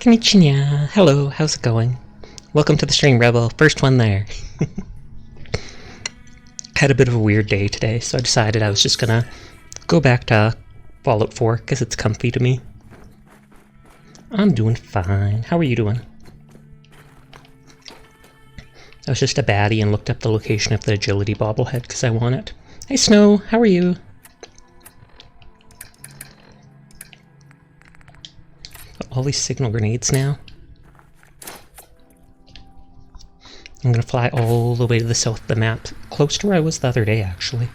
Konnichiwa. Hello, how's it going? Welcome to the stream, Rebel. First one there. Had a bit of a weird day today, so I decided I was just gonna go back to Fallout 4, because it's comfy to me. I'm doing fine. How are you doing? I was just a baddie and looked up the location of the agility bobblehead because I want it. Hey Snow, how are you? All these signal grenades now. I'm gonna fly all the way to the south of the map, close to where I was the other day actually.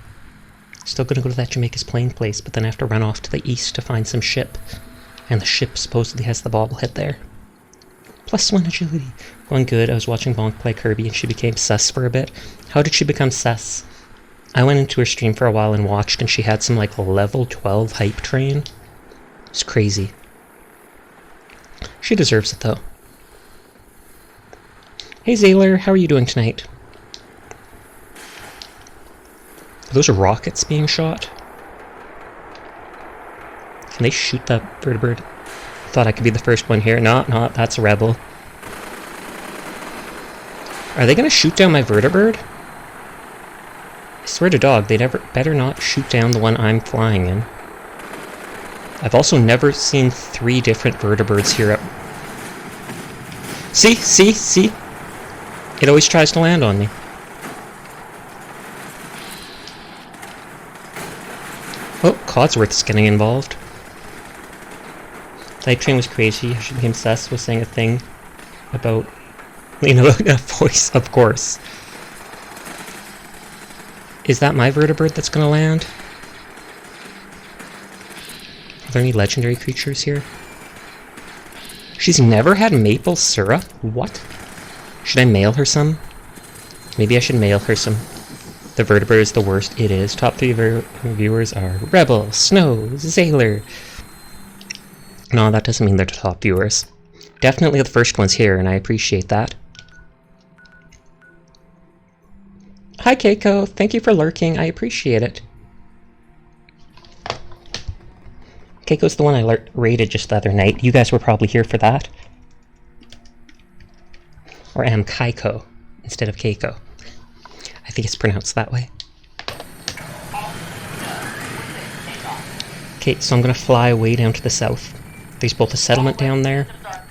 Still gonna go to that Jamaica's Plain place, but then I have to run off to the east to find some ship. And the ship supposedly has the bobblehead there. +1 agility. Going good. I was watching Bonk play Kirby and she became sus for a bit. How did she become sus? I went into her stream for a while and watched, and she had some like level 12 hype train. It's crazy. She deserves it though. Hey Zayler, how are you doing tonight? Are those rockets being shot? Can they shoot that vertebrate? Thought I could be the first one here. No, that's a rebel. Are they gonna shoot down my vertibird? I swear to dog, they better not shoot down the one I'm flying in. I've also never seen 3 different vertibirds here at... See? It always tries to land on me. Oh, Codsworth's getting involved. Type train was crazy. She became sus, was saying a thing about, you know, a voice, of course. Is that my vertibird that's gonna land? Are there any legendary creatures here? She's never had maple syrup? What? Should I mail her some? Maybe I should mail her some. The vertibird is the worst. It is. Top 3 viewers are Rebel, Snow, Zayler. No, that doesn't mean they're the top viewers. Definitely the first ones here, and I appreciate that. Hi Keiko, thank you for lurking, I appreciate it. Keiko's the one I raided just the other night. You guys were probably here for that. Or am Kaiko instead of Keiko. I think it's pronounced that way. Okay, so I'm gonna fly way down to the south. There's both a settlement down there,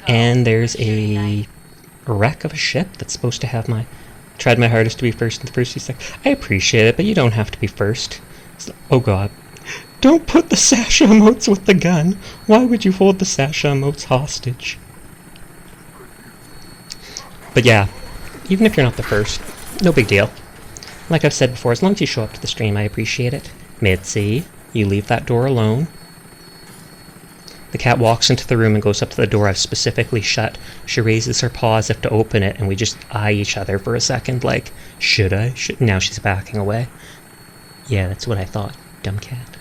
and there's a wreck of a ship that's supposed to have my... Tried my hardest to be first in the first few seconds. I appreciate it, but you don't have to be first. Oh god. Don't put the Sasha emotes with the gun! Why would you hold the Sasha emotes hostage? But yeah, even if you're not the first, no big deal. Like I've said before, as long as you show up to the stream, I appreciate it. Mitzi, you leave that door alone. The cat walks into the room and goes up to the door I've specifically shut. She raises her paw as if to open it, and we just eye each other for a second, like, should I? Now she's backing away. Yeah, that's what I thought, dumb cat.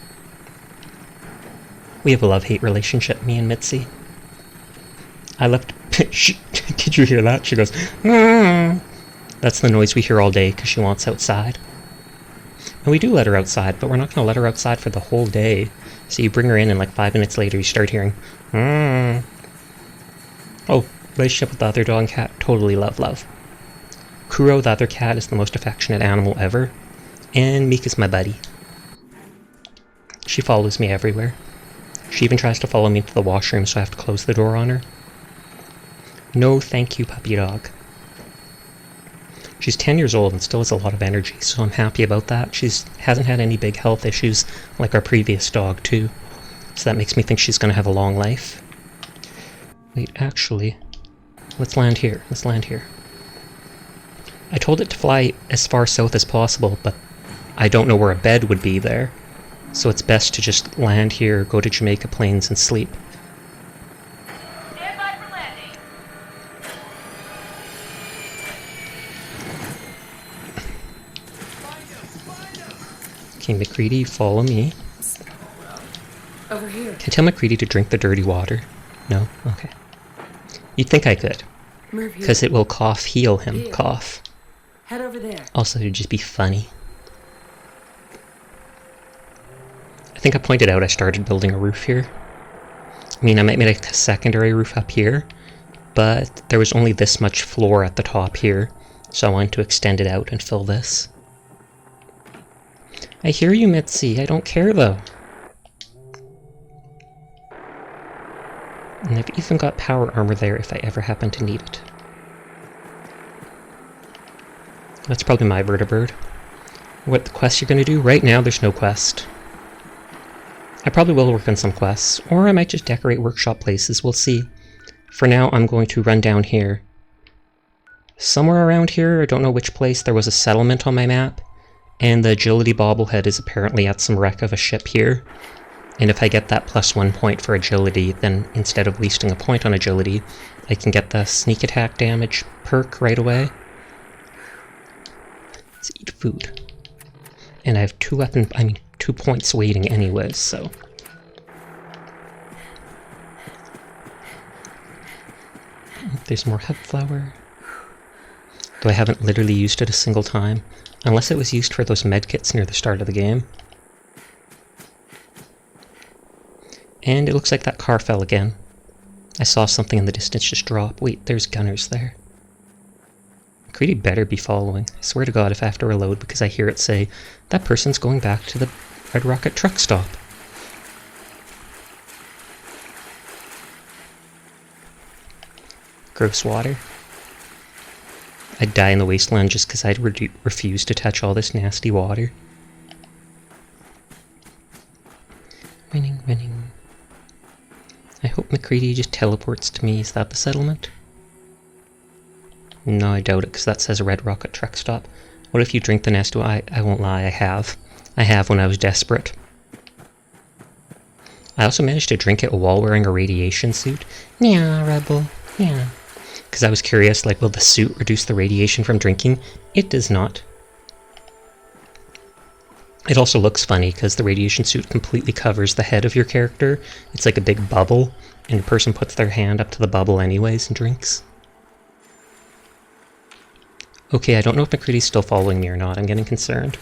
We have a love-hate relationship, me and Mitzi. I left... Did you hear that? She goes, mm. That's the noise we hear all day, because she wants outside. And we do let her outside, but we're not going to let her outside for the whole day. So you bring her in, and like 5 minutes later you start hearing, mm. Oh, relationship with the other dog and cat, totally love. Kuro, the other cat, is the most affectionate animal ever. And Meek is my buddy. She follows me everywhere. She even tries to follow me into the washroom, so I have to close the door on her. No thank you, puppy dog. She's 10 years old and still has a lot of energy, so I'm happy about that. She hasn't had any big health issues like our previous dog, too. So that makes me think she's going to have a long life. Wait, actually, let's land here. I told it to fly as far south as possible, but I don't know where a bed would be there. So it's best to just land here, go to Jamaica Plains, and sleep. Okay, McCready, follow me. Over here. Can I tell McCready to drink the dirty water? No? Okay. You'd think I could. Because it will heal him. Here. Cough. Head over there. Also, it'd just be funny. I think I pointed out I started building a roof here. I mean, I might make a secondary roof up here, but there was only this much floor at the top here, so I wanted to extend it out and fill this. I hear you, Mitzi. I don't care, though. And I've even got power armor there if I ever happen to need it. That's probably my vertibird. What the quest you're going to do? Right now, there's no quest. I probably will work on some quests, or I might just decorate workshop places. We'll see. For now, I'm going to run down here. Somewhere around here, I don't know which place, there was a settlement on my map, and the agility bobblehead is apparently at some wreck of a ship here. And if I get that +1 point for agility, then instead of wasting a point on agility, I can get the sneak attack damage perk right away. Let's eat food. And I have 2 points waiting anyways, so... There's more hemp flour. Though I haven't literally used it a single time, unless it was used for those medkits near the start of the game. And it looks like that car fell again. I saw something in the distance just drop. Wait, there's gunners there. McCready better be following. I swear to God if I have to reload because I hear it say, that person's going back to the Red Rocket truck stop. Gross water. I'd die in the wasteland just because I'd refuse to touch all this nasty water. Winning, winning. I hope McCready just teleports to me. Is that the settlement? No, I doubt it, because that says Red Rocket truck stop. What if you drink the nest? I won't lie, I have. I have when I was desperate. I also managed to drink it while wearing a radiation suit. Yeah, Rebel. Yeah. Because I was curious, like, will the suit reduce the radiation from drinking? It does not. It also looks funny, because the radiation suit completely covers the head of your character. It's like a big bubble, and a person puts their hand up to the bubble anyways and drinks. Okay, I don't know if McCready's still following me or not. I'm getting concerned.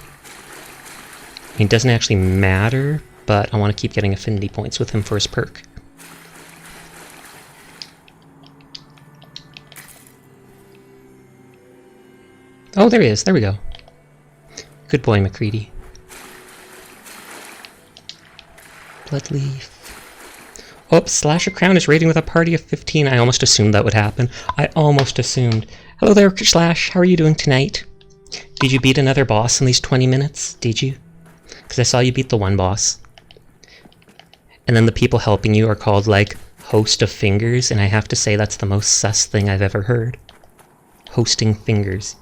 I mean, it doesn't actually matter, but I want to keep getting affinity points with him for his perk. Oh, there he is. There we go. Good boy, McCready. Bloodleaf. Oh, Slasher Crown is raiding with a party of 15. I almost assumed that would happen. I almost assumed. Hello there, Slash. How are you doing tonight? Did you beat another boss in these 20 minutes? Did you? Because I saw you beat the one boss. And then the people helping you are called, like, Host of Fingers, and I have to say that's the most sus thing I've ever heard. Hosting fingers.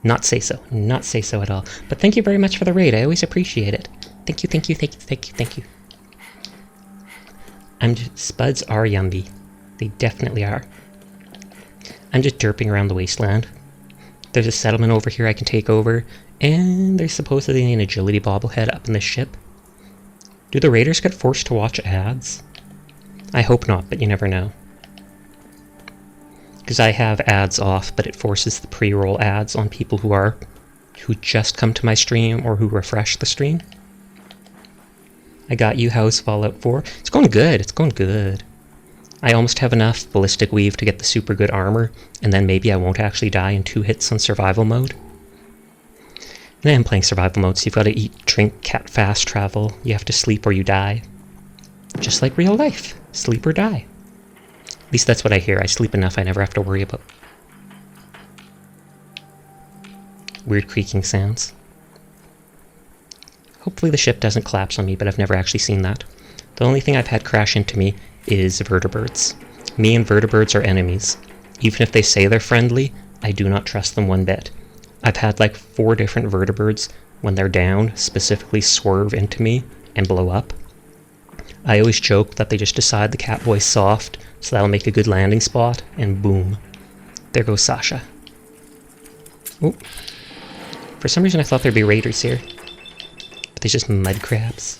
Not say so. Not say so at all. But thank you very much for the raid. I always appreciate it. Thank you, thank you, thank you, thank you, thank you. Spuds are yummy. They definitely are. I'm just derping around the wasteland. There's a settlement over here I can take over, and there's supposedly an agility bobblehead up in the ship. Do the raiders get forced to watch ads? I hope not, but you never know. Because I have ads off, but it forces the pre-roll ads on people who just come to my stream or who refresh the stream. I got you, how's Fallout 4? It's going good, it's going good. I almost have enough ballistic weave to get the super good armor, and then maybe I won't actually die in 2 hits on survival mode. And I'm playing survival mode, so you've got to eat, drink, cat, fast travel. You have to sleep or you die. Just like real life. Sleep or die. At least that's what I hear. I sleep enough I never have to worry about weird creaking sounds. Hopefully the ship doesn't collapse on me, but I've never actually seen that. The only thing I've had crash into me is vertibirds. Me and vertibirds are enemies. Even if they say they're friendly, I do not trust them one bit. I've had like 4 different vertibirds, when they're down, specifically swerve into me and blow up. I always joke that they just decide the Catboy's soft, so that'll make a good landing spot, and boom. There goes Sasha. Oh. For some reason I thought there'd be raiders here. But there's just mud crabs.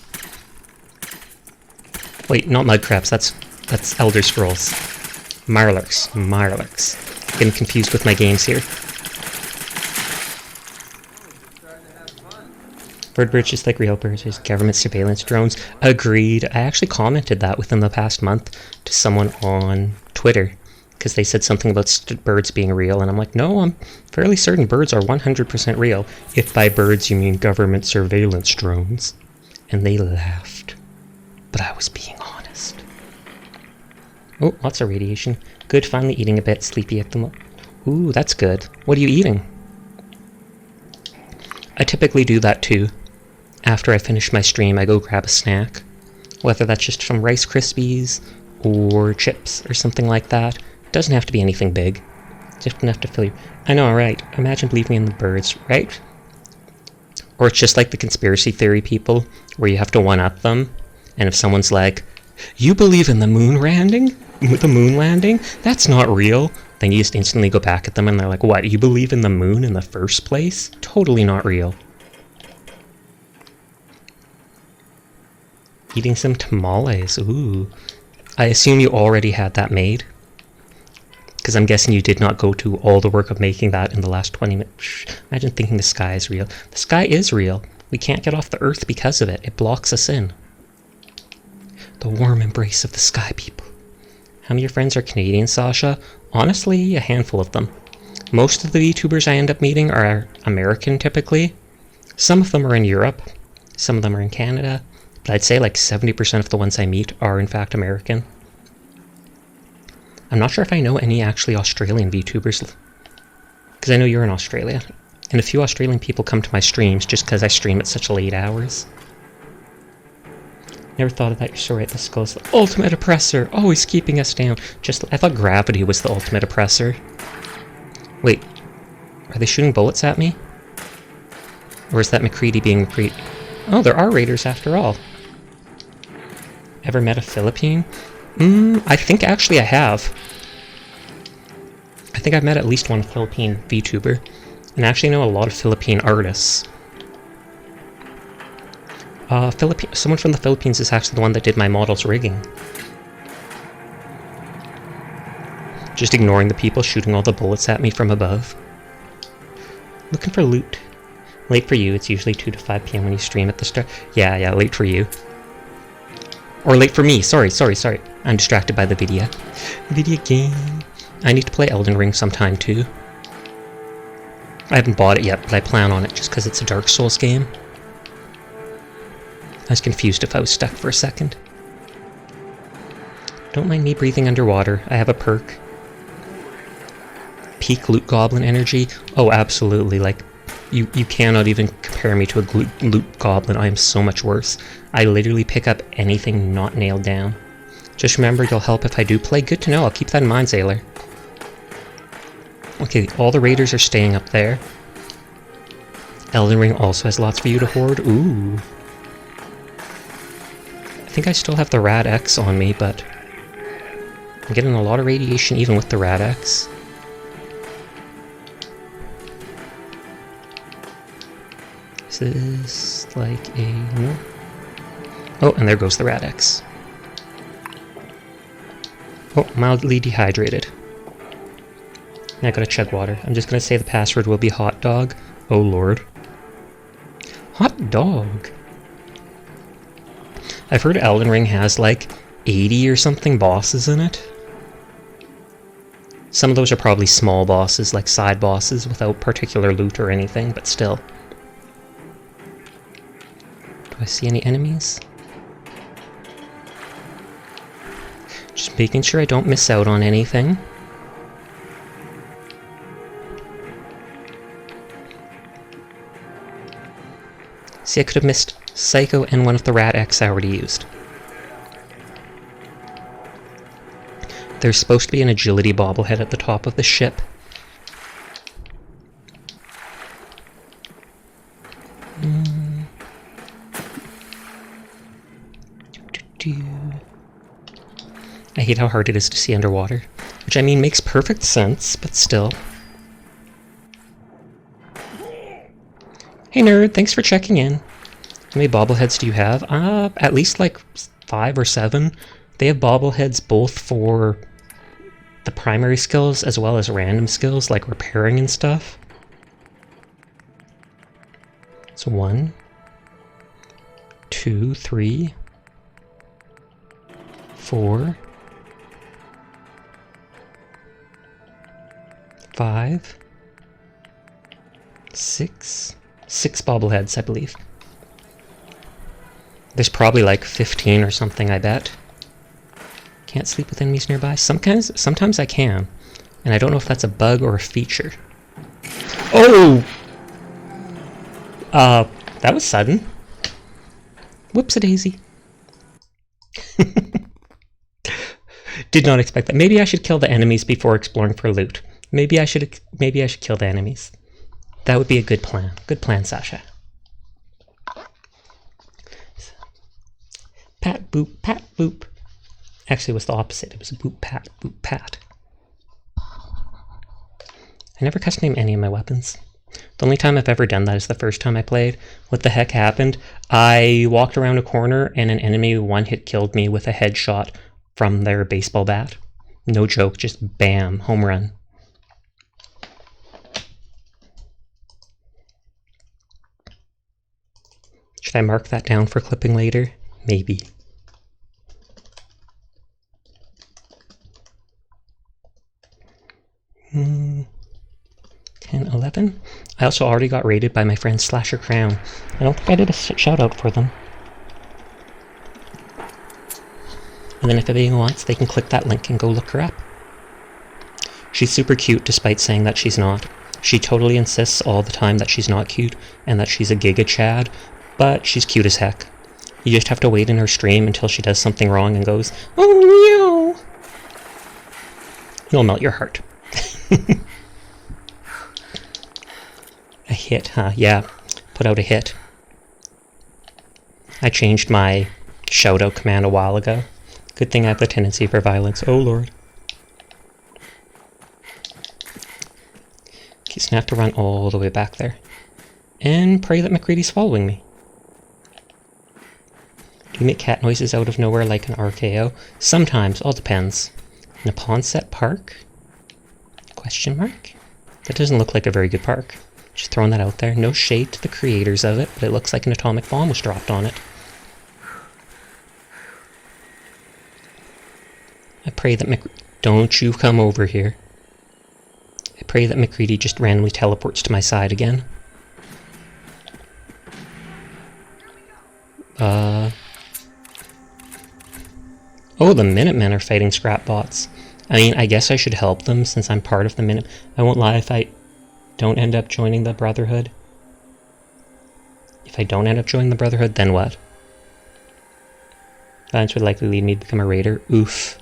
Wait, not mud crabs, that's Elder Scrolls. Mirelurks. Getting confused with my games here. Birdbirds just like real birds, there's government surveillance drones. Agreed. I actually commented that within the past month to someone on Twitter. because they said something about birds being real, and I'm like, no, I'm fairly certain birds are 100% real, if by birds you mean government surveillance drones. And they laughed. But I was being honest. Oh, lots of radiation. Good, finally eating a bit, sleepy at the moment. Ooh, that's good. What are you eating? I typically do that too. After I finish my stream, I go grab a snack. Whether that's just from Rice Krispies, or chips, or something like that. It doesn't have to be anything big. Just enough to fill you. I know, right? Imagine believing in the birds, right? Or it's just like the conspiracy theory people, where you have to one-up them, and if someone's like, you believe in the moon landing? The moon landing? That's not real. Then you just instantly go back at them and they're like, what, you believe in the moon in the first place? Totally not real. Eating some tamales, ooh. I assume you already had that made. Because I'm guessing you did not go to all the work of making that in the last 20 minutes. Imagine thinking the sky is real. The sky is real. We can't get off the earth because of it. It blocks us in. The warm embrace of the sky people. How many of your friends are Canadian, Sasha? Honestly, a handful of them. Most of the VTubers I end up meeting are American, typically. Some of them are in Europe. Some of them are in Canada. But I'd say like 70% of the ones I meet are in fact American. I'm not sure if I know any actually Australian VTubers. Because I know you're in Australia. And a few Australian people come to my streams just because I stream at such late hours. Never thought of that. You're so right. The skull's the ultimate oppressor, always keeping us down. I thought gravity was the ultimate oppressor. Wait, are they shooting bullets at me? Or is that McCready being McCready? Oh, there are raiders after all. Ever met a Philippine? I think actually I have. I think I've met at least one Philippine VTuber. And I actually know a lot of Philippine artists. Someone from the Philippines is actually the one that did my model's rigging. Just ignoring the people shooting all the bullets at me from above. Looking for loot. Late for you, it's usually 2 to 5 p.m. when you stream at the start. Yeah, late for you. Or late for me, sorry. I'm distracted by the video. Video game. I need to play Elden Ring sometime too. I haven't bought it yet, but I plan on it just because it's a Dark Souls game. I was confused if I was stuck for a second. Don't mind me breathing underwater. I have a perk. Peak loot goblin energy. Oh, absolutely. Like, you cannot even compare me to a loot goblin. I am so much worse. I literally pick up anything not nailed down. Just remember, you'll help if I do play. Good to know. I'll keep that in mind, Sailor. Okay, all the raiders are staying up there. Elden Ring also has lots for you to hoard. Ooh. I think I still have the Rad X on me, but I'm getting a lot of radiation even with the Rad X. Is this like a... no? Oh, and there goes the Rad X. Oh, mildly dehydrated. Now I gotta chug water. I'm just gonna say the password will be hot dog. Oh lord. Hot dog. I've heard Elden Ring has like 80 or something bosses in it. Some of those are probably small bosses, like side bosses without particular loot or anything, but still. Do I see any enemies? Just making sure I don't miss out on anything. See, I could have missed Psycho and one of the Rat X I already used. There's supposed to be an agility bobblehead at the top of the ship. I hate how hard it is to see underwater. Which, I mean, makes perfect sense, but still. Hey nerd, thanks for checking in. How many bobbleheads do you have? At least like 5 or 7. They have bobbleheads both for the primary skills as well as random skills like repairing and stuff. So 1, 2, 3, 4, 5, 6 bobbleheads, I believe. There's probably like 15 or something, I bet. Can't sleep with enemies nearby. Sometimes I can, and I don't know if that's a bug or a feature. Oh! That was sudden. Whoops-a-daisy. Did not expect that. Maybe I should kill the enemies before exploring for loot. Maybe I should kill the enemies. That would be a good plan. Good plan, Sasha. Pat boop, pat boop. Actually, it was the opposite. It was boop pat, boop pat. I never custom name any of my weapons. The only time I've ever done that is the first time I played. What the heck happened? I walked around a corner and an enemy one-hit killed me with a headshot from their baseball bat. No joke, just bam, home run. Should I mark that down for clipping later? Maybe. Hmm. 10, 11. I also already got raided by my friend Slasher Crown. I don't think I did a shout out for them. And then if anybody wants, they can click that link and go look her up. She's super cute despite saying that she's not. She totally insists all the time that she's not cute and that she's a Giga Chad, but she's cute as heck. You just have to wait in her stream until she does something wrong and goes, "Oh no!" You'll melt your heart. A hit, huh? Yeah, put out a hit. I changed my shout-out command a while ago. Good thing I have the tendency for violence. Oh lord. Okay, so I have to run all the way back there. And pray that McCready's following me. Do you make cat noises out of nowhere like an RKO? Sometimes, all depends. Neponset Park? Question mark? That doesn't look like a very good park. Just throwing that out there. No shade to the creators of it, but it looks like an atomic bomb was dropped on it. I pray that don't you come over here. I pray that McCready just randomly teleports to my side again. Oh, the Minutemen are fighting scrap bots. I mean, I guess I should help them since I'm part of the Minute. I won't lie, if I don't end up joining the Brotherhood. If I don't end up joining the Brotherhood, then what? Violence would likely lead me to become a raider. Oof.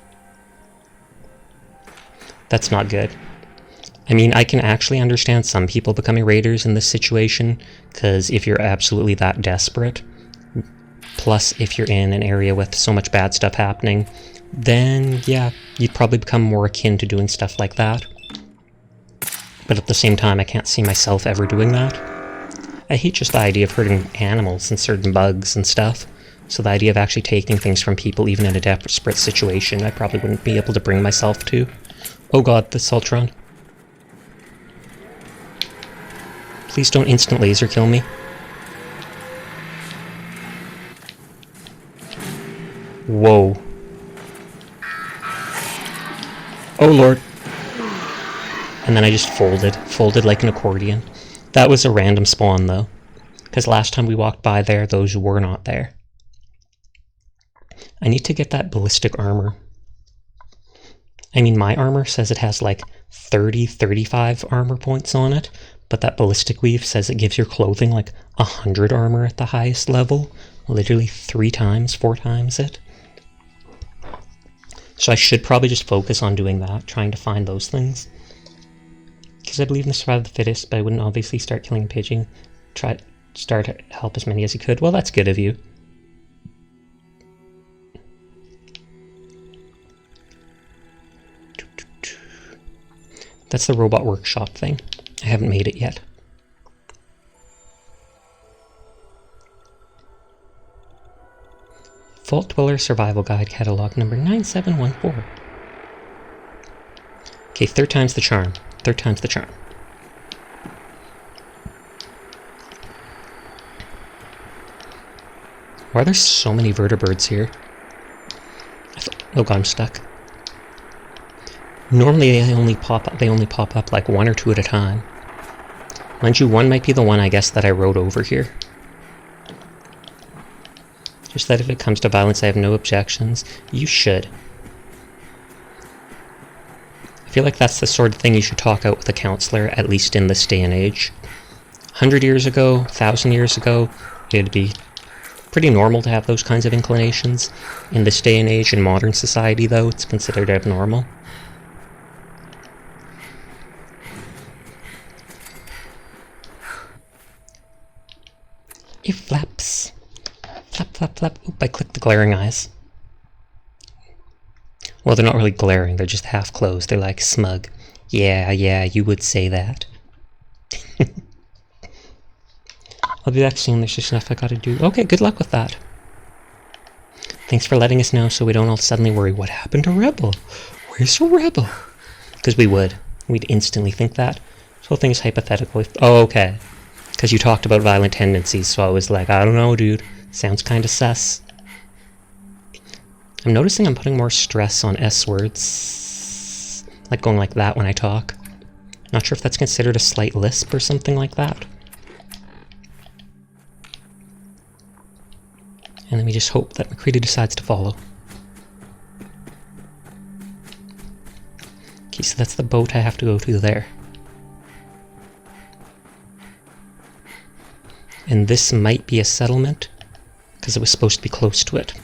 That's not good. I mean, I can actually understand some people becoming raiders in this situation, because if you're absolutely that desperate, plus if you're in an area with so much bad stuff happening, then yeah, you'd probably become more akin to doing stuff like that. But at the same time, I can't see myself ever doing that. I hate just the idea of hurting animals and certain bugs and stuff, so the idea of actually taking things from people even in a desperate situation, I probably wouldn't be able to bring myself to. Oh god, the Sultron. Please don't instant laser kill me. Whoa. Oh lord. And then I just folded like an accordion. That was a random spawn though, because last time we walked by there, those were not there. I need to get that ballistic armor. I mean, my armor says it has like 35 armor points on it, but that ballistic weave says it gives your clothing like 100 armor at the highest level. Literally 4 times it. So I should probably just focus on doing that, trying to find those things. Because I believe in the survival of the fittest, but I wouldn't obviously start killing and paging. Start to help as many as you could. Well, that's good of you. That's the robot workshop thing. I haven't made it yet. Vault Dweller Survival Guide Catalog number 9714. Okay, 3rd time's the charm. 3rd time's the charm. Why are there so many vertibirds here? Oh god, I'm stuck. Normally they only pop up like 1 or 2 at a time. Mind you, one might be the one I guess that I wrote over here. Just that if it comes to violence, I have no objections. You should. I feel like that's the sort of thing you should talk out with a counselor, at least in this day and age. 100 years ago, 1,000 years ago, it'd be pretty normal to have those kinds of inclinations. In this day and age, in modern society, though, it's considered abnormal. It flaps. Flap, flap, flap. Oop, I clicked the glaring eyes. Well, they're not really glaring, they're just half closed. They're like smug. Yeah, you would say that. I'll be back soon, there's just enough I gotta do. Okay, good luck with that. Thanks for letting us know so we don't all suddenly worry, what happened to Rebel? Where's your Rebel? Because we would. We'd instantly think that. This whole thing is hypothetical. Oh, okay. Because you talked about violent tendencies, so I was like, I don't know, dude. Sounds kind of sus. I'm noticing I'm putting more stress on S words. Like going like that when I talk. Not sure if that's considered a slight lisp or something like that. And then we just hope that McCready decides to follow. Okay, so that's the boat I have to go to there. And this might be a settlement, because it was supposed to be close to it.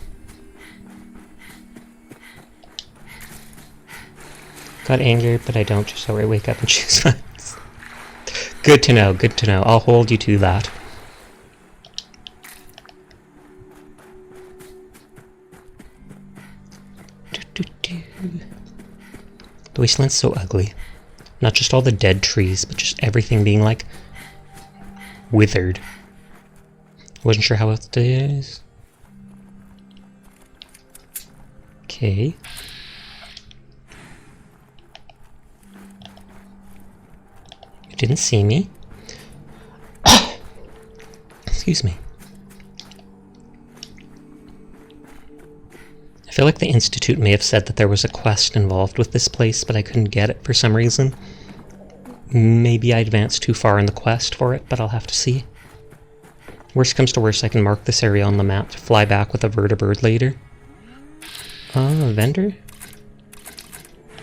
Got angry, but I don't, just so I wake up and choose violence. Good to know, good to know. I'll hold you to that. The wasteland's so ugly. Not just all the dead trees, but just everything being like withered. Wasn't sure how it is. Okay. You didn't see me. Excuse me. I feel like the Institute may have said that there was a quest involved with this place, but I couldn't get it for some reason. Maybe I advanced too far in the quest for it, but I'll have to see. Worst comes to worst, I can mark this area on the map to fly back with a vertibird later. A vendor?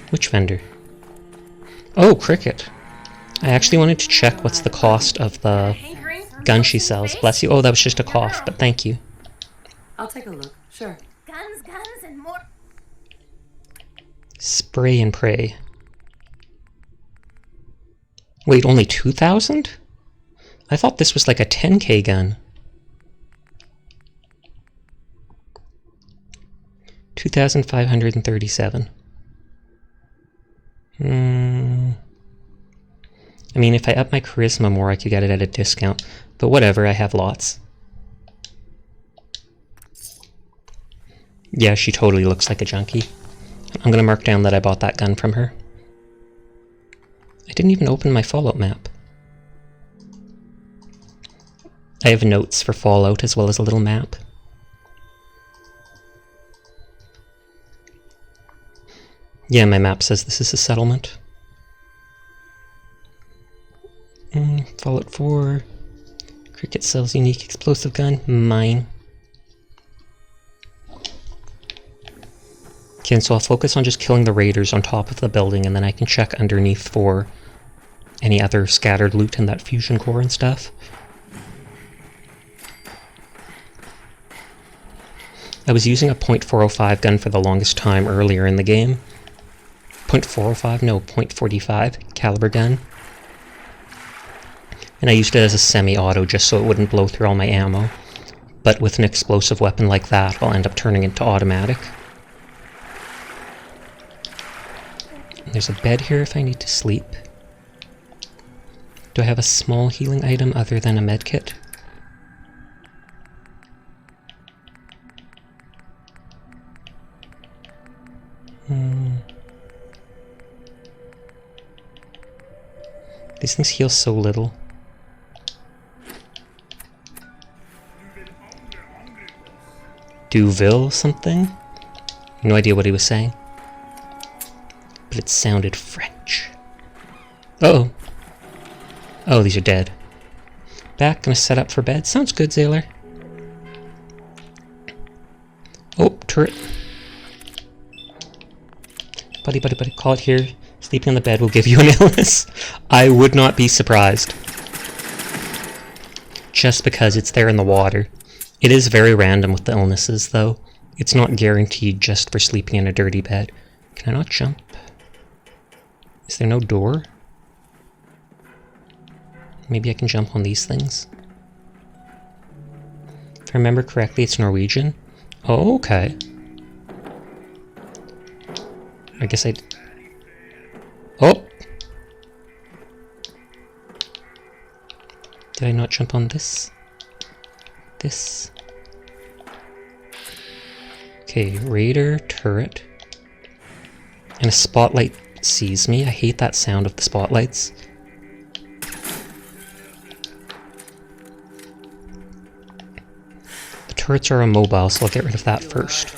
Which vendor? Oh, Cricket. I actually wanted to check what's the cost of the gun she sells. Bless you. Oh, that was just a cough, but thank you. I'll take a look. Sure. Guns, and more. Spray and pray. Wait, only 2,000? I thought this was like a 10k gun. 2,537. I mean, if I up my charisma more, I could get it at a discount. But whatever, I have lots. Yeah, she totally looks like a junkie. I'm gonna mark down that I bought that gun from her. I didn't even open my Fallout map. I have notes for Fallout as well as a little map. Yeah, my map says this is a settlement. Fallout 4. Cricket sells unique explosive gun. Mine. Okay, so I'll focus on just killing the raiders on top of the building, and then I can check underneath for any other scattered loot in that fusion core and stuff. I was using a .405 gun for the longest time earlier in the game. .405? No, .45 caliber gun. And I used it as a semi-auto just so it wouldn't blow through all my ammo. But with an explosive weapon like that, I'll end up turning it to automatic. And there's a bed here if I need to sleep. Do I have a small healing item other than a medkit? These things heal so little. Duville something? No idea what he was saying. but it sounded French. Uh-oh. Oh, these are dead. Back, gonna set up for bed. Sounds good, Sailor. Oh, turret. Buddy, call it here. Sleeping on the bed will give you an illness. I would not be surprised. Just because it's there in the water. It is very random with the illnesses, though. It's not guaranteed just for sleeping in a dirty bed. Can I not jump? Is there no door? Maybe I can jump on these things. If I remember correctly, it's Norwegian. Oh, okay. I guess I... Oh! Did I not jump on this? This? Okay, radar, turret. And a spotlight sees me. I hate that sound of the spotlights. The turrets are immobile, so I'll get rid of that first.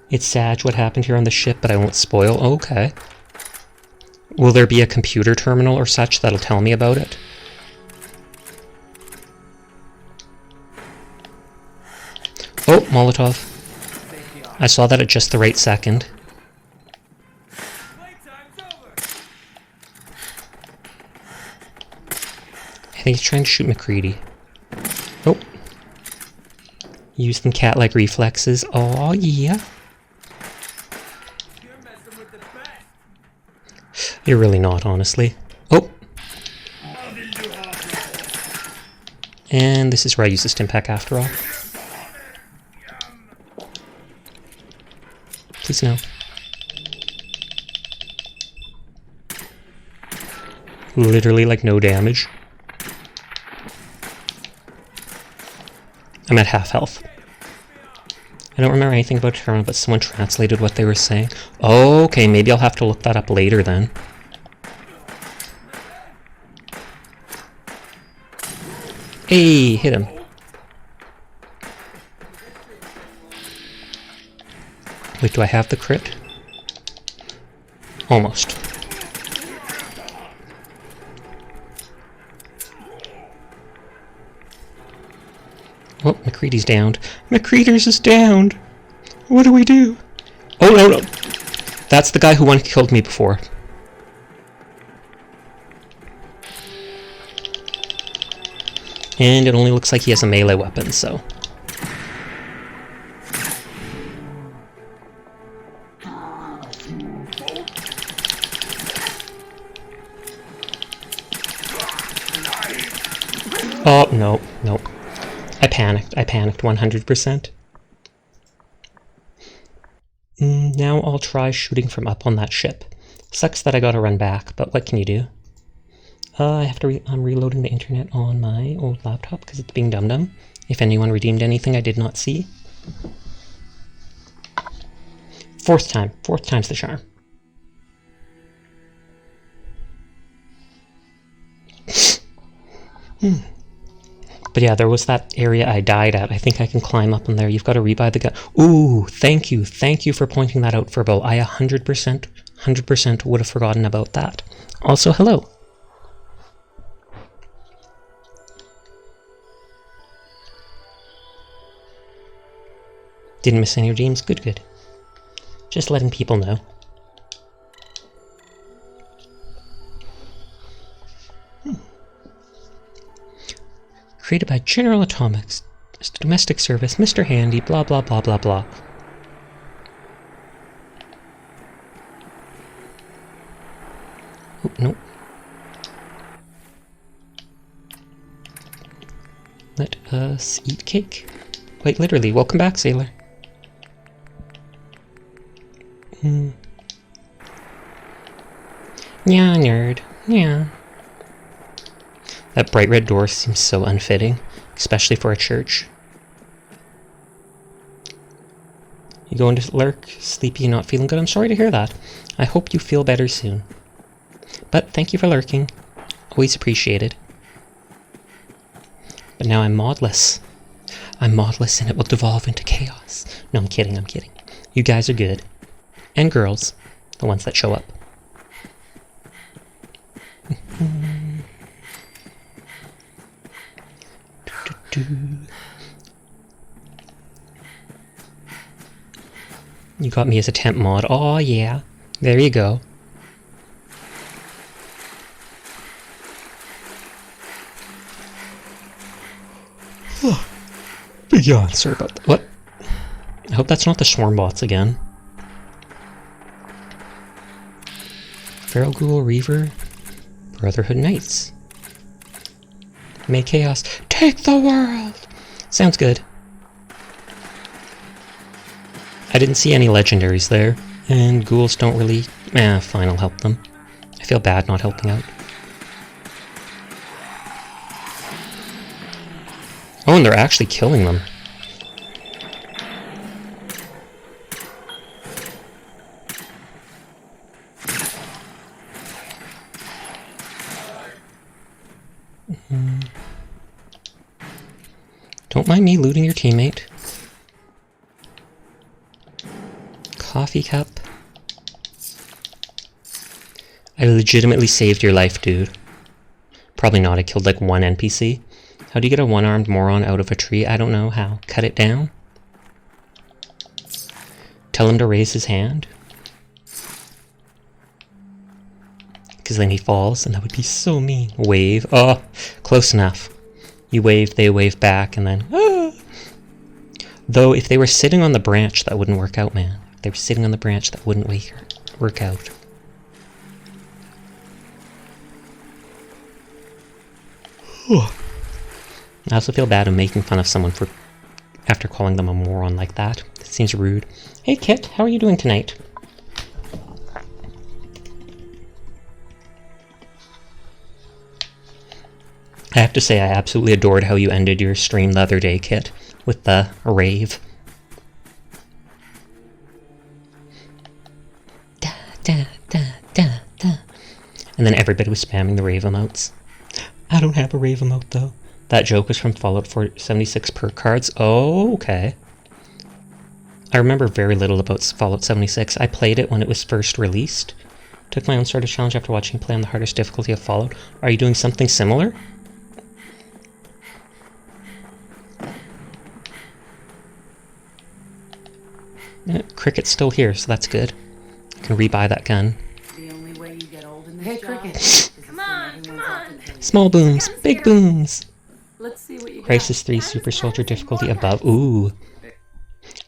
It's sad what happened here on the ship, but I won't spoil. Okay. Will there be a computer terminal or such that'll tell me about it? Oh, Molotov. I saw that at just the right second. I think he's trying to shoot McCready. Oh. Use them cat-like reflexes. Oh, yeah. You're really not, honestly. Oh! And this is where I use the Stimpack after all. Please no. Literally like no damage. I'm at half health. I don't remember anything about Terminal, but someone translated what they were saying. Okay, maybe I'll have to look that up later then. Hey, hit him. Wait, do I have the crit? Almost. Oh, McCready's downed. McCready's is downed! What do we do? Oh, no, no! That's the guy who one killed me before. And it only looks like he has a melee weapon, so... Oh, no, no. I panicked 100%. Now I'll try shooting from up on that ship. Sucks that I gotta run back, but what can you do? I'm reloading the internet on my old laptop because it's being dum-dum. If anyone redeemed anything I did not see. Fourth time's the charm. But yeah, there was that area I died at. I think I can climb up in there. You've got to rebuy the gun. Ooh, thank you for pointing that out, Furbo. I 100% would have forgotten about that. Also, hello. Didn't miss any redeems? Good, good. Just letting people know. Created by General Atomics. Domestic service, Mr. Handy, blah blah blah blah blah. Oh, no. Let us eat cake. Quite literally. Welcome back, sailor. Yeah, nerd. Yeah. That bright red door seems so unfitting, especially for a church. You going to lurk? Sleepy, not feeling good? I'm sorry to hear that. I hope you feel better soon. But thank you for lurking. Always appreciated. But now I'm modless. I'm modless and it will devolve into chaos. No, I'm kidding. You guys are good. And girls. The ones that show up. You got me as a temp mod. Oh yeah. There you go. Big yawn. Sorry about that. What? I hope that's not the swarm bots again. Feral Ghoul Reaver. Brotherhood Knights. May Chaos take the world! Sounds good. I didn't see any legendaries there, and ghouls don't really... fine, I'll help them. I feel bad not helping out. Oh, and they're actually killing them. Don't mind me looting your teammate. Coffee cup. I legitimately saved your life, dude. Probably not, I killed like one NPC. How do you get a one-armed moron out of a tree? I don't know how. Cut it down? Tell him to raise his hand? Because then he falls, and that would be so mean. Wave. Oh, close enough. You wave, they wave back, and then... Ah! Though, if they were sitting on the branch, that wouldn't work out, man. If they were sitting on the branch, that wouldn't work out. I also feel bad I'm making fun of someone for after calling them a moron like that. It seems rude. Hey Kit, how are you doing tonight? I have to say I absolutely adored how you ended your stream the other day, Kit, with the rave. Da, da, da, da, da. And then everybody was spamming the rave emotes. I don't have a rave emote though. That joke was from Fallout 76 perk cards. Oh, okay. I remember very little about Fallout 76. I played it when it was first released. Took my own starter challenge after watching play on the hardest difficulty of Fallout. Are you doing something similar? Cricket's still here, so that's good. I can rebuy that gun. The only way you get old in this Hey, job Cricket. is Come on, if come everyone's on. Small booms, big booms. Let's see what you got. Crisis 3 Super Soldier difficulty above. Ooh.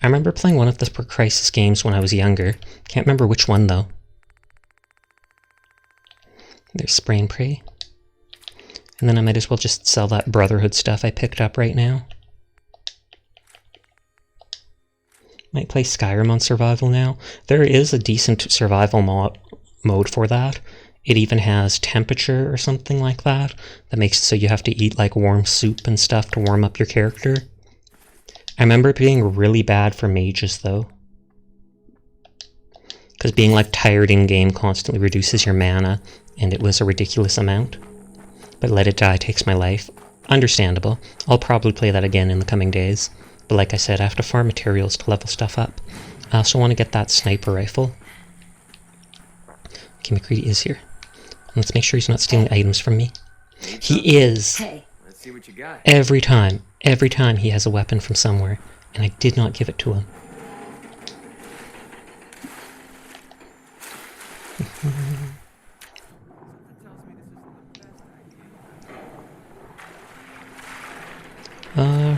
I remember playing one of the Crisis games when I was younger. Can't remember which one though. There's Spray and Pray. And then I might as well just sell that Brotherhood stuff I picked up right now. Might play Skyrim on survival now. There is a decent survival mode for that. It even has temperature or something like that. That makes it so you have to eat like warm soup and stuff to warm up your character. I remember it being really bad for mages though. Because being like tired in game constantly reduces your mana, and it was a ridiculous amount. But Let It Die takes my life. Understandable. I'll probably play that again in the coming days. But like I said, I have to farm materials to level stuff up. I also want to get that sniper rifle. Okay, McCready is here. Let's make sure he's not stealing items from me. He is! Hey, Let's see what you got. Every time he has a weapon from somewhere, and I did not give it to him.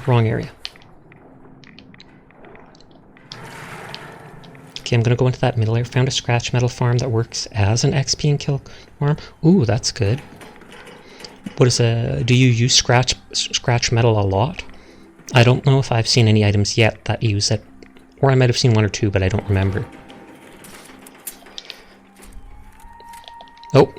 Wrong area. Okay, I'm gonna go into that middle area. Found a scratch metal farm that works as an XP and kill farm. Ooh, that's good. What is do you use scratch metal a lot? I don't know if I've seen any items yet that use it. Or I might have seen one or two, but I don't remember. Oh.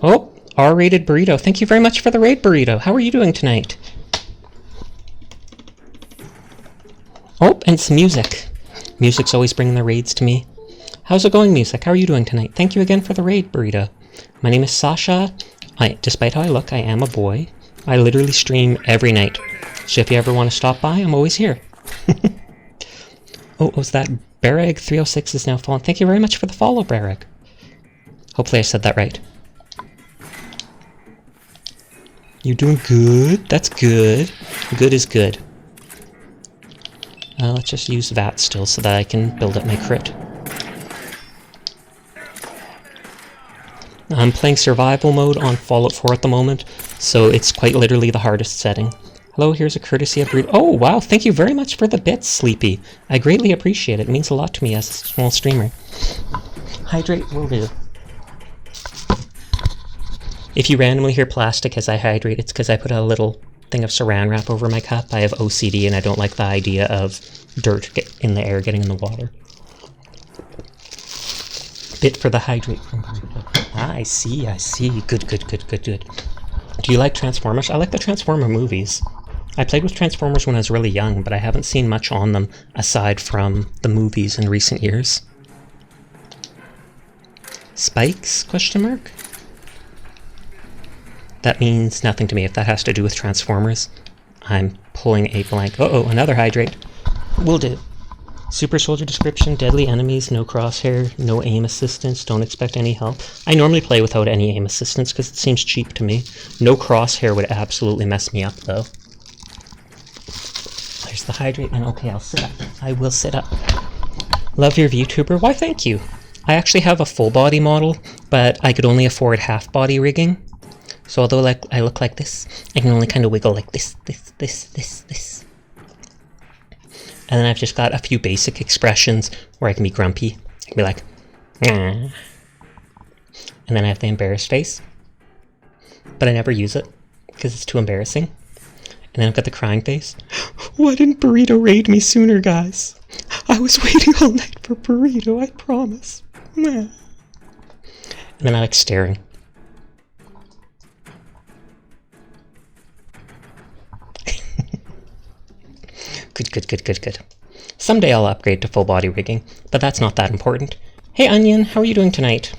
Oh, R-rated burrito. Thank you very much for the raid, burrito. How are you doing tonight? Oh, and some music. Music's always bringing the raids to me. How's it going, Music? How are you doing tonight? Thank you again for the raid, Burrito. My name is Sasha. Despite how I look, I am a boy. I literally stream every night. So if you ever want to stop by, I'm always here. Oh, was that Barreg306 is now following. Thank you very much for the follow, Barreg. Hopefully I said that right. You're doing good. That's good. Good is good. Let's just use that still so that I can build up my crit. I'm playing survival mode on Fallout 4 at the moment, so it's quite literally the hardest setting. Hello, here's a courtesy of Burrito. Oh, wow, thank you very much for the bits, Sleepy. I greatly appreciate it. It means a lot to me as a small streamer. Hydrate will do. If you randomly hear plastic as I hydrate, it's because I put a little thing of saran wrap over my cup. I have OCD and I don't like the idea of dirt in the air getting in the water. Bit for the hydrate from Burrito. Ah, I see. Good. Do you like Transformers? I like the Transformer movies. I played with Transformers when I was really young, but I haven't seen much on them aside from the movies in recent years. Spikes? Question mark? That means nothing to me. If that has to do with Transformers, I'm pulling a blank. Uh-oh, another hydrate. Will do. Super Soldier description, deadly enemies, no crosshair, no aim assistance, don't expect any help. I normally play without any aim assistance because it seems cheap to me. No crosshair would absolutely mess me up though. There's the hydrate, and okay, I'll sit up. I will sit up. Love your VTuber. Why, thank you. I actually have a full body model, but I could only afford half body rigging. So although I look like this, I can only kind of wiggle like this. And then I've just got a few basic expressions where I can be grumpy. I can be like, nah. And then I have the embarrassed face. But I never use it, because it's too embarrassing. And then I've got the crying face. Why didn't Burrito raid me sooner, guys? I was waiting all night for Burrito, I promise. Nah. And then I like staring. Good. Someday I'll upgrade to full body rigging, but that's not that important. Hey Onion, how are you doing tonight?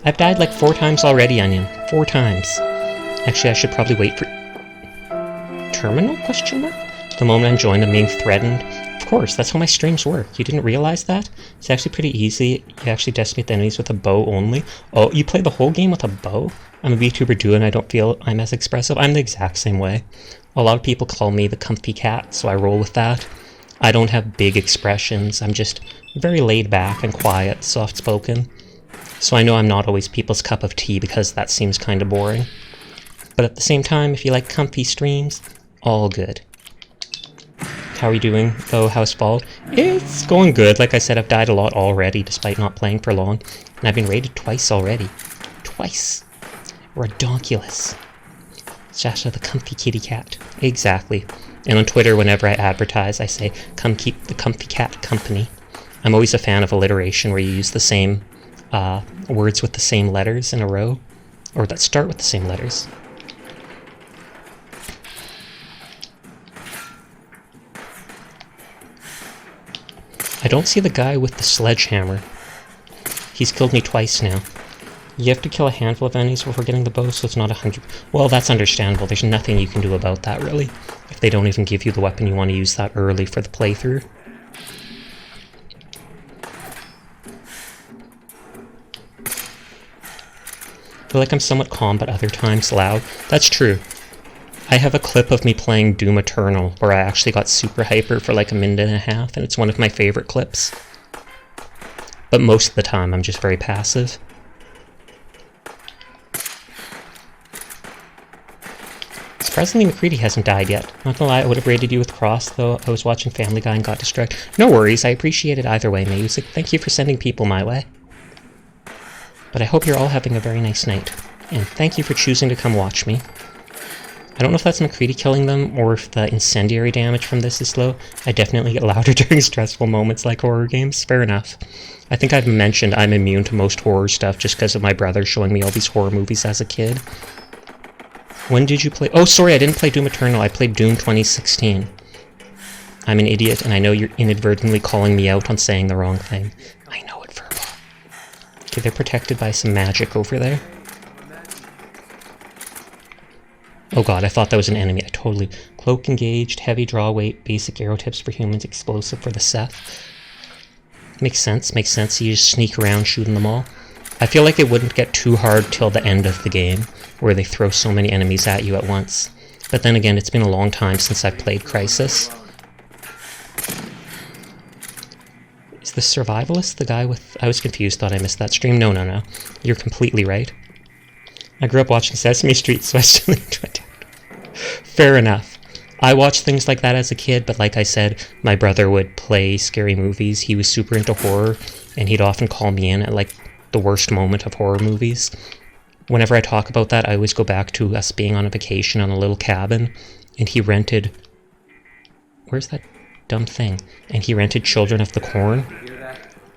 I've died like 4 times already, Onion. 4 times. Actually, I should probably wait for... Terminal? Question mark? The moment I'm joined, I'm being threatened. Of course, that's how my streams work. You didn't realize that? It's actually pretty easy. You actually decimate the enemies with a bow only. Oh, you play the whole game with a bow? I'm a VTuber too, and I don't feel I'm as expressive. I'm the exact same way. A lot of people call me the comfy cat, so I roll with that. I don't have big expressions. I'm just very laid back and quiet, soft-spoken. So I know I'm not always people's cup of tea because that seems kind of boring. But at the same time, if you like comfy streams, all good. How are you doing, though, Housefall? It's going good. Like I said, I've died a lot already, despite not playing for long. And I've been raided twice already. Twice. Redonkulous. Sasha the comfy kitty cat. Exactly. And on Twitter, whenever I advertise, I say, come keep the comfy cat company. I'm always a fan of alliteration where you use the same words with the same letters in a row. Or that start with the same letters. I don't see the guy with the sledgehammer. He's killed me twice now. You have to kill a handful of enemies before getting the bow, so it's not 100... Well, that's understandable. There's nothing you can do about that, really. If they don't even give you the weapon, you want to use that early for the playthrough. I feel like I'm somewhat calm, but other times loud. That's true. I have a clip of me playing Doom Eternal, where I actually got super hyper for like a minute and a half, and it's one of my favorite clips. But most of the time, I'm just very passive. Surprisingly, McCready hasn't died yet. Not gonna lie, I would have rated you with Cross, though I was watching Family Guy and got distracted. No worries, I appreciate it either way, Music. Thank you for sending people my way. But I hope you're all having a very nice night. And thank you for choosing to come watch me. I don't know if that's McCready killing them, or if the incendiary damage from this is low. I definitely get louder during stressful moments like horror games. Fair enough. I think I've mentioned I'm immune to most horror stuff just because of my brother showing me all these horror movies as a kid. When did you play? Oh, sorry, I didn't play Doom Eternal. I played Doom 2016. I'm an idiot, and I know you're inadvertently calling me out on saying the wrong thing. I know it, Verbal. Okay, they're protected by some magic over there. Oh god, I thought that was an enemy. I totally... Cloak engaged, heavy draw weight, basic arrow tips for humans, explosive for the Seth. Makes sense, makes sense. You just sneak around shooting them all. I feel like it wouldn't get too hard till the end of the game, where they throw so many enemies at you at once. But then again, it's been a long time since I played Crisis. Is the survivalist the guy with... I was confused, thought I missed that stream. No, no, no. You're completely right. I grew up watching Sesame Street, so I still enjoy it. Fair enough. I watched things like that as a kid, but like I said, my brother would play scary movies. He was super into horror, and he'd often call me in at like the worst moment of horror movies. Whenever I talk about that, I always go back to us being on a vacation on a little cabin, and he rented... Where's that dumb thing? And he rented Children of the Corn,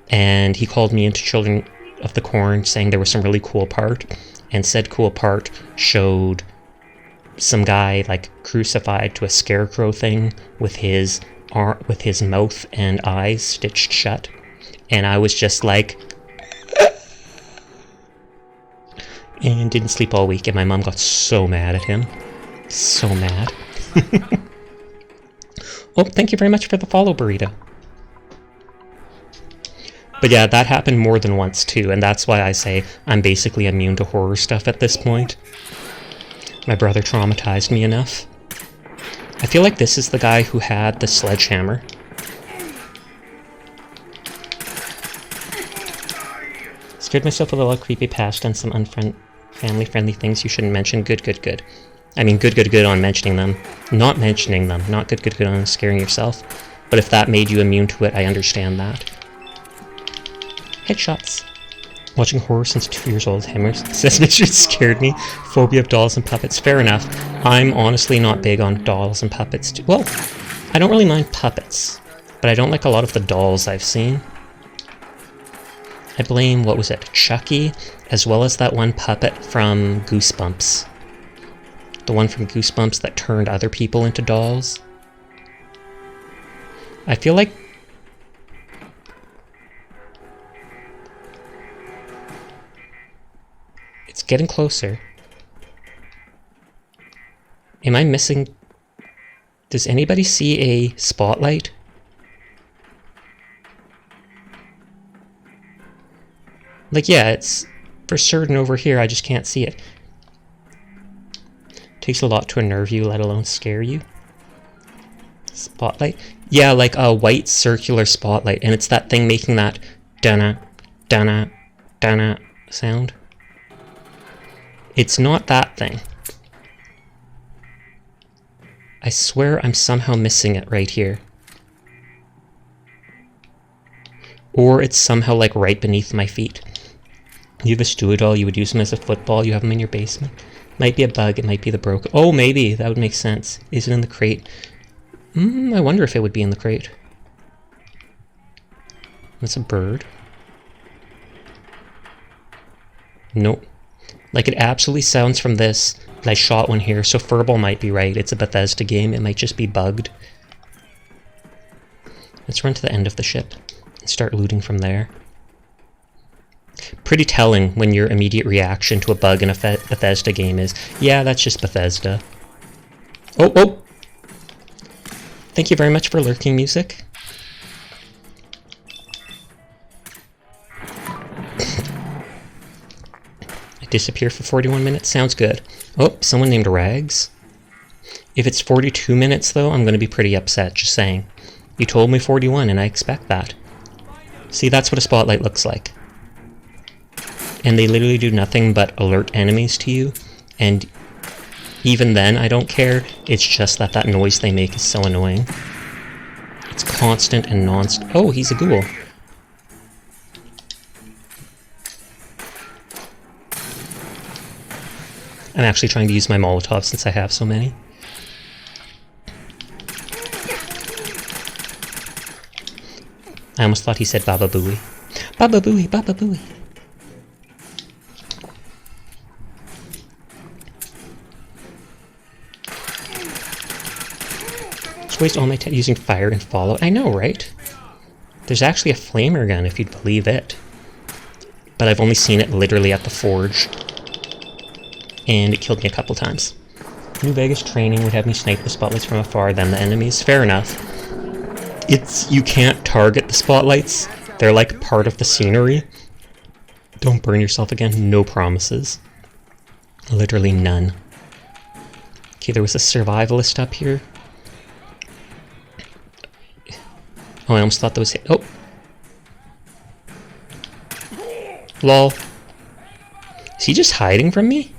and he called me into Children of the Corn saying there was some really cool part, and said cool part showed some guy like crucified to a scarecrow thing with his mouth and eyes stitched shut, and I was just like, and didn't sleep all week, and my mom got so mad at him, so mad. Oh, thank you very much for the follow, Burrito. But yeah, that happened more than once too, and that's why I say I'm basically immune to horror stuff at this point. My brother traumatized me enough. I feel like this is the guy who had the sledgehammer. Scared myself with a lot of creepypasta and some family-friendly things you shouldn't mention. Good, good, good. I mean, good, good, good on mentioning them. Not mentioning them. Not good, good, good on scaring yourself. But if that made you immune to it, I understand that. Headshots. Watching horror since 2 years old, Hammers. Sesame Street scared me. Phobia of dolls and puppets. Fair enough. I'm honestly not big on dolls and puppets. Well, I don't really mind puppets, but I don't like a lot of the dolls I've seen. I blame, what was it, Chucky, as well as that one puppet from Goosebumps. The one from Goosebumps that turned other people into dolls. I feel like... It's getting closer. Am I missing... Does anybody see a spotlight? Like, yeah, it's for certain over here, I just can't see it. Takes a lot to unnerve you, let alone scare you. Spotlight? Yeah, like a white circular spotlight, and it's that thing making that dana, dana, dana sound. It's not that thing. I swear I'm somehow missing it right here. Or it's somehow like right beneath my feet. You have a Stewie doll, you would use them as a football, you have them in your basement. Might be a bug, it might be the broken... Oh, maybe, that would make sense. Is it in the crate? I wonder if it would be in the crate. That's a bird. Nope. Like, it absolutely sounds from this. I shot one here, so Furball might be right. It's a Bethesda game, it might just be bugged. Let's run to the end of the ship and start looting from there. Pretty telling when your immediate reaction to a bug in a Bethesda game is, yeah, that's just Bethesda. Oh, oh! Thank you very much for lurking, music. I disappear for 41 minutes, sounds good. Oh, someone named Rags. If it's 42 minutes, though, I'm going to be pretty upset, just saying. You told me 41, and I expect that. See, that's what a spotlight looks like. And they literally do nothing but alert enemies to you, and even then I don't care, it's just that that noise they make is so annoying. It's constant and non-stop. Oh, he's a ghoul. I'm actually trying to use my Molotov since I have so many. I almost thought he said Baba Booey. Baba Booey, Baba Booey. Just waste all my time using fire and follow. I know, right? There's actually a flamer gun, if you'd believe it. But I've only seen it literally at the forge. And it killed me a couple times. New Vegas training would have me snipe the spotlights from afar, then the enemies. Fair enough. You can't target the spotlights. They're like part of the scenery. Don't burn yourself again. No promises. Literally none. Okay, there was a survivalist up here. Oh, I almost thought that was it. Oh! Lol. Is he just hiding from me?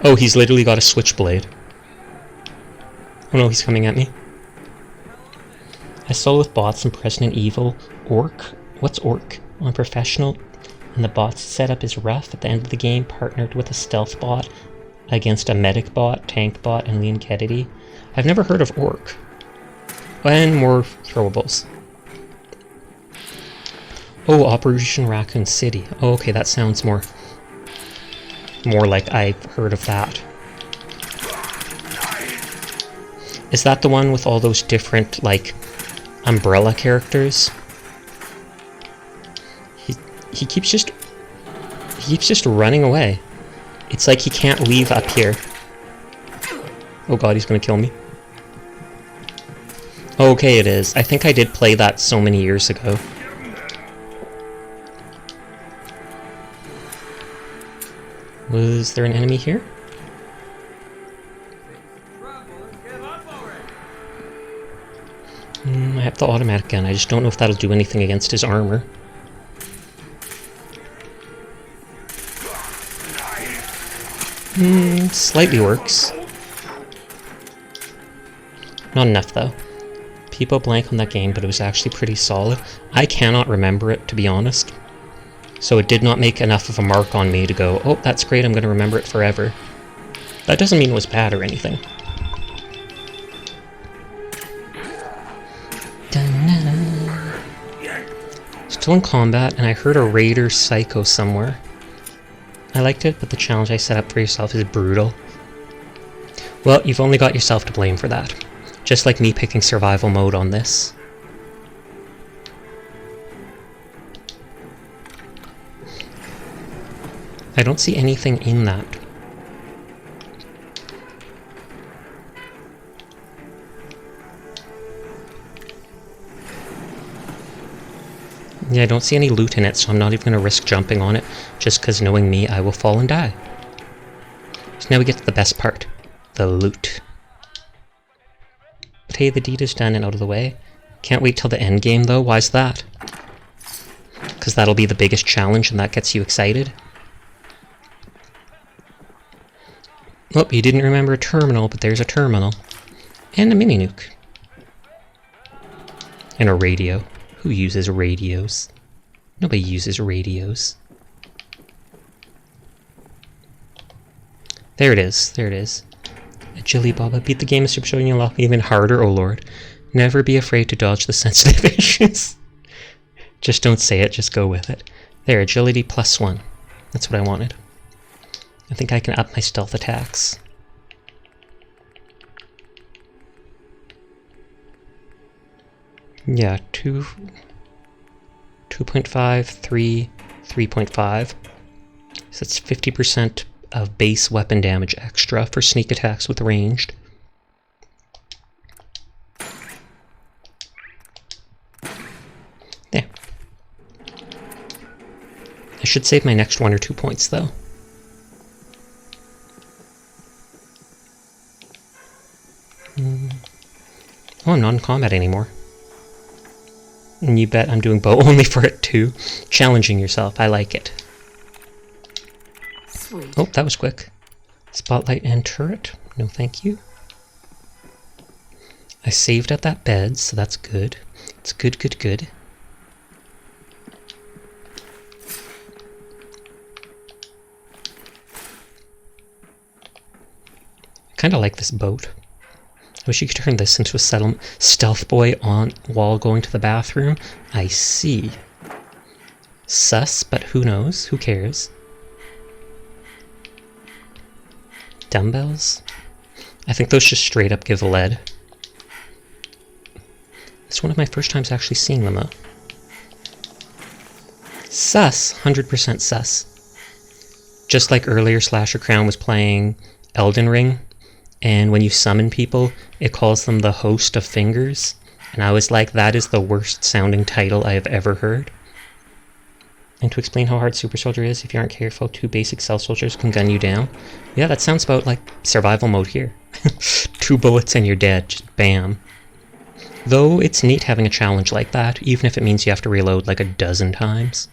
Oh, he's literally got a switchblade. Oh no, he's coming at me. I solo with bots in Resident Evil. Orc? What's Orc? On Professional. And the bot's setup is rough. At the end of the game, partnered with a stealth bot against a medic bot, tank bot, and Leon Kennedy. I've never heard of Orc. And more throwables. Oh, Operation Raccoon City. Oh, okay, that sounds more like I've heard of that. Is that the one with all those different, like, umbrella characters? He keeps just running away. It's like he can't leave up here. Oh god, he's gonna kill me. Okay, it is. I think I did play that so many years ago. Was there an enemy here? I have the automatic gun. I just don't know if that'll do anything against his armor. Slightly works. Not enough, though. People blank on that game, but it was actually pretty solid. I cannot remember it, to be honest. So it did not make enough of a mark on me to go, oh, that's great, I'm going to remember it forever. That doesn't mean it was bad or anything. Still in combat, and I heard a Raider Psycho somewhere. I liked it, but the challenge I set up for yourself is brutal. Well, you've only got yourself to blame for that. Just like me picking survival mode on this. I don't see anything in that. Yeah, I don't see any loot in it, so I'm not even going to risk jumping on it, just because knowing me, I will fall and die. So now we get to the best part. The loot. But hey, the deed is done and out of the way. Can't wait till the end game, though. Why's that? Because that'll be the biggest challenge, and that gets you excited. Oh, you didn't remember a terminal, but there's a terminal. And a mini-nuke. And a radio. Who uses radios? Nobody uses radios. There it is. There it is. Agility Baba. Beat the game instead of showing you a lot even harder, oh lord. Never be afraid to dodge the sensitive issues. Just don't say it, just go with it. There, agility +1. That's what I wanted. I think I can up my stealth attacks. Yeah, 2.5, 3, 3.5. So that's 50% of base weapon damage extra for sneak attacks with ranged. There. I should save my next 1 or 2 points though. Oh, I'm not in combat anymore. And you bet I'm doing bow only for it too. Challenging yourself, I like it. Sweet. Oh, that was quick. Spotlight and turret. No thank you. I saved at that bed, so that's good. It's good, good, good. I kinda like this boat. I wish you could turn this into a stealth boy on while going to the bathroom. I see. Sus, but who knows? Who cares? Dumbbells? I think those just straight up give lead. It's one of my first times actually seeing them though. Sus. 100% sus. Just like earlier, Slasher Crown was playing Elden Ring, and when you summon people, it calls them the Host of Fingers. And I was like, that is the worst sounding title I have ever heard. And to explain how hard Super Soldier is, if you aren't careful, 2 basic Cell Soldiers can gun you down. Yeah, that sounds about like survival mode here. 2 bullets and you're dead, just bam. Though it's neat having a challenge like that, even if it means you have to reload like a dozen times.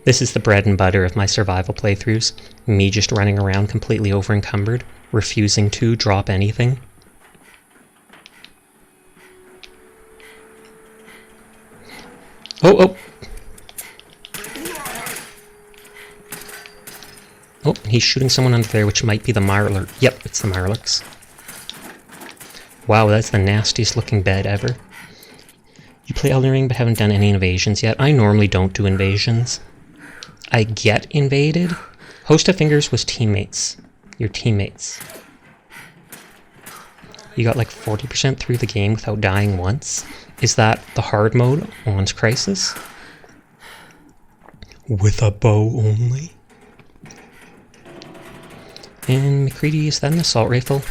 This is the bread and butter of my survival playthroughs. Me just running around completely over-encumbered, refusing to drop anything. Oh! Oh, he's shooting someone under there, which might be the Mirelurk. Yep, it's the Mirelurks. Wow, that's the nastiest looking bed ever. You play Elden Ring but haven't done any invasions yet. I normally don't do invasions. I get invaded. Host of Fingers was teammates. Your teammates. You got like 40% through the game without dying once. Is that the hard mode on Crisis? With a bow only? And McCready, is that an assault rifle?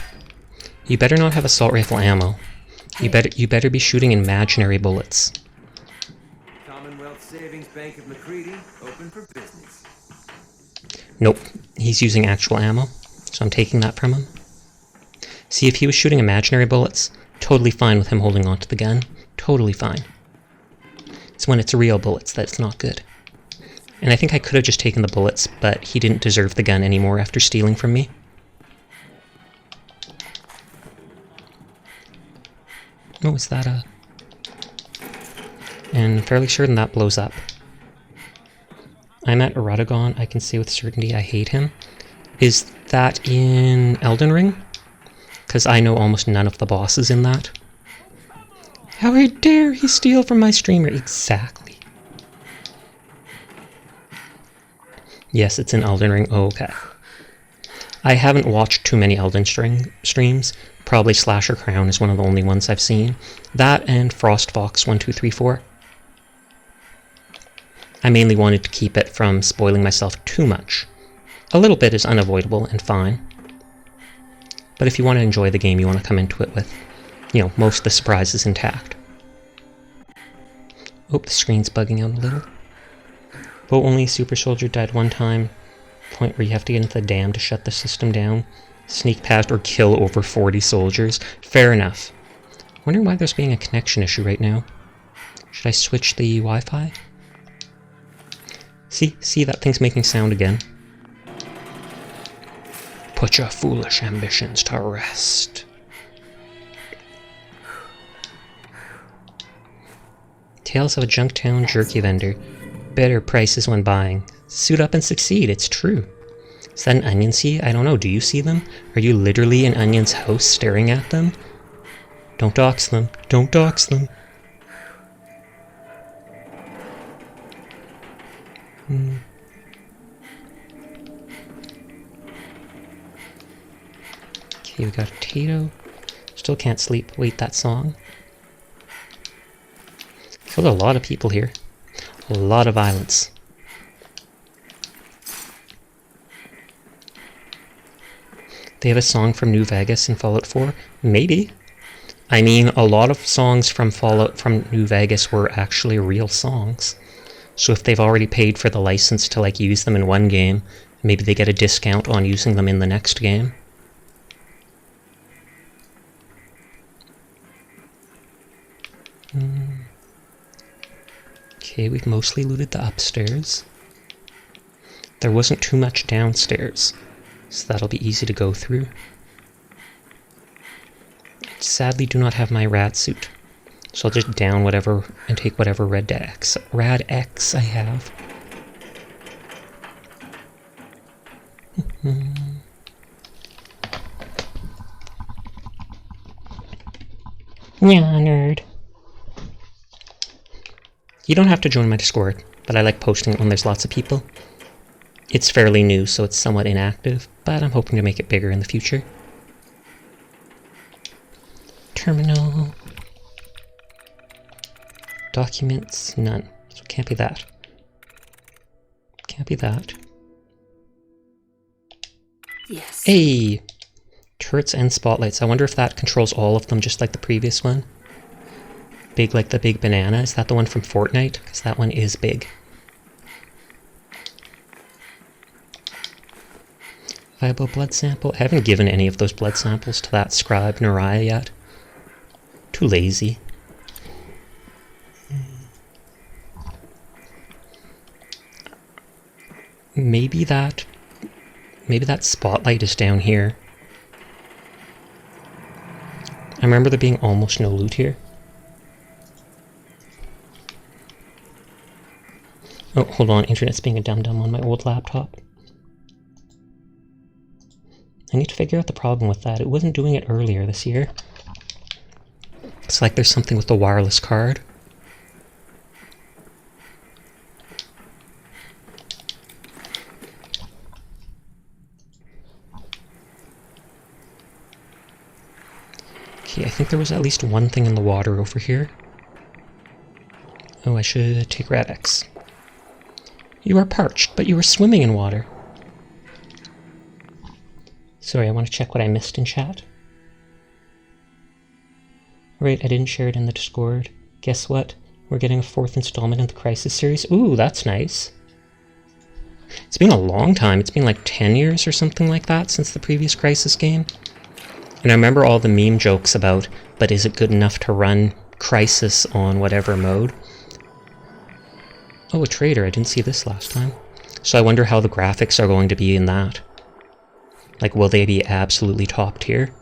You better not have assault rifle ammo. You better be shooting imaginary bullets. Commonwealth Savings Bank of McCready, open for business. Nope, he's using actual ammo, so I'm taking that from him. See, if he was shooting imaginary bullets, totally fine with him holding onto the gun. Totally fine. It's when it's real bullets that's not good. And I think I could have just taken the bullets, but he didn't deserve the gun anymore after stealing from me. Oh, is that a... And fairly certain that blows up. I'm at Erotagon. I can say with certainty I hate him. Is that in Elden Ring? Because I know almost none of the bosses in that. How dare he steal from my streamer? Exactly. Yes, it's in Elden Ring. Oh, okay. I haven't watched too many Elden Ring streams. Probably Slasher Crown is one of the only ones I've seen. That and FrostFox1234. I mainly wanted to keep it from spoiling myself too much. A little bit is unavoidable and fine. But if you want to enjoy the game, you want to come into it with, you know, most of the surprises intact. Oh, the screen's bugging out a little. But only Super Soldier died one time. Point where you have to get into the dam to shut the system down. Sneak past or kill over 40 soldiers. Fair enough. Wondering why there's being a connection issue right now. Should I switch the Wi-Fi? See, that thing's making sound again. Put your foolish ambitions to rest. Tales of a Junktown jerky vendor. Better prices when buying. Suit up and succeed, it's true. Is that an onion see? I don't know, do you see them? Are you literally in Onion's house staring at them? Don't dox them. Don't dox them. Okay, we got a potato. Still can't sleep. Wait, that song? Killed a lot of people here. A lot of violence. They have a song from New Vegas in Fallout 4? Maybe. I mean, a lot of songs from Fallout from New Vegas were actually real songs. So if they've already paid for the license to, like, use them in one game, maybe they get a discount on using them in the next game. Okay, we've mostly looted the upstairs. There wasn't too much downstairs, so that'll be easy to go through. I sadly do not have my rad suit, so I'll just down whatever and take whatever rad X I have. Yeah, nerd. You don't have to join my Discord. but I like posting it when there's lots of people. It's fairly new, so it's somewhat inactive, but I'm hoping to make it bigger in the future. Terminal. Documents, none. So it can't be that. Can't be that. Yes. Hey! Turrets and spotlights. I wonder if that controls all of them just like the previous one. Big like the big banana. Is that the one from Fortnite? Because that one is big. Viable blood sample. I haven't given any of those blood samples to that scribe Nariah yet. Too lazy. Maybe that spotlight is down here. I remember there being almost no loot here. Oh, hold on, internet's being a dum-dum on my old laptop. I need to figure out the problem with that. It wasn't doing it earlier this year. It's like there's something with the wireless card. Okay, I think there was at least one thing in the water over here. Oh, I should take Radix. You are parched, but you were swimming in water. Sorry, I want to check what I missed in chat. Right, I didn't share it in the Discord. Guess what? We're getting a 4th installment in the Crisis series. Ooh, that's nice. It's been a long time. It's been like 10 years or something like that since the previous Crisis game. And I remember all the meme jokes about, but is it good enough to run Crisis on whatever mode? Oh, a trader. I didn't see this last time. So I wonder how the graphics are going to be in that. Like, will they be absolutely top tier?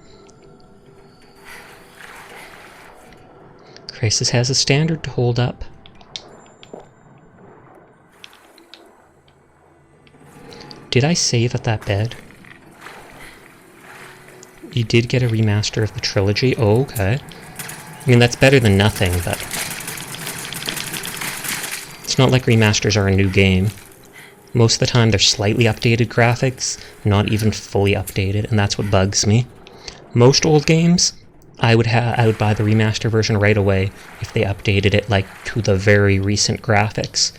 Crisis has a standard to hold up. Did I save at that bed? You did get a remaster of the trilogy? Oh, okay. I mean, that's better than nothing, but... it's not like remasters are a new game. Most of the time they're slightly updated graphics, not even fully updated, and that's what bugs me. Most old games, I would buy the remaster version right away if they updated it like to the very recent graphics.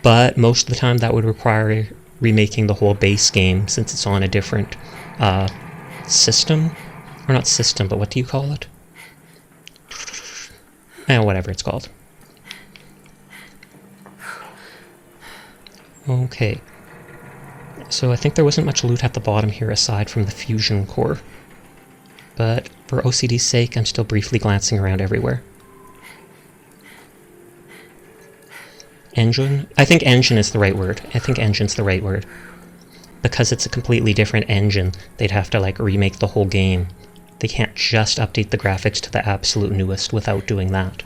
But most of the time that would require remaking the whole base game since it's on a different system. Or not system, but what do you call it? Whatever it's called. Okay. So I think there wasn't much loot at the bottom here aside from the fusion core. But for OCD's sake, I'm still briefly glancing around everywhere. Engine? I think engine is the right word. I think engine's the right word. Because it's a completely different engine, they'd have to like remake the whole game. They can't just update the graphics to the absolute newest without doing that.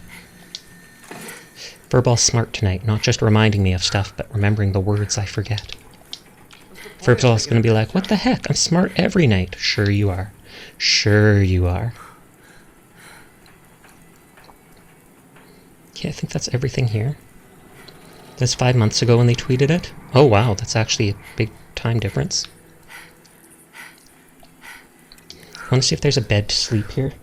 Furball's smart tonight, not just reminding me of stuff, but remembering the words I forget. Furball's gonna be like, what the heck, I'm smart every night. Sure you are. Sure you are. Okay, I think that's everything here. That's 5 months ago when they tweeted it. Oh wow, that's actually a big time difference. I want to see if there's a bed to sleep here.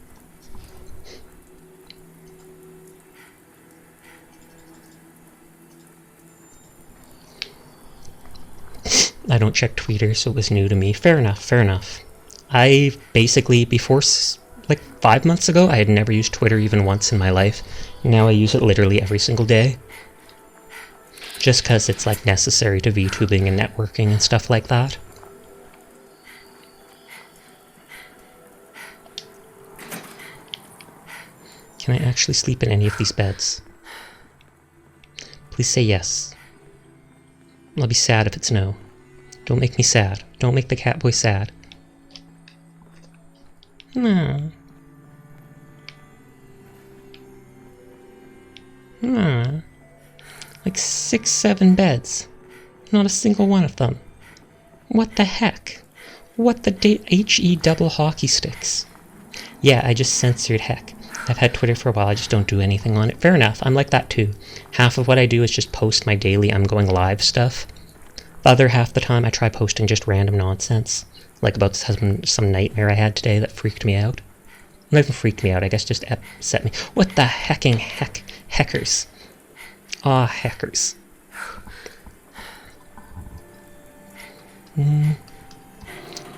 I don't check Twitter, so it was new to me. Fair enough, fair enough. I basically, before, like 5 months ago, I had never used Twitter even once in my life. Now I use it literally every single day. Just because it's like necessary to VTubing and networking and stuff like that. Can I actually sleep in any of these beds? Please say yes. I'll be sad if it's no. Don't make me sad. Don't make the Catboy sad. No. No. Like 6, 7 beds. Not a single one of them. What the heck? What the HE double hockey sticks? Yeah, I just censored heck. I've had Twitter for a while, I just don't do anything on it. Fair enough, I'm like that too. Half of what I do is just post my daily I'm going live stuff. The other half the time I try posting just random nonsense. Like about some nightmare I had today that freaked me out. Not even freaked me out, I guess just upset me. What the hecking heck? Heckers. Ah, heckers.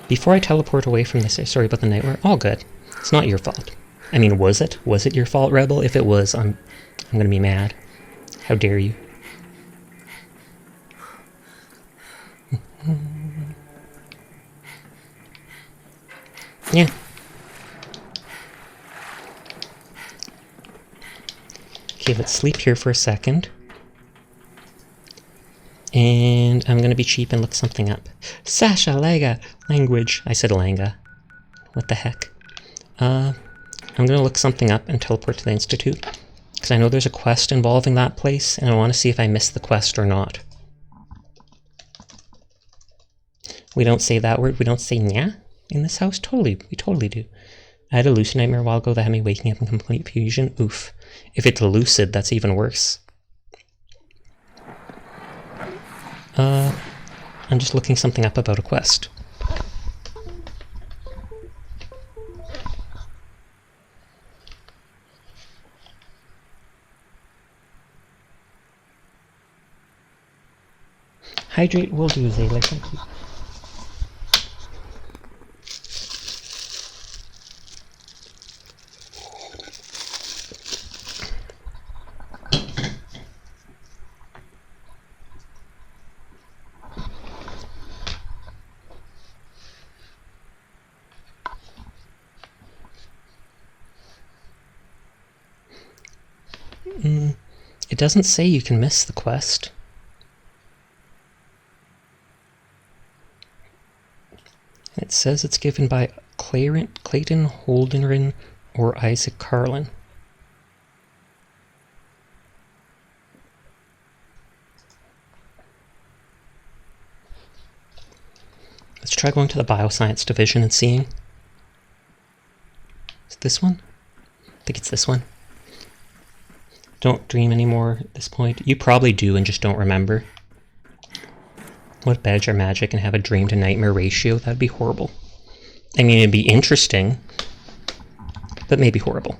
Before I teleport away from this, sorry about the nightmare. All good. It's not your fault. I mean, was it? Was it your fault, Rebel? If it was, I'm gonna be mad. How dare you? Yeah. Okay, let's sleep here for a second. And I'm gonna be cheap and look something up. Sasha, Laga, language. I said Langa. What the heck? I'm gonna look something up and teleport to the Institute. Because I know there's a quest involving that place, and I want to see if I missed the quest or not. We don't say that word. We don't say nya in this house. Totally, we totally do. I had a lucid nightmare a while ago that had me waking up in complete fusion. Oof. If it's lucid, that's even worse. I'm just looking something up about a quest. Hydrate will do, Zayla, thank you. It doesn't say you can miss the quest. It says it's given by Clayton Holdenrin or Isaac Carlin. Let's try going to the Bioscience Division and seeing. Is it this one? I think it's this one. Don't dream anymore at this point. You probably do and just don't remember. What badge are magic and have a dream to nightmare ratio? That'd be horrible. I mean, it'd be interesting, but maybe horrible.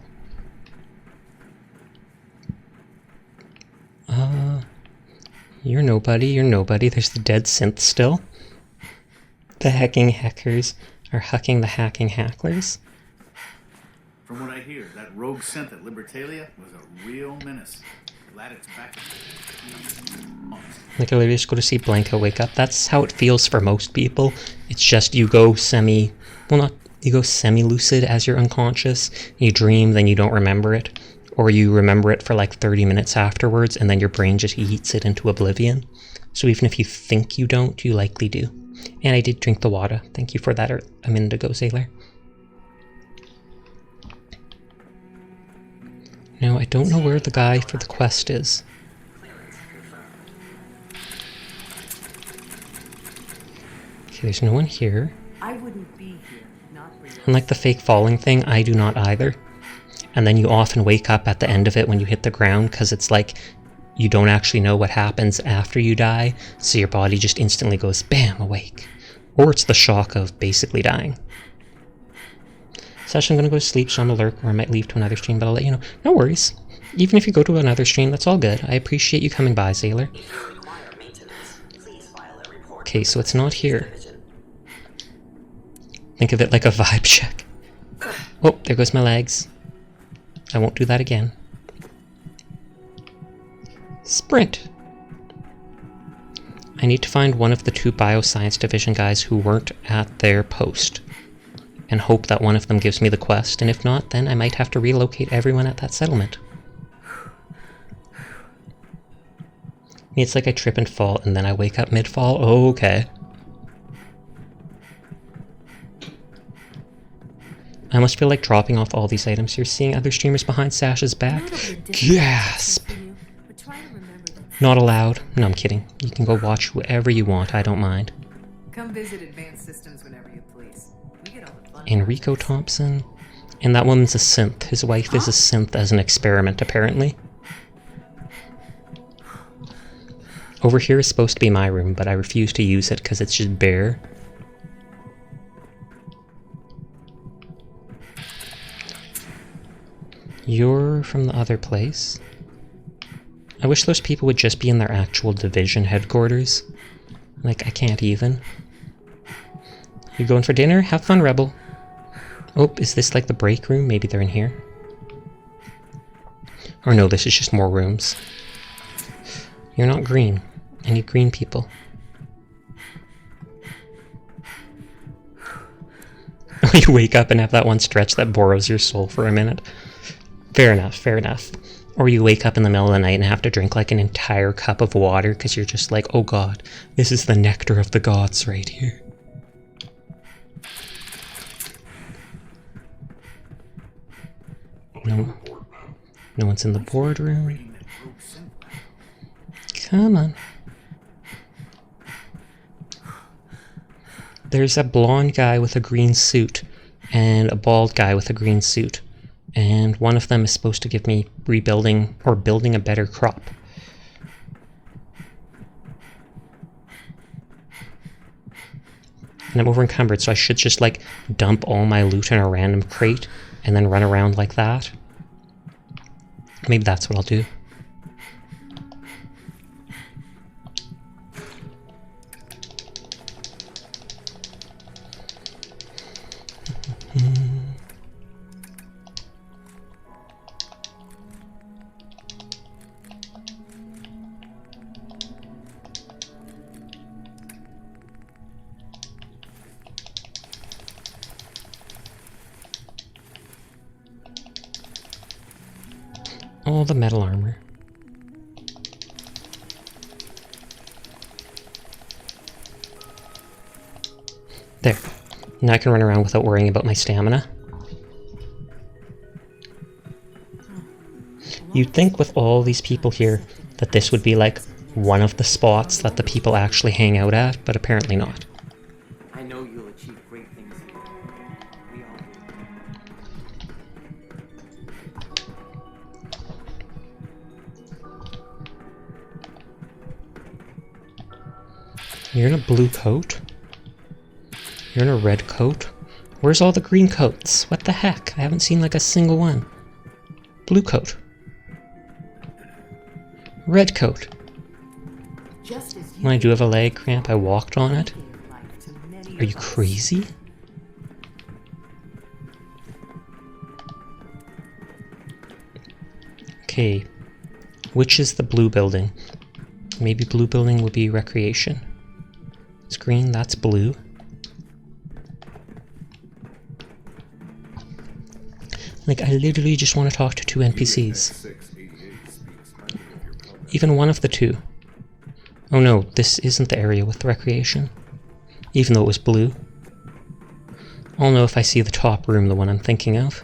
You're nobody, you're nobody. There's the dead synth still. The hacking hackers are hucking the hacking hacklers. From what I hear, that rogue synth at Libertalia was a real menace. Glad it's back. Like I literally just go to see Blanca wake up. That's how it feels for most people. It's just you go you go semi-lucid as you're unconscious. You dream, then you don't remember it. Or you remember it for like 30 minutes afterwards, and then your brain just eats it into oblivion. So even if you think you don't, you likely do. And I did drink the water. Thank you for that a minute ago, Sailor. Now, I don't know where the guy for the quest is. Okay, there's no one here. I wouldn't be here, not for you. Unlike the fake falling thing, I do not either. And then you often wake up at the end of it when you hit the ground, because it's like you don't actually know what happens after you die, so your body just instantly goes bam, awake. Or it's the shock of basically dying. Sash, I'm gonna go to sleep, so I'm alert, or I might leave to another stream, but I'll let you know. No worries. Even if you go to another stream, that's all good. I appreciate you coming by, Sailor. Okay, so it's not here. Think of it like a vibe check. Oh, there goes my legs. I won't do that again. Sprint! I need to find one of the 2 Bioscience Division guys who weren't at their post. And hope that one of them gives me the quest, and if not, then I might have to relocate everyone at that settlement. It's like I trip and fall, and then I wake up mid-fall? Oh, okay. I must feel like dropping off all these items here, seeing other streamers behind Sasha's back. Gasp! Not allowed. No, I'm kidding. You can go watch whoever you want, I don't mind. Come visit Advanced Systems whenever you please. We get all the fun. Enrico Thompson. And that woman's a synth. His wife is a synth as an experiment, apparently. Over here is supposed to be my room, but I refuse to use it because it's just bare. You're from the other place. I wish those people would just be in their actual division headquarters. Like, I can't even. You going for dinner? Have fun, Rebel. Oh, is this like the break room? Maybe they're in here. Or no, this is just more rooms. You're not green. I need green people. You wake up and have that one stretch that borrows your soul for a minute. Fair enough, fair enough. Or you wake up in the middle of the night and have to drink like an entire cup of water because you're just like, oh god, this is the nectar of the gods right here. No one's in the boardroom. Come on. There's a blonde guy with a green suit and a bald guy with a green suit. And one of them is supposed to give me rebuilding or building a better crop. And I'm over encumbered, so I should just like dump all my loot in a random crate and then run around like that. Maybe that's what I'll do. All the metal armor. There. Now I can run around without worrying about my stamina. You'd think with all these people here that this would be like one of the spots that the people actually hang out at, but apparently not. I know you'll achieve great things here. We all do. You're in a blue coat? You're in a red coat? Where's all the green coats? What the heck? I haven't seen like a single one. Blue coat. Red coat. When I do have a leg cramp, I walked on it. Are you crazy? Okay. Which is the blue building? Maybe blue building would be recreation. It's green, that's blue. Like, I literally just want to talk to two NPCs. Even one of the two. Oh no, this isn't the area with the recreation. Even though it was blue. I'll know if I see the top room, the one I'm thinking of.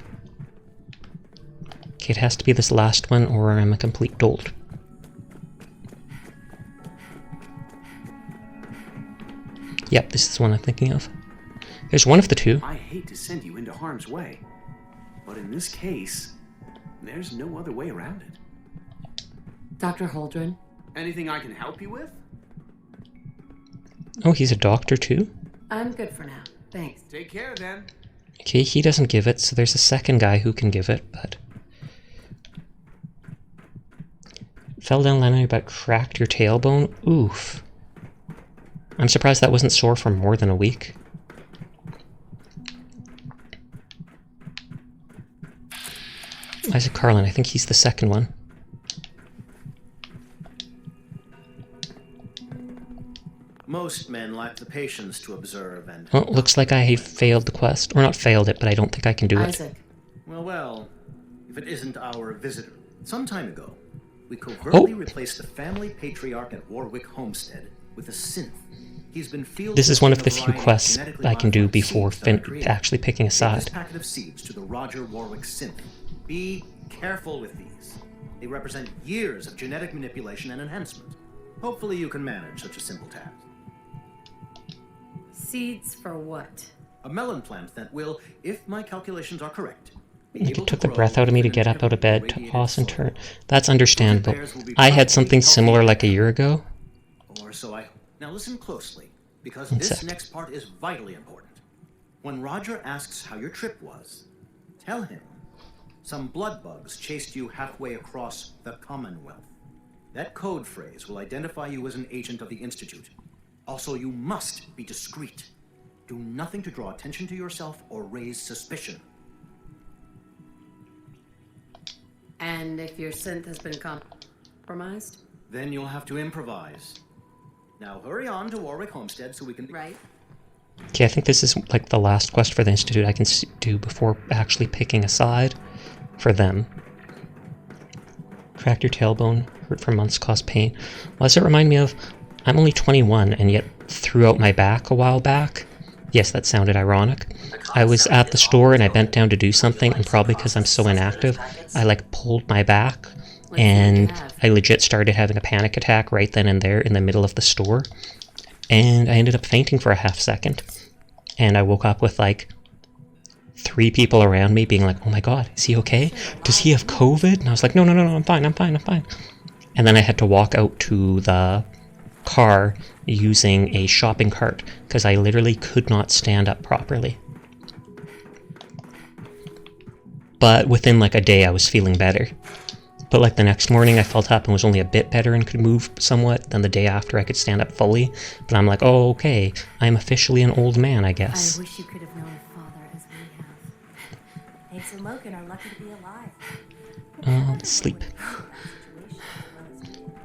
Okay, it has to be this last one or I'm a complete dolt. Yep, this is the one I'm thinking of. There's one of the two. I hate to send you into harm's way, but in this case, there's no other way around it. Dr. Holdren? Anything I can help you with? Oh, he's a doctor too? I'm good for now. Thanks. Take care then. Okay, he doesn't give it, so there's a second guy who can give it, but... Fell down landing but cracked your tailbone? Oof. I'm surprised that wasn't sore for more than a week. Isaac Carlin, I think he's the second one. Most men lack the patience to observe and... Well, looks like I failed the quest. Or not failed it, but I don't think I can do it. Isaac. Well, if it isn't our visitor. Some time ago, we covertly replaced the family patriarch at Warwick Homestead with a synth. He's been field This is one of the testing a few variety of quests genetically I can do modified before seeds that are created. actually picking a Take side. this packet of seeds to the Roger Warwick synth. Be careful with these. They represent years of genetic manipulation and enhancement. Hopefully you can manage such a simple task. Seeds for what? A melon plant that will, if my calculations are correct, Like, it took the breath out of me to get up out of bed, to toss and turn. That's understandable. I had something similar like a year ago. Or so I. Now listen closely, because One this sec. next part is vitally important. When Roger asks how your trip was, tell him some blood bugs chased you halfway across the Commonwealth. That code phrase will identify you as an agent of the Institute. Also, you must be discreet. Do nothing to draw attention to yourself or raise suspicion. And if your synth has been compromised? Then you'll have to improvise. Now hurry on to Warwick Homestead so we can... Right. Okay, I think this is like the last quest for the Institute I can do before actually picking a side for them. Cracked your tailbone, hurt for months, caused pain. Well, does it remind me of... I'm only 21 and yet threw out my back a while back. Yes, that sounded ironic. I was at the store and I bent down to do something, and probably because I'm so inactive, I like pulled my back and I legit started having a panic attack right then and there in the middle of the store. And I ended up fainting for a half second. And I woke up with like 3 people around me being like, oh my god, is he okay? Does he have COVID? And I was like, no, I'm fine. And then I had to walk out to the car using a shopping cart because I literally could not stand up properly. But within like a day I was feeling better. But like the next morning I felt up and was only a bit better and could move somewhat. Then the day after I could stand up fully. But I'm like, oh, okay, I'm officially an old man, I guess. I wish you could have known a father as we have. Ace and Logan are lucky to be alive. Sleep.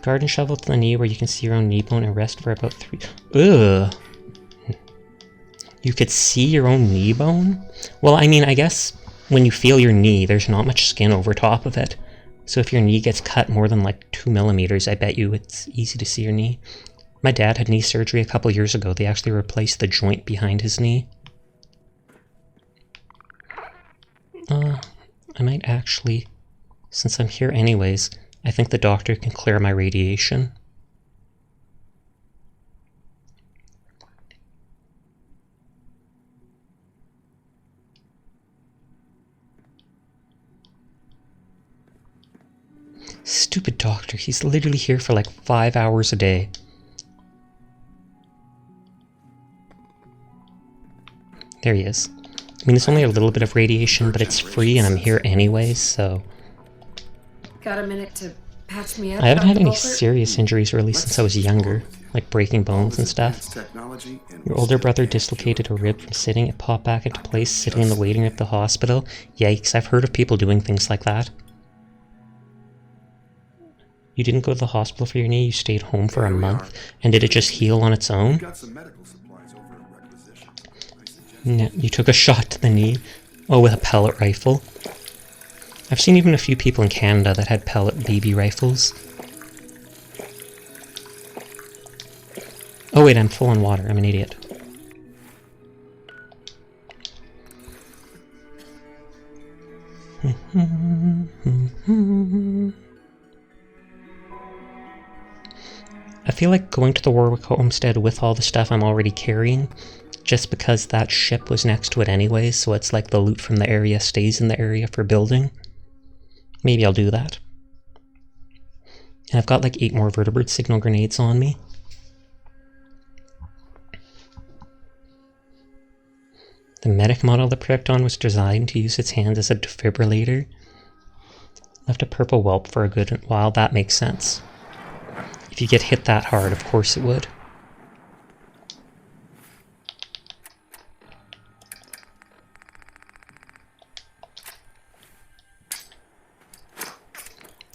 Garden shovel to the knee where you can see your own knee bone and rest for about 3... Ugh. You could see your own knee bone? Well, I mean, I guess when you feel your knee, there's not much skin over top of it. So if your knee gets cut more than like 2 millimeters, I bet you it's easy to see your knee. My dad had knee surgery a couple years ago. They actually replaced the joint behind his knee. I might actually, since I'm here anyways, I think the doctor can clear my radiation. Stupid doctor, he's literally here for like 5 hours a day. There he is. I mean, it's only a little bit of radiation, but it's free and I'm here anyways, so... Got a minute to patch me up? I haven't had Dr. any Volker? serious injuries really since I was younger, like breaking bones and stuff. Your older brother dislocated a rib from sitting, it popped back into place sitting in the waiting room at the hospital. Yikes, I've heard of people doing things like that. You didn't go to the hospital for your knee, you stayed home for a month, and did it just heal on its own? No, you took a shot to the knee? Oh, with a pellet rifle? I've seen even a few people in Canada that had pellet BB rifles. Oh wait, I'm full on water, I'm an idiot. I feel like going to the Warwick Homestead with all the stuff I'm already carrying, just because that ship was next to it anyways, so it's like the loot from the area stays in the area for building. Maybe I'll do that. And I've got like 8 more vertebrate signal grenades on me. The medic model of the Projecton was designed to use its hands as a defibrillator. Left a purple whelp for a good while, that makes sense. If you get hit that hard, of course it would.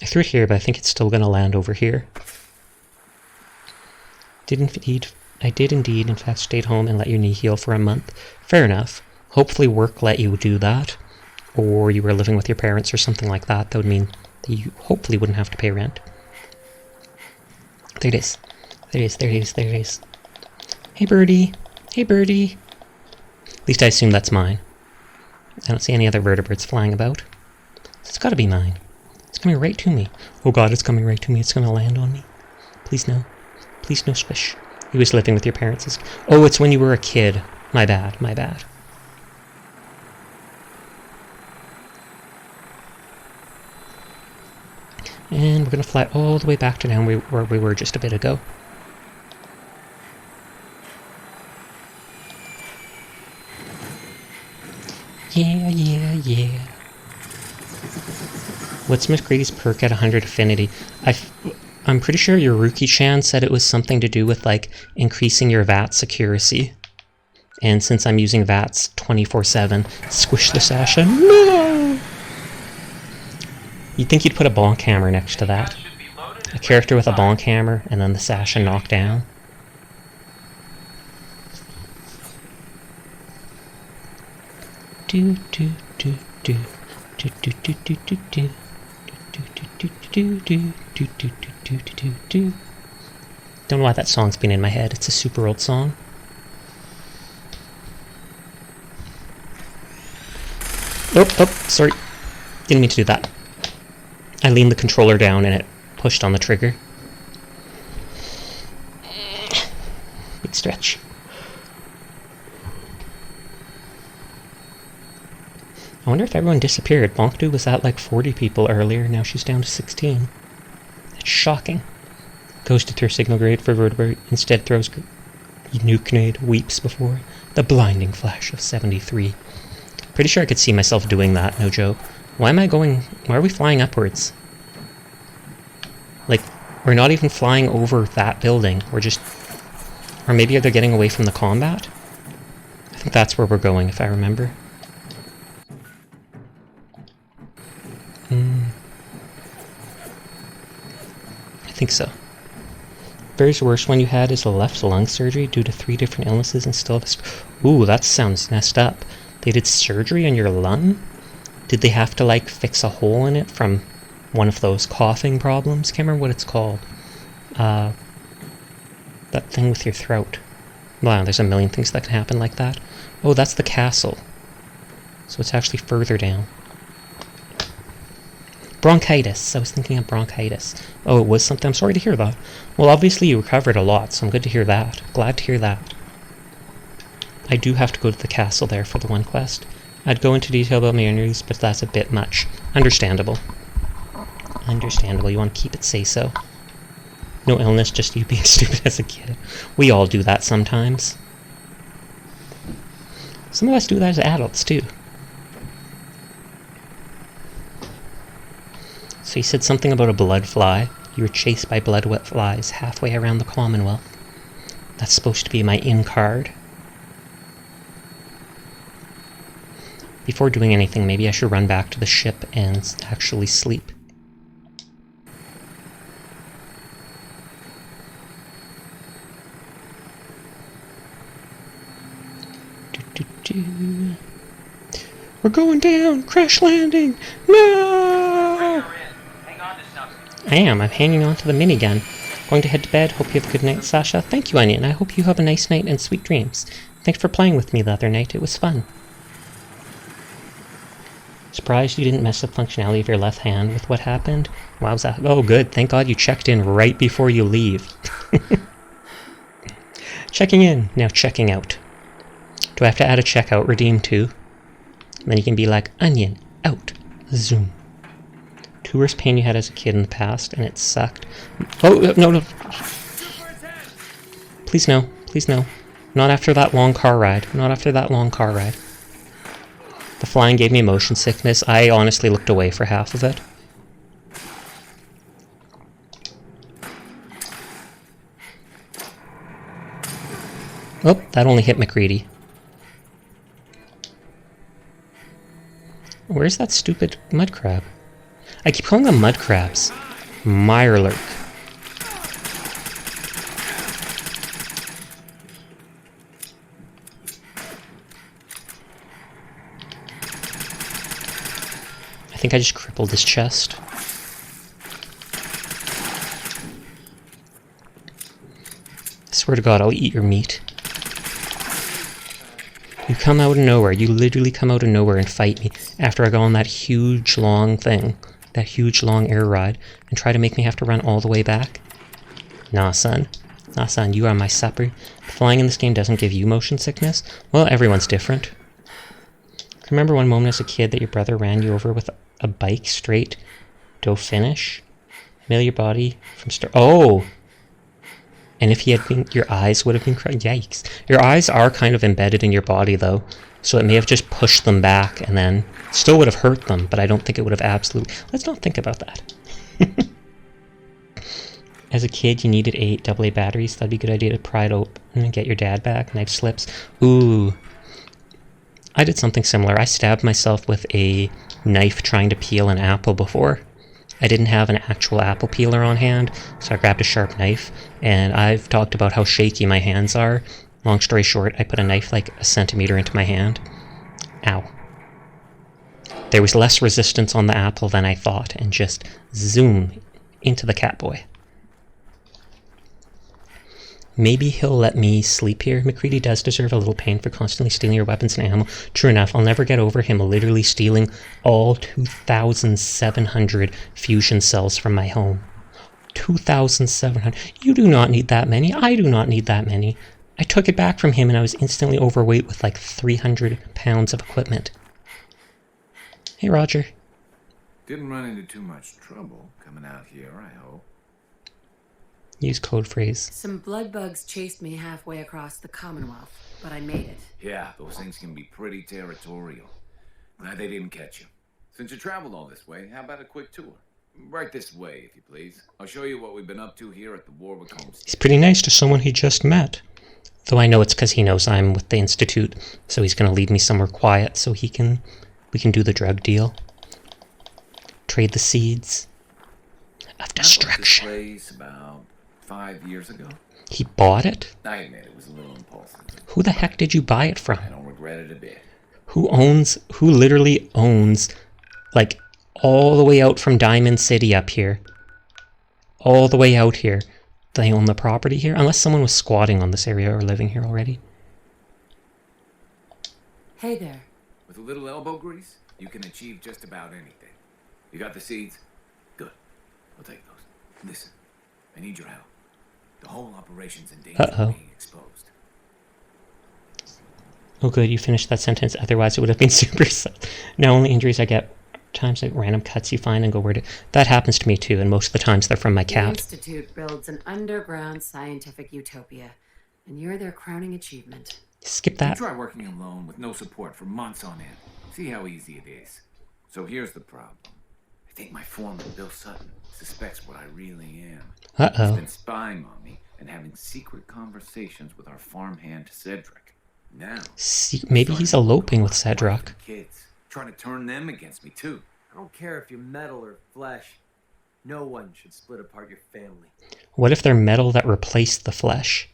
I threw it here, but I think it's still going to land over here. I did indeed, in fact, stayed home and let your knee heal for a month. Fair enough. Hopefully work let you do that. Or you were living with your parents or something like that. That would mean that you hopefully wouldn't have to pay rent. There it is. There it is, there it is, there it is. Hey, birdie. Hey, birdie. At least I assume that's mine. I don't see any other vertebrates flying about. It's gotta be mine. It's coming right to me. Oh god, it's coming right to me. It's gonna land on me. Please no. Please no squish. You was living with your parents. Oh, it's when you were a kid. My bad, my bad. And we're going to fly all the way back to down where we were just a bit ago. Yeah, yeah, yeah. What's McCready's perk at 100 affinity? I'm pretty sure your Ruki-chan said it was something to do with, like, increasing your VATS accuracy. And since I'm using VATS 24/7, squish the Sasha. No! You'd think you'd put a bonk hammer next to that. A character with a bonk hammer, and then the Sasha knocked down. Do do do do do do do do do do. Don't know why that song's been in my head. It's a super old song. Oh, sorry. Didn't mean to do that. I leaned the controller down and it pushed on the trigger. Big stretch. I wonder if everyone disappeared. Bonkdu was at like 40 people earlier, now she's down to 16. That's shocking. Ghosted her signal grade for vertebrate, instead throws nuke nade, weeps before the blinding flash of 73. Pretty sure I could see myself doing that, no joke. Why are we flying upwards? Like, we're not even flying over that building, we're just... Or maybe they're getting away from the combat? I think that's where we're going, if I remember. I think so. Very worst one you had is a left lung surgery due to 3 different illnesses and still have a... Ooh, that sounds messed up. They did surgery on your lung? Did they have to, like, fix a hole in it from one of those coughing problems? Can't remember what it's called. That thing with your throat. Wow, there's a million things that can happen like that. Oh, that's the castle. So it's actually further down. Bronchitis. I was thinking of bronchitis. Oh, it was something. I'm sorry to hear that. Well, obviously you recovered a lot, so I'm good to hear that. Glad to hear that. I do have to go to the castle there for the one quest. I'd go into detail about my injuries, but that's a bit much. Understandable. Understandable. You want to keep it say-so. No illness, just you being stupid as a kid. We all do that sometimes. Some of us do that as adults, too. So you said something about a blood fly. You were chased by blood flies halfway around the Commonwealth. That's supposed to be my in card. Before doing anything, maybe I should run back to the ship and actually sleep. We're going down! Crash landing! No! I'm hanging on to the minigun. Going to head to bed. Hope you have a good night, Sasha. Thank you, Onion. I hope you have a nice night and sweet dreams. Thanks for playing with me the other night. It was fun. Surprised you didn't mess up functionality of your left hand with what happened? Wowza. Oh, good. Thank God you checked in right before you leave. Checking in. Now checking out. Do I have to add a checkout redeem too? And then you can be like, Onion, out, zoom. Worst pain you had as a kid in the past, and it sucked. Oh, no. Please no, please no. Not after that long car ride. Not after that long car ride. The flying gave me motion sickness. I honestly looked away for half of it. Oh, that only hit McCready. Where's that stupid mud crab? I keep calling them mud crabs. Mirelurk. I think I just crippled his chest. I swear to God, I'll eat your meat. You come out of nowhere. You literally come out of nowhere and fight me after I go on that huge long thing. That huge long air ride, and try to make me have to run all the way back? Nah, son. Nah, son, you are my supper. Flying in this game doesn't give you motion sickness? Well, everyone's different. Remember one moment as a kid that your brother ran you over with a bike straight do finish? Mail your body from Oh! And if he had been, your eyes would have been yikes. Your eyes are kind of embedded in your body though, so it may have just pushed them back and then still would have hurt them, but I don't think it would have absolutely. Let's not think about that. As a kid, you needed 8 AA batteries. That'd be a good idea to pry it open and get your dad back. Knife slips. Ooh. I did something similar. I stabbed myself with a knife trying to peel an apple before. I didn't have an actual apple peeler on hand, so I grabbed a sharp knife, and I've talked about how shaky my hands are. Long story short, I put a knife like a centimeter into my hand. Ow. There was less resistance on the apple than I thought, and just zoom into the catboy. Maybe he'll let me sleep here. McCready does deserve a little pain for constantly stealing your weapons and ammo. True enough, I'll never get over him literally stealing all 2,700 fusion cells from my home. 2,700. You do not need that many. I do not need that many. I took it back from him and I was instantly overweight with like 300 pounds of equipment. Hey, Roger. Didn't run into too much trouble coming out here, I hope. Use code phrase. Some blood bugs chased me halfway across the Commonwealth, but I made it. Yeah, those things can be pretty territorial. Glad they didn't catch you. Since you traveled all this way, how about a quick tour? Right this way, if you please. I'll show you what we've been up to here at the Warwick Homestead. He's pretty nice to someone he just met. Though I know it's because he knows I'm with the Institute, so he's going to lead me somewhere quiet so we can do the drug deal. Trade the seeds of destruction. I bought this place about 5 years ago. He bought it? I admit it was a little impulsive. Who the heck did you buy it from? I don't regret it a bit. Who literally owns, like, all the way out from Diamond City up here? All the way out here. They own the property here? Unless someone was squatting on this area or living here already. Hey there. With a little elbow grease, you can achieve just about anything. You got the seeds? Good. I'll take those. Listen, I need your help. The whole operation's in danger of being exposed. Oh good, you finished that sentence. Otherwise it would have been super sad. Now only injuries I get times like random cuts you find and go where to... That happens to me too, and most of the times they're from my The cat. Institute builds an underground scientific utopia, and you're their crowning achievement. Skip You that. try working alone with no support for months on end. See how easy it is. So here's the problem. I think my foreman, Bill Sutton, suspects what I really am. Uh-oh. He's been spying on me and having secret conversations with our farmhand Cedric. Now, See, maybe he's eloping with Cedric. kids, trying to turn them against me too. I don't care if you're metal or flesh. No one should split apart your family. What if they're metal that replaced the flesh?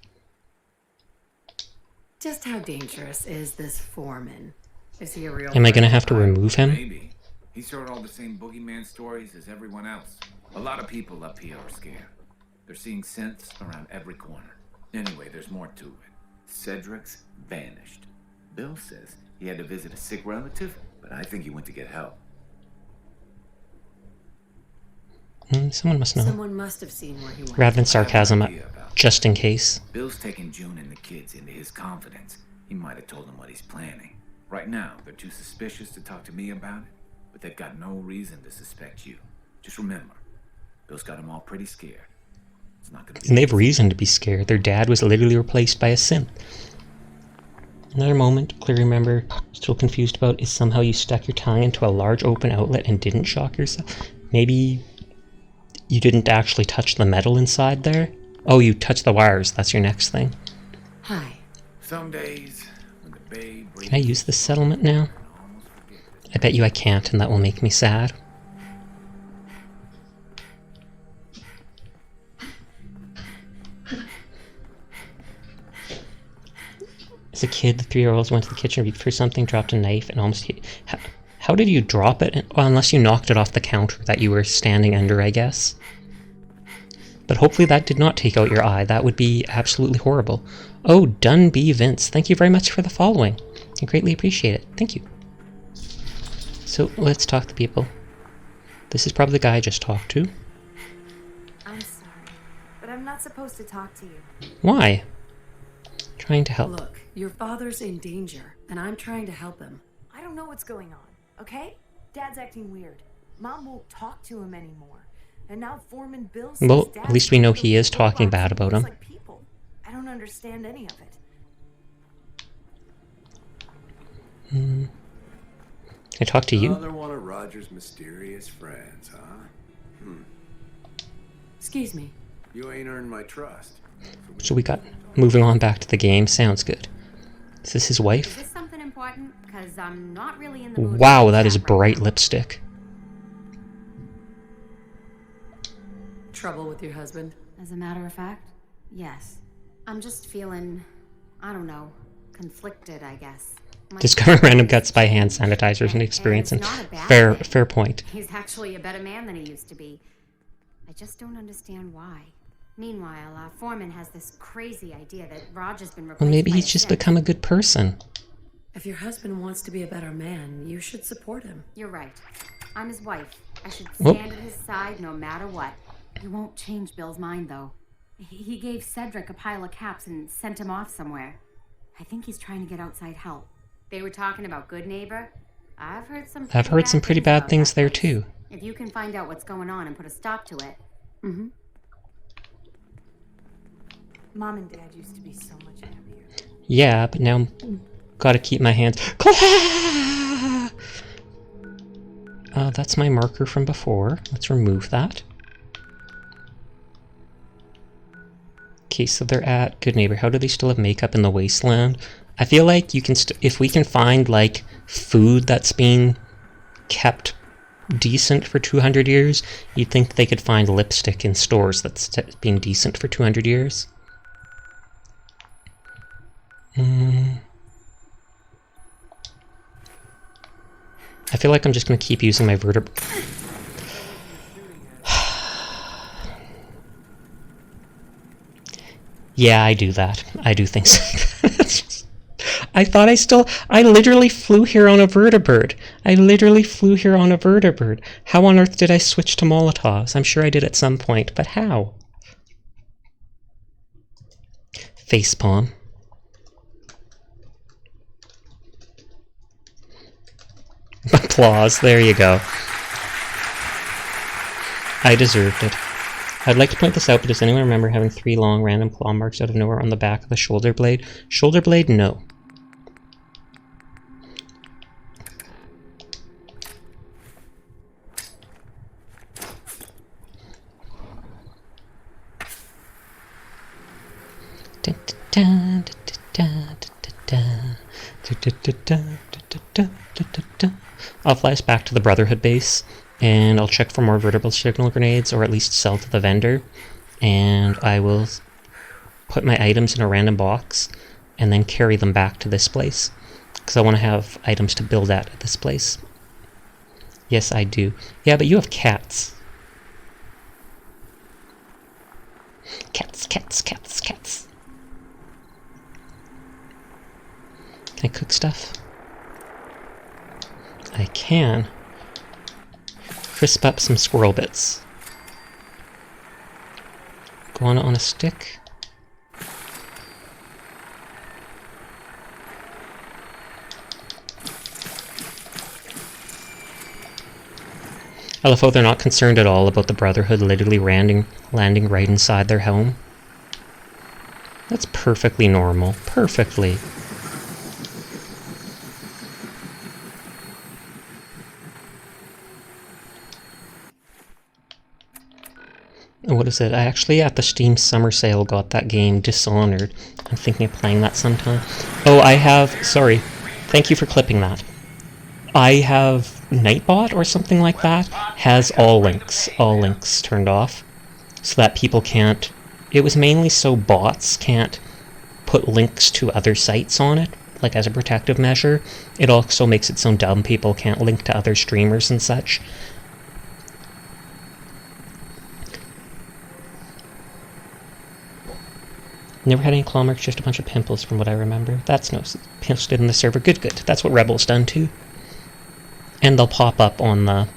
Just how dangerous is this foreman? Is he a real... Am I going to have to remove him? Maybe. He's heard all the same boogeyman stories as everyone else. A lot of people up here are scared. They're seeing synths around every corner. Anyway, there's more to it. Cedric's vanished. Bill says he had to visit a sick relative, but I think he went to get help. Someone must know. Someone must have seen where he went. Rather than sarcasm, Idea about just in case. Bill's taken June and the kids into his confidence. He might have told them what he's planning. Right now, they're too suspicious to talk to me about it, but they've got no reason to suspect you. Just remember, Bill's got them all pretty scared. It's not gonna be... And they have reason to be scared. Their dad was literally replaced by a synth. Another moment, clearly remember, still confused about, is somehow you stuck your tongue into a large open outlet and didn't shock yourself. Maybe you didn't actually touch the metal inside there? Oh, you touched the wires. That's your next thing. Hi. Some days, when the babe... Can I use this settlement now? I bet you I can't, and that will make me sad. As a kid, the 3-year-olds went to the kitchen, reached for something, dropped a knife, and almost hit... How did you drop it? Well, unless you knocked it off the counter that you were standing under, I guess. But hopefully that did not take out your eye. That would be absolutely horrible. Oh, Dun B. Vince, thank you very much for the following. I greatly appreciate it. Thank you. So, let's talk to people. This is probably the guy I just talked to. I'm sorry, but I'm not supposed to talk to you. Why? Trying to help. Look, your father's in danger, and I'm trying to help him. I don't know what's going on, okay? Dad's acting weird. Mom won't talk to him anymore. And now Foreman Bill says Well, Dad at least we know killed he is those talking robots bad and about looks him. like people. I don't understand any of it. I talk to you? Another one of Roger's mysterious friends, huh? Excuse me. You ain't earned my trust. So we got moving on back to the game. Sounds good. Is this his Is wife? this something important? Because I'm not really in the mood. Wow, for that is chat right bright now. lipstick. Trouble with your husband? As a matter of fact, yes. I'm just feeling, I don't know, conflicted, I guess. My Discovering random guts by hand changed, sanitizers and experience, and it's not a bad fair thing. point. He's actually a better man than he used to be. I just don't understand why. Meanwhile, Foreman has this crazy idea that Roger's been replaced Well, maybe by he's a just Sith. become a good person. If your husband wants to be a better man, you should support him. You're right. I'm his wife. I should Whoop. stand at his side no matter what. He won't change Bill's mind, though. He gave Cedric a pile of caps and sent him off somewhere. I think he's trying to get outside help. They were talking about Good Neighbor. I've heard some pretty bad about things that there place. too. If you can find out what's going on and put a stop to it. Mm-hmm. Mom and Dad used to be so much happier. Yeah, but now gotta keep my hands. That's my marker from before. Let's remove that. Okay, so they're at Good Neighbor. How do they still have makeup in the wasteland? I feel like you can, if we can find like food that's being kept decent for 200 years, you'd think they could find lipstick in stores that's being decent for 200 years. I feel like I'm just going to keep using my vertebra. Yeah, I do that. I do things like that. I literally flew here on a vertibird. How on earth did I switch to Molotovs? I'm sure I did at some point, but how? Facepalm. Applause, there you go. I deserved it. I'd like to point this out, but does anyone remember having 3 long random claw marks out of nowhere on the back of the shoulder blade? Shoulder blade, no. I'll fly us back to the Brotherhood base, and I'll check for more vertebral signal grenades, or at least sell to the vendor, and I will put my items in a random box, and then carry them back to this place, because I want to have items to build at this place. Yes, I do. Yeah, but you have cats. Cats. Can I cook stuff? I can. Crisp up some squirrel bits. Guana on a stick. I love how they're not concerned at all about the Brotherhood literally landing right inside their home. That's perfectly normal. Perfectly. What is it? I actually, at the Steam Summer Sale, got that game, Dishonored. I'm thinking of playing that sometime. Oh, I have... Sorry. Thank you for clipping that. I have Nightbot or something like that. Has all links turned off. So that people can't... It was mainly so bots can't put links to other sites on it, like as a protective measure. It also makes it so dumb people can't link to other streamers and such. Never had any claw marks, just a bunch of pimples from what I remember. That's no posted in the server. Good. That's what Rebel's done too. And they'll pop up on the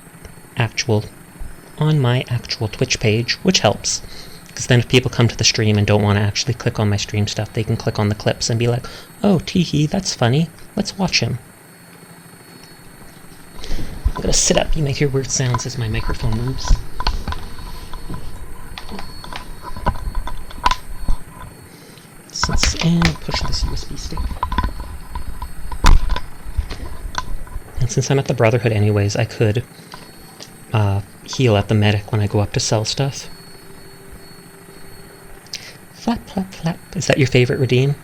on my actual Twitch page, which helps. Because then if people come to the stream and don't want to actually click on my stream stuff, they can click on the clips and be like, oh, teehee, that's funny. Let's watch him. I'm gonna sit up. You might hear weird sounds as my microphone moves. And push this USB stick. And since I'm at the Brotherhood anyways, I could heal at the medic when I go up to sell stuff. Flap, flap, flap. Is that your favorite redeem?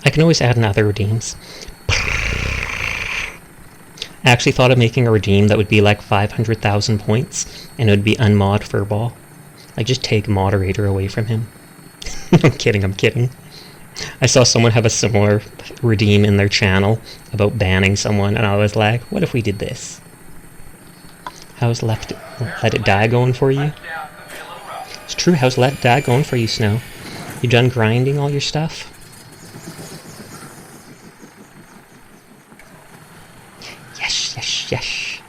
I can always add in other redeems. I actually thought of making a redeem that would be like 500,000 points, and it would be unmod Furball. Like, just take moderator away from him. I'm kidding. I saw someone have a similar redeem in their channel about banning someone, and I was like, what if we did this? How's Let It Die going for you? It's true, how's Let It Die going for you, Snow? You done grinding all your stuff? Yes.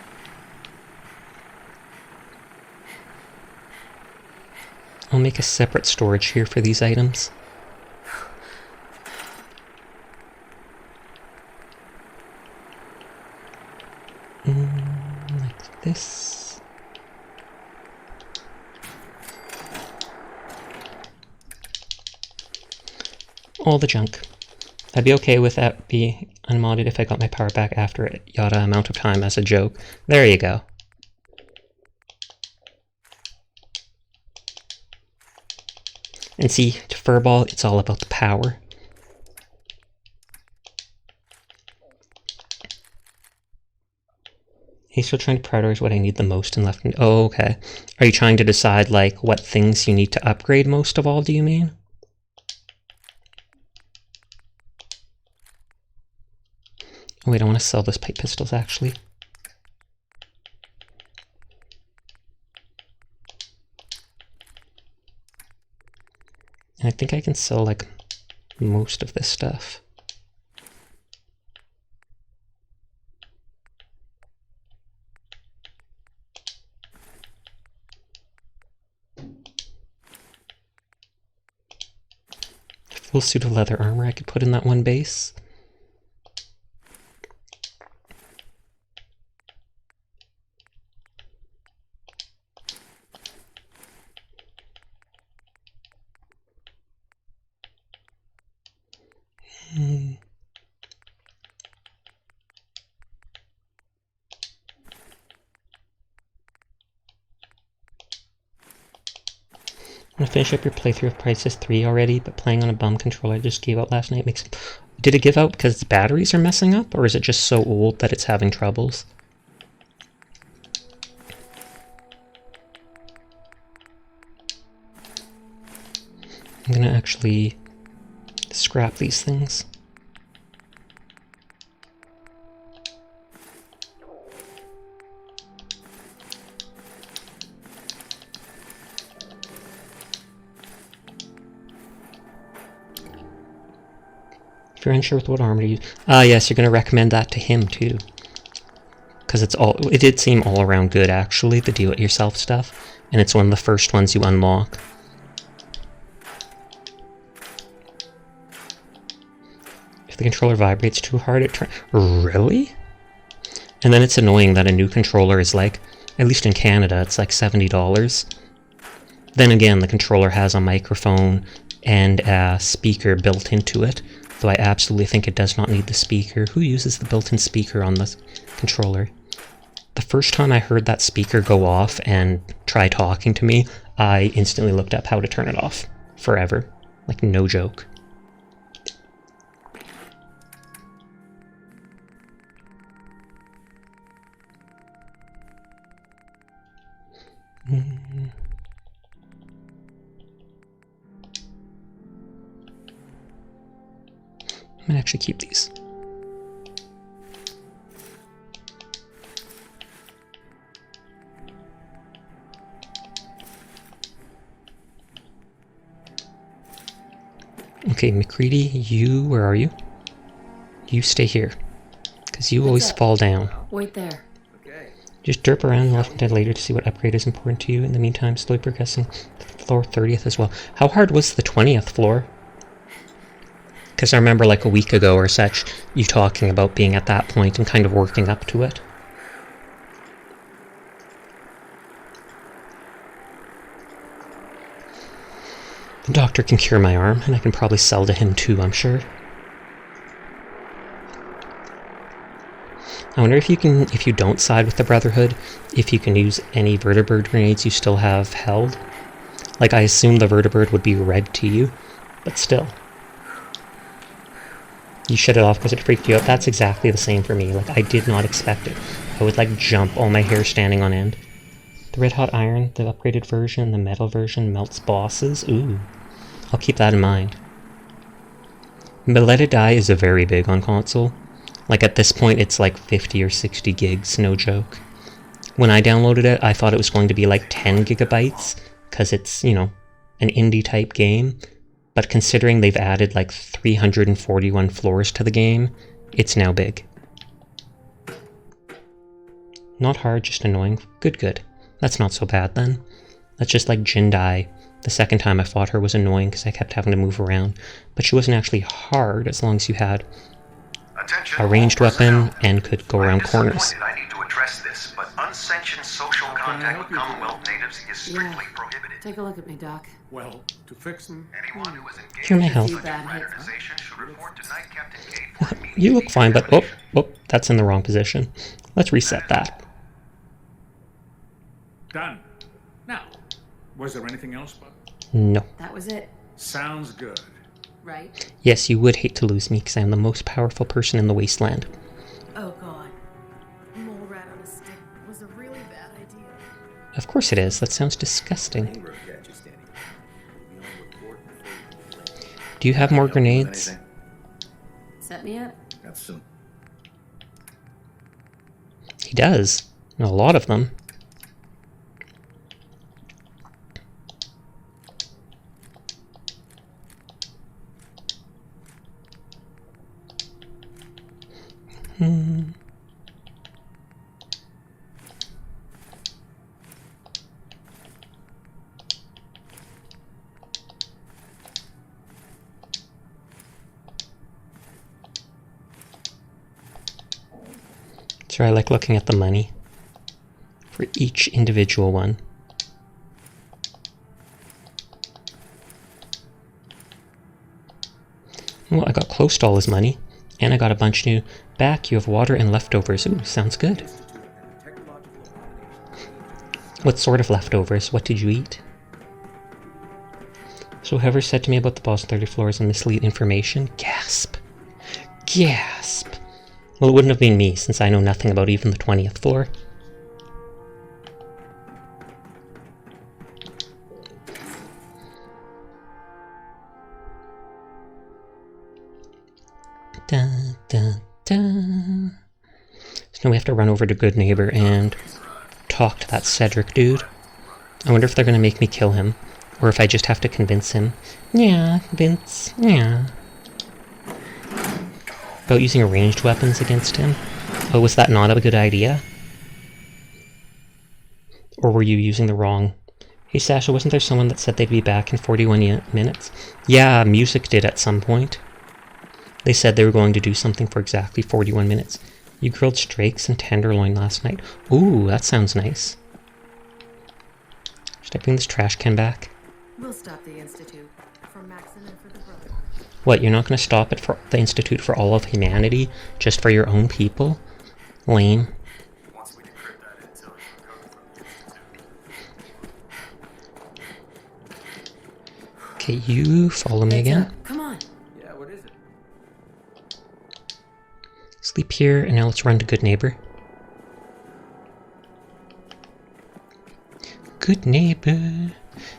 I'll make a separate storage here for these items. Like this. All the junk. I'd be okay with that being unmodded if I got my power back after a yada amount of time as a joke. There you go. And see, to Furball, it's all about the power. He's still trying to prioritize what I need the most and left. Oh, okay. Are you trying to decide, like, what things you need to upgrade most of all, do you mean? Oh, wait, I want to sell those pipe pistols, actually. And I think I can sell, like, most of this stuff. Full suit of leather armor I could put in that one base. I'm gonna finish up your playthrough of Crisis 3 already, but playing on a bum controller I just gave out last night makes... Did it give out because its batteries are messing up, or is it just so old that it's having troubles? I'm gonna actually scrap these things. If you're unsure with what armor to use... yes, you're going to recommend that to him, too. Because it did seem all around good, actually, the do-it-yourself stuff. And it's one of the first ones you unlock. If the controller vibrates too hard, it turns... Really? And then it's annoying that a new controller is like... At least in Canada, it's like $70. Then again, the controller has a microphone and a speaker built into it. Though I absolutely think it does not need the speaker. Who uses the built-in speaker on the controller? The first time I heard that speaker go off and try talking to me, I instantly looked up how to turn it off. Forever. Like, no joke. I'm gonna actually keep these. Okay, McCready, where are you? You stay here. Because you always fall down. Wait there. Just derp around left and dead later to see what upgrade is important to you. In the meantime, slowly progressing floor 30th as well. How hard was the 20th floor? Because I remember like a week ago or such, you talking about being at that point and kind of working up to it. The doctor can cure my arm, and I can probably sell to him too, I'm sure. I wonder if you don't side with the Brotherhood, if you can use any vertibird grenades you still have held. Like, I assume the vertibird would be red to you, but still. You shut it off because it freaked you out. That's exactly the same for me. Like, I did not expect it. I would, like, jump, all my hair standing on end. The red hot iron, the upgraded version, the metal version melts bosses. Ooh. I'll keep that in mind. But Let It Die is a very big on console. Like, at this point, it's like 50 or 60 gigs, no joke. When I downloaded it, I thought it was going to be like 10 gigabytes, because it's, you know, an indie-type game. But considering they've added like 341 floors to the game, it's now big. Not hard, just annoying. Good. That's not so bad then. That's just like Jindai. The second time I fought her was annoying because I kept having to move around. But she wasn't actually hard as long as you had a ranged weapon and could go around corners. I need to address this, but unsanctioned social contact with Commonwealth natives is strictly prohibited. Take a look at me, Doc. Well, to fix them. Anyone who is engaged Here, may I in help? such fraternization should report to Night Captain Gate for immediate You look fine, but oh, that's in the wrong position. Let's reset that. Done. Now, was there anything else, Bud? No. That was it, Sounds good. right? Yes, you would hate to lose me because I am the most powerful person in the wasteland. Oh god. Mole rat on a stick was a really bad idea. Of course it is. That sounds disgusting. Do you have more grenades? Set me up. Got some. He does. A lot of them. So I like looking at the money for each individual one. Well, I got close to all his money, and I got a bunch new back. You have water and leftovers. Ooh, sounds good. What sort of leftovers? What did you eat? So whoever said to me about the boss 30 floors and mislead information? Gasp. Gasp. Well, it wouldn't have been me, since I know nothing about even the 20th floor. Da, da, da. So now we have to run over to Good Neighbor and talk to that Cedric dude. I wonder if they're going to make me kill him, or if I just have to convince him. Yeah, Vince, yeah. About using ranged weapons against him? Oh, was that not a good idea? Or were you using the wrong... Hey Sasha, wasn't there someone that said they'd be back in 41 minutes? Yeah, music did at some point. They said they were going to do something for exactly 41 minutes. You grilled steaks and tenderloin last night. Ooh, that sounds nice. Should I bring this trash can back? We'll stop the Institute. For Maxon and for the brother. What, you're not going to stop it for the Institute for all of humanity? Just for your own people? Lame. Once we decrypt that intel, you recover from the Institute. Okay, you follow me again. Come on. Yeah, what is it? Sleep here, and now let's run to Good Neighbor. Good Neighbor.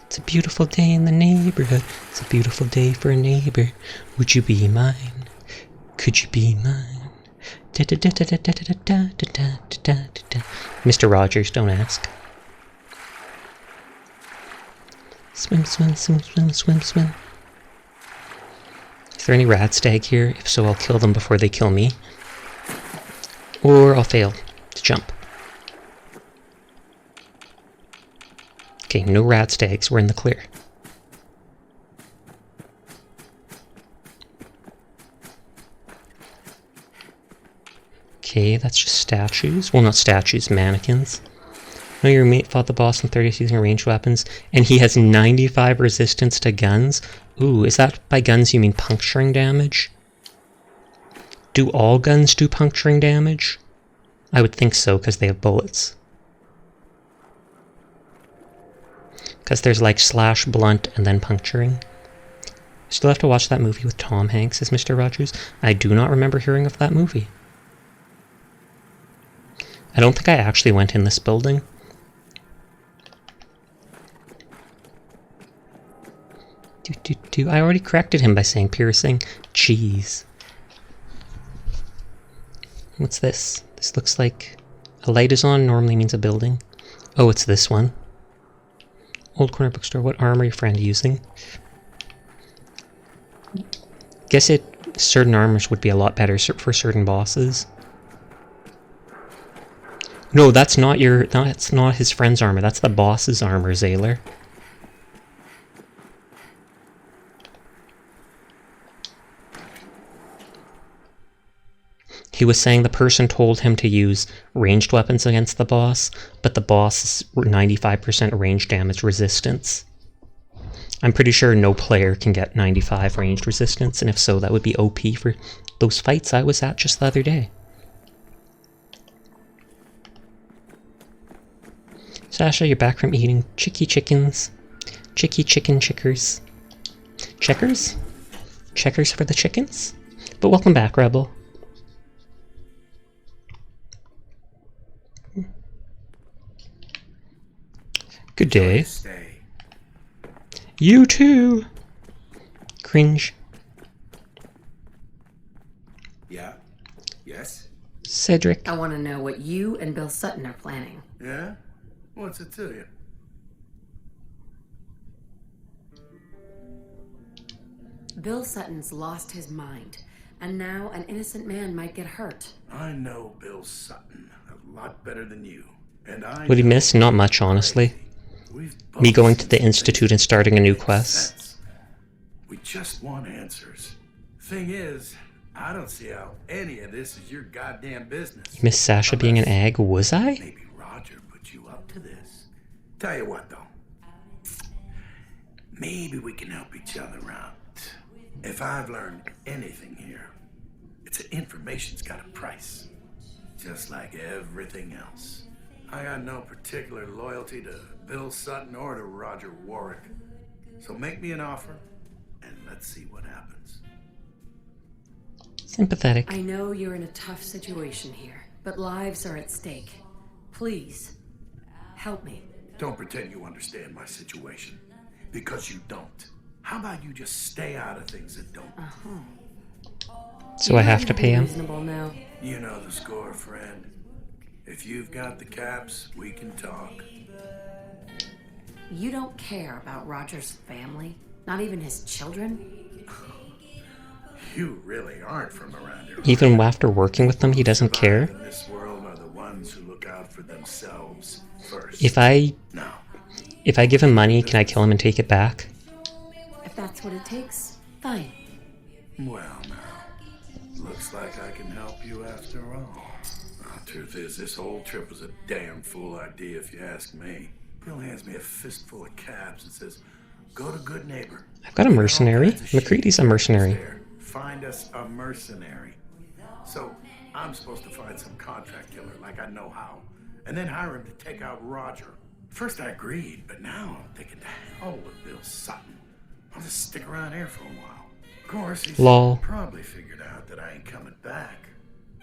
It's a beautiful day in the neighborhood. It's a beautiful day for a neighbor. Would you be mine? Could you be mine? Mr. Rogers, don't ask. Swim, swim, swim, swim, swim, swim. Is there any rat stag here? If so, I'll kill them before they kill me. Or I'll fail to jump. Okay, no rat stags. We're in the clear. Okay, that's just statues. Well, not statues, mannequins. No, your mate fought the boss in 30s using ranged weapons, and he has 95 resistance to guns. Ooh, is that by guns you mean puncturing damage? Do all guns do puncturing damage? I would think so, because they have bullets. Because there's like slash, blunt, and then puncturing. Still have to watch that movie with Tom Hanks as Mr. Rogers. I do not remember hearing of that movie. I don't think I actually went in this building. I already corrected him by saying piercing. Jeez. What's this? This looks like a light is on, normally means a building. Oh, it's this one. Old corner bookstore. What armor are your friend using? Guess certain armors would be a lot better for certain bosses. No, that's not his friend's armor. That's the boss's armor, Zaylor. He was saying the person told him to use ranged weapons against the boss, but the boss is 95% range damage resistance. I'm pretty sure no player can get 95 ranged resistance, and if so, that would be OP for those fights I was at just the other day. Sasha, you're back from eating chickens. Chicken chickers. Checkers? Checkers for the chickens? But welcome back, Rebel. Good day. You too. Cringe. Yeah? Yes? Cedric. I want to know what you and Bill Sutton are planning. Yeah? What's it to you? Bill Sutton's lost his mind, and now an innocent man might get hurt. I know Bill Sutton a lot better than you. And What he missed? Not much, honestly. Me going to the Institute and starting a new quest. We just want answers. Thing is, I don't see how any of this is your goddamn business. Miss Sasha being an egg, was I? Maybe Roger put you up to this. Tell you what, though. Maybe we can help each other out. If I've learned anything here, it's that information's got a price. Just like everything else. I got no particular loyalty to Bill Sutton or to Roger Warwick. So make me an offer, and let's see what happens. Sympathetic. I know you're in a tough situation here, but lives are at stake. Please, help me. Don't pretend you understand my situation, because you don't. How about you just stay out of things that don't? So I have to pay him? Reasonable now. You know the score, friend. If you've got the caps, we can talk. You don't care about Roger's family? Not even his children? You really aren't from around here. Even after working with them, he doesn't care? In this world are the ones who look out for themselves first. If I give him money, can I kill him and take it back? If that's what it takes, fine. Well, now, looks like I can help you after all. The truth is, this whole trip was a damn fool idea if you ask me. Bill hands me a fistful of caps and says, go to Good Neighbor. I've got a mercenary. McCready's a mercenary. Find us a mercenary. So, I'm supposed to find some contract killer like I know how, and then hire him to take out Roger. First I agreed, but now I'm thinking to hell with Bill Sutton. I'll just stick around here for a while. Of course, he's probably figured out that I ain't coming back.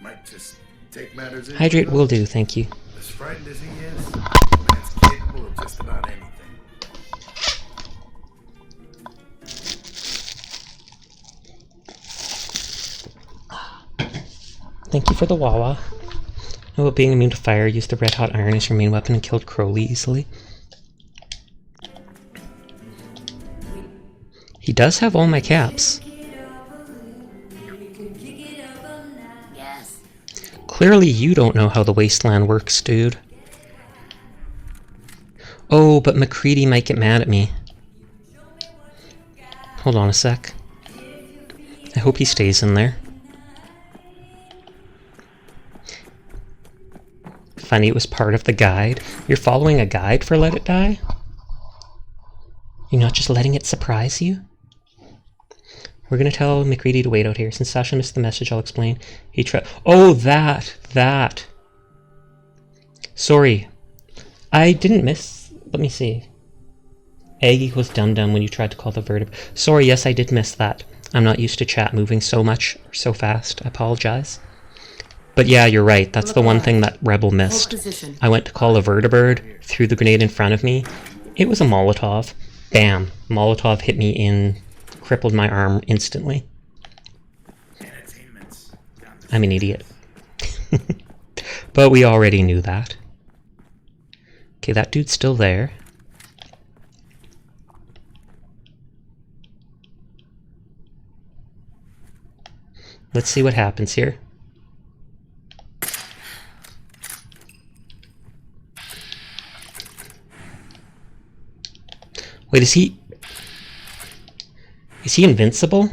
Might just take matters in. Hydrate will do, thank you. As frightened as he is, the man's capable of just about anything. Thank you for the Wawa. Know about being immune to fire, used the red hot iron as your main weapon and killed Crowley easily. He does have all my caps. Yes. Clearly you don't know how the wasteland works, dude. Oh, but McCready might get mad at me. Hold on a sec. I hope he stays in there. funny it was part of the guide. You're following a guide for Let It Die? You're not just letting it surprise you? We're gonna tell McCready to wait out here. Since Sasha missed the message, I'll explain. He tried. Oh, that. Sorry. I didn't miss. Let me see. Egg equals dum-dum when you tried to call the vertib. Sorry, yes, I did miss that. I'm not used to chat moving so much or so fast. I apologize. But yeah, you're right. That's the one thing that Rebel missed. I went to call a vertibird, threw the grenade in front of me. It was a Molotov. Bam. Molotov hit me in, crippled my arm instantly. I'm an idiot. But we already knew that. Okay, that dude's still there. Let's see what happens here. Wait, is he invincible?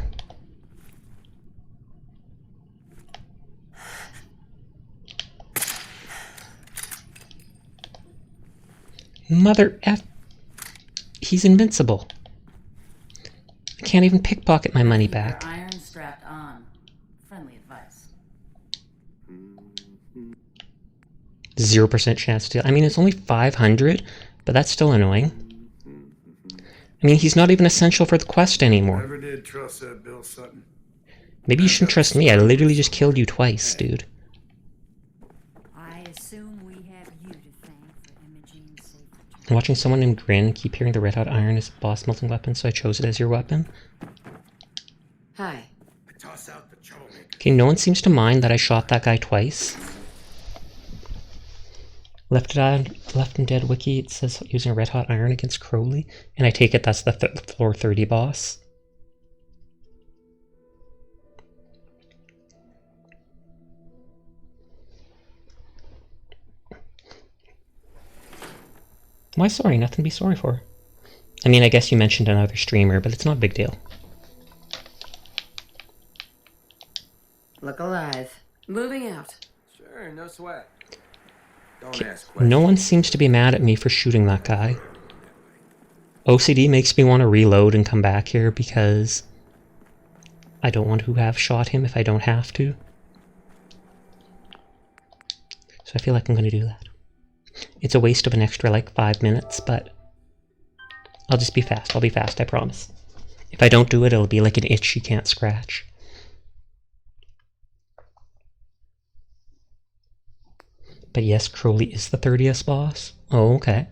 Mother F. He's invincible. I can't even pickpocket my money back. Iron strapped on. Friendly advice. 0% chance to. I mean, it's only 500, but that's still annoying. I mean, he's not even essential for the quest anymore. Never did trust that Bill Sutton. Maybe you shouldn't trust me. I literally just killed you twice, dude. I assume we have you to thank for Imogene's safe return. I'm watching someone named Grin keep hearing the red hot iron is a boss melting weapon, so I chose it as your weapon. Hi. Toss out the troublemaker. Okay, no one seems to mind that I shot that guy twice. Left and Dead wiki, it says using a red hot iron against Crowley, and I take it that's the floor 30 boss. Why sorry? Nothing to be sorry for. I mean, I guess you mentioned another streamer, but it's not a big deal. Look alive. Moving out. Sure, no sweat. Don't ask questions. No one seems to be mad at me for shooting that guy. OCD makes me want to reload and come back here because I don't want to have shot him if I don't have to. So I feel like I'm going to do that. It's a waste of an extra like 5 minutes, but I'll just be fast. I'll be fast, I promise. If I don't do it, it'll be like an itch you can't scratch. But yes, Crowley is the 30th boss. Oh, okay.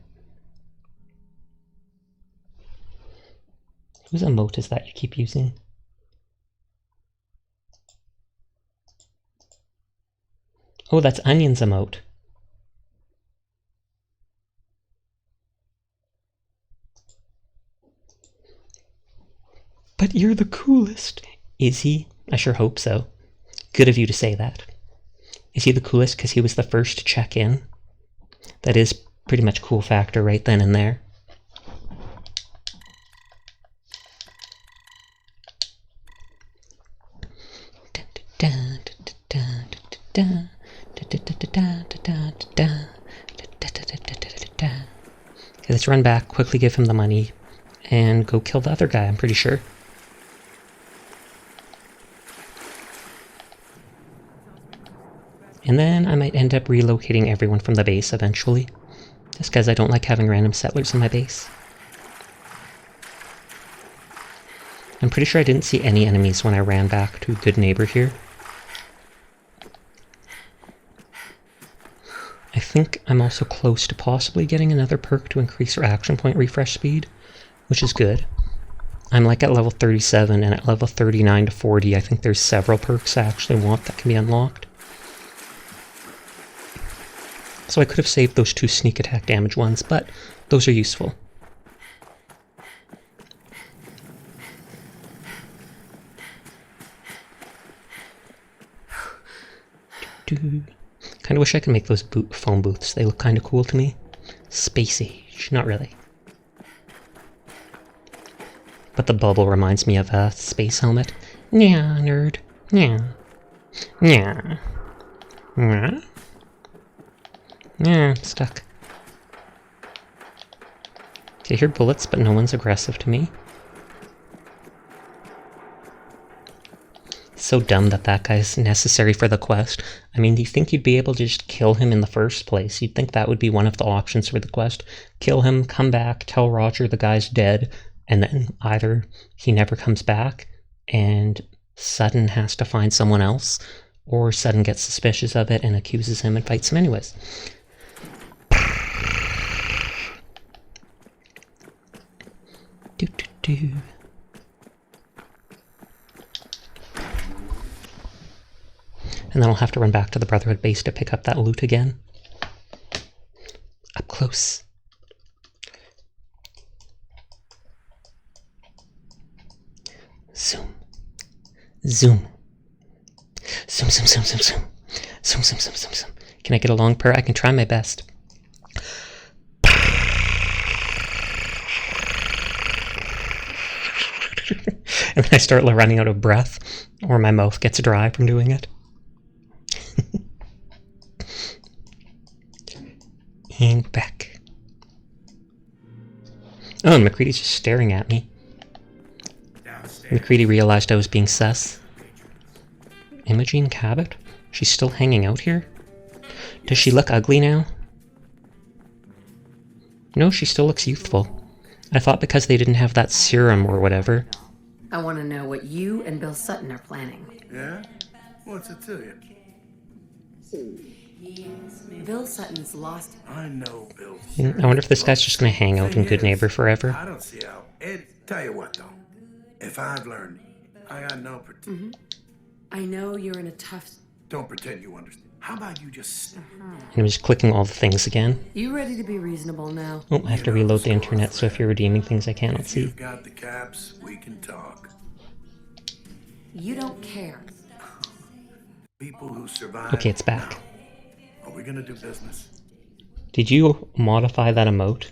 Whose emote is that you keep using? Oh, that's Onion's emote. But you're the coolest. Is he? I sure hope so. Good of you to say that. Is he the coolest because he was the first to check in? That is pretty much cool factor right then and there. Okay, let's run back, quickly give him the money, and go kill the other guy, I'm pretty sure. And then I might end up relocating everyone from the base eventually. Just because I don't like having random settlers in my base. I'm pretty sure I didn't see any enemies when I ran back to Good Neighbor here. I think I'm also close to possibly getting another perk to increase our action point refresh speed, which is good. I'm like at level 37, and at level 39 to 40 I think there's several perks I actually want that can be unlocked. So I could have saved those 2 sneak attack damage ones, but those are useful. Kind of wish I could make those phone booths. They look kind of cool to me. Space Age, not really. But the bubble reminds me of a space helmet. Yeah, nerd. Yeah. Yeah. Yeah. Yeah, I'm stuck. I hear bullets, but no one's aggressive to me. So dumb that that guy's necessary for the quest. I mean, do you think you'd be able to just kill him in the first place? You'd think that would be one of the options for the quest. Kill him, come back, tell Roger the guy's dead, and then either he never comes back and Sutton has to find someone else, or Sutton gets suspicious of it and accuses him and fights him anyways. Do. And then I'll have to run back to the Brotherhood base to pick up that loot again. Up close. Zoom. Zoom. Zoom, zoom, zoom, zoom, zoom. Zoom, zoom, zoom, zoom, zoom. Can I get a long prayer? I can try my best. And then I start running out of breath, or my mouth gets dry from doing it. And back. Oh, and McCready's just staring at me. McCready realized I was being sus. Imogene Cabot? She's still hanging out here? Does she look ugly now? No, she still looks youthful. I thought because they didn't have that serum or whatever. I want to know what you and Bill Sutton are planning. Yeah? What's it to you? Bill Sutton's lost. I know Bill. I wonder if this guy's just gonna hang out in Good Neighbor forever. I don't see how. Ed, tell you what though. If I've learned, I got no pretend. I know you're in a tough. Don't pretend you understand. How about you just... And I'm just clicking all the things again. You ready to be reasonable now? Oh, I have to reload the internet, so if you're redeeming things I cannot see. You've got the caps, we can talk. You don't care. People who survive... Okay, it's back. Now, are we gonna do business? Did you modify that emote?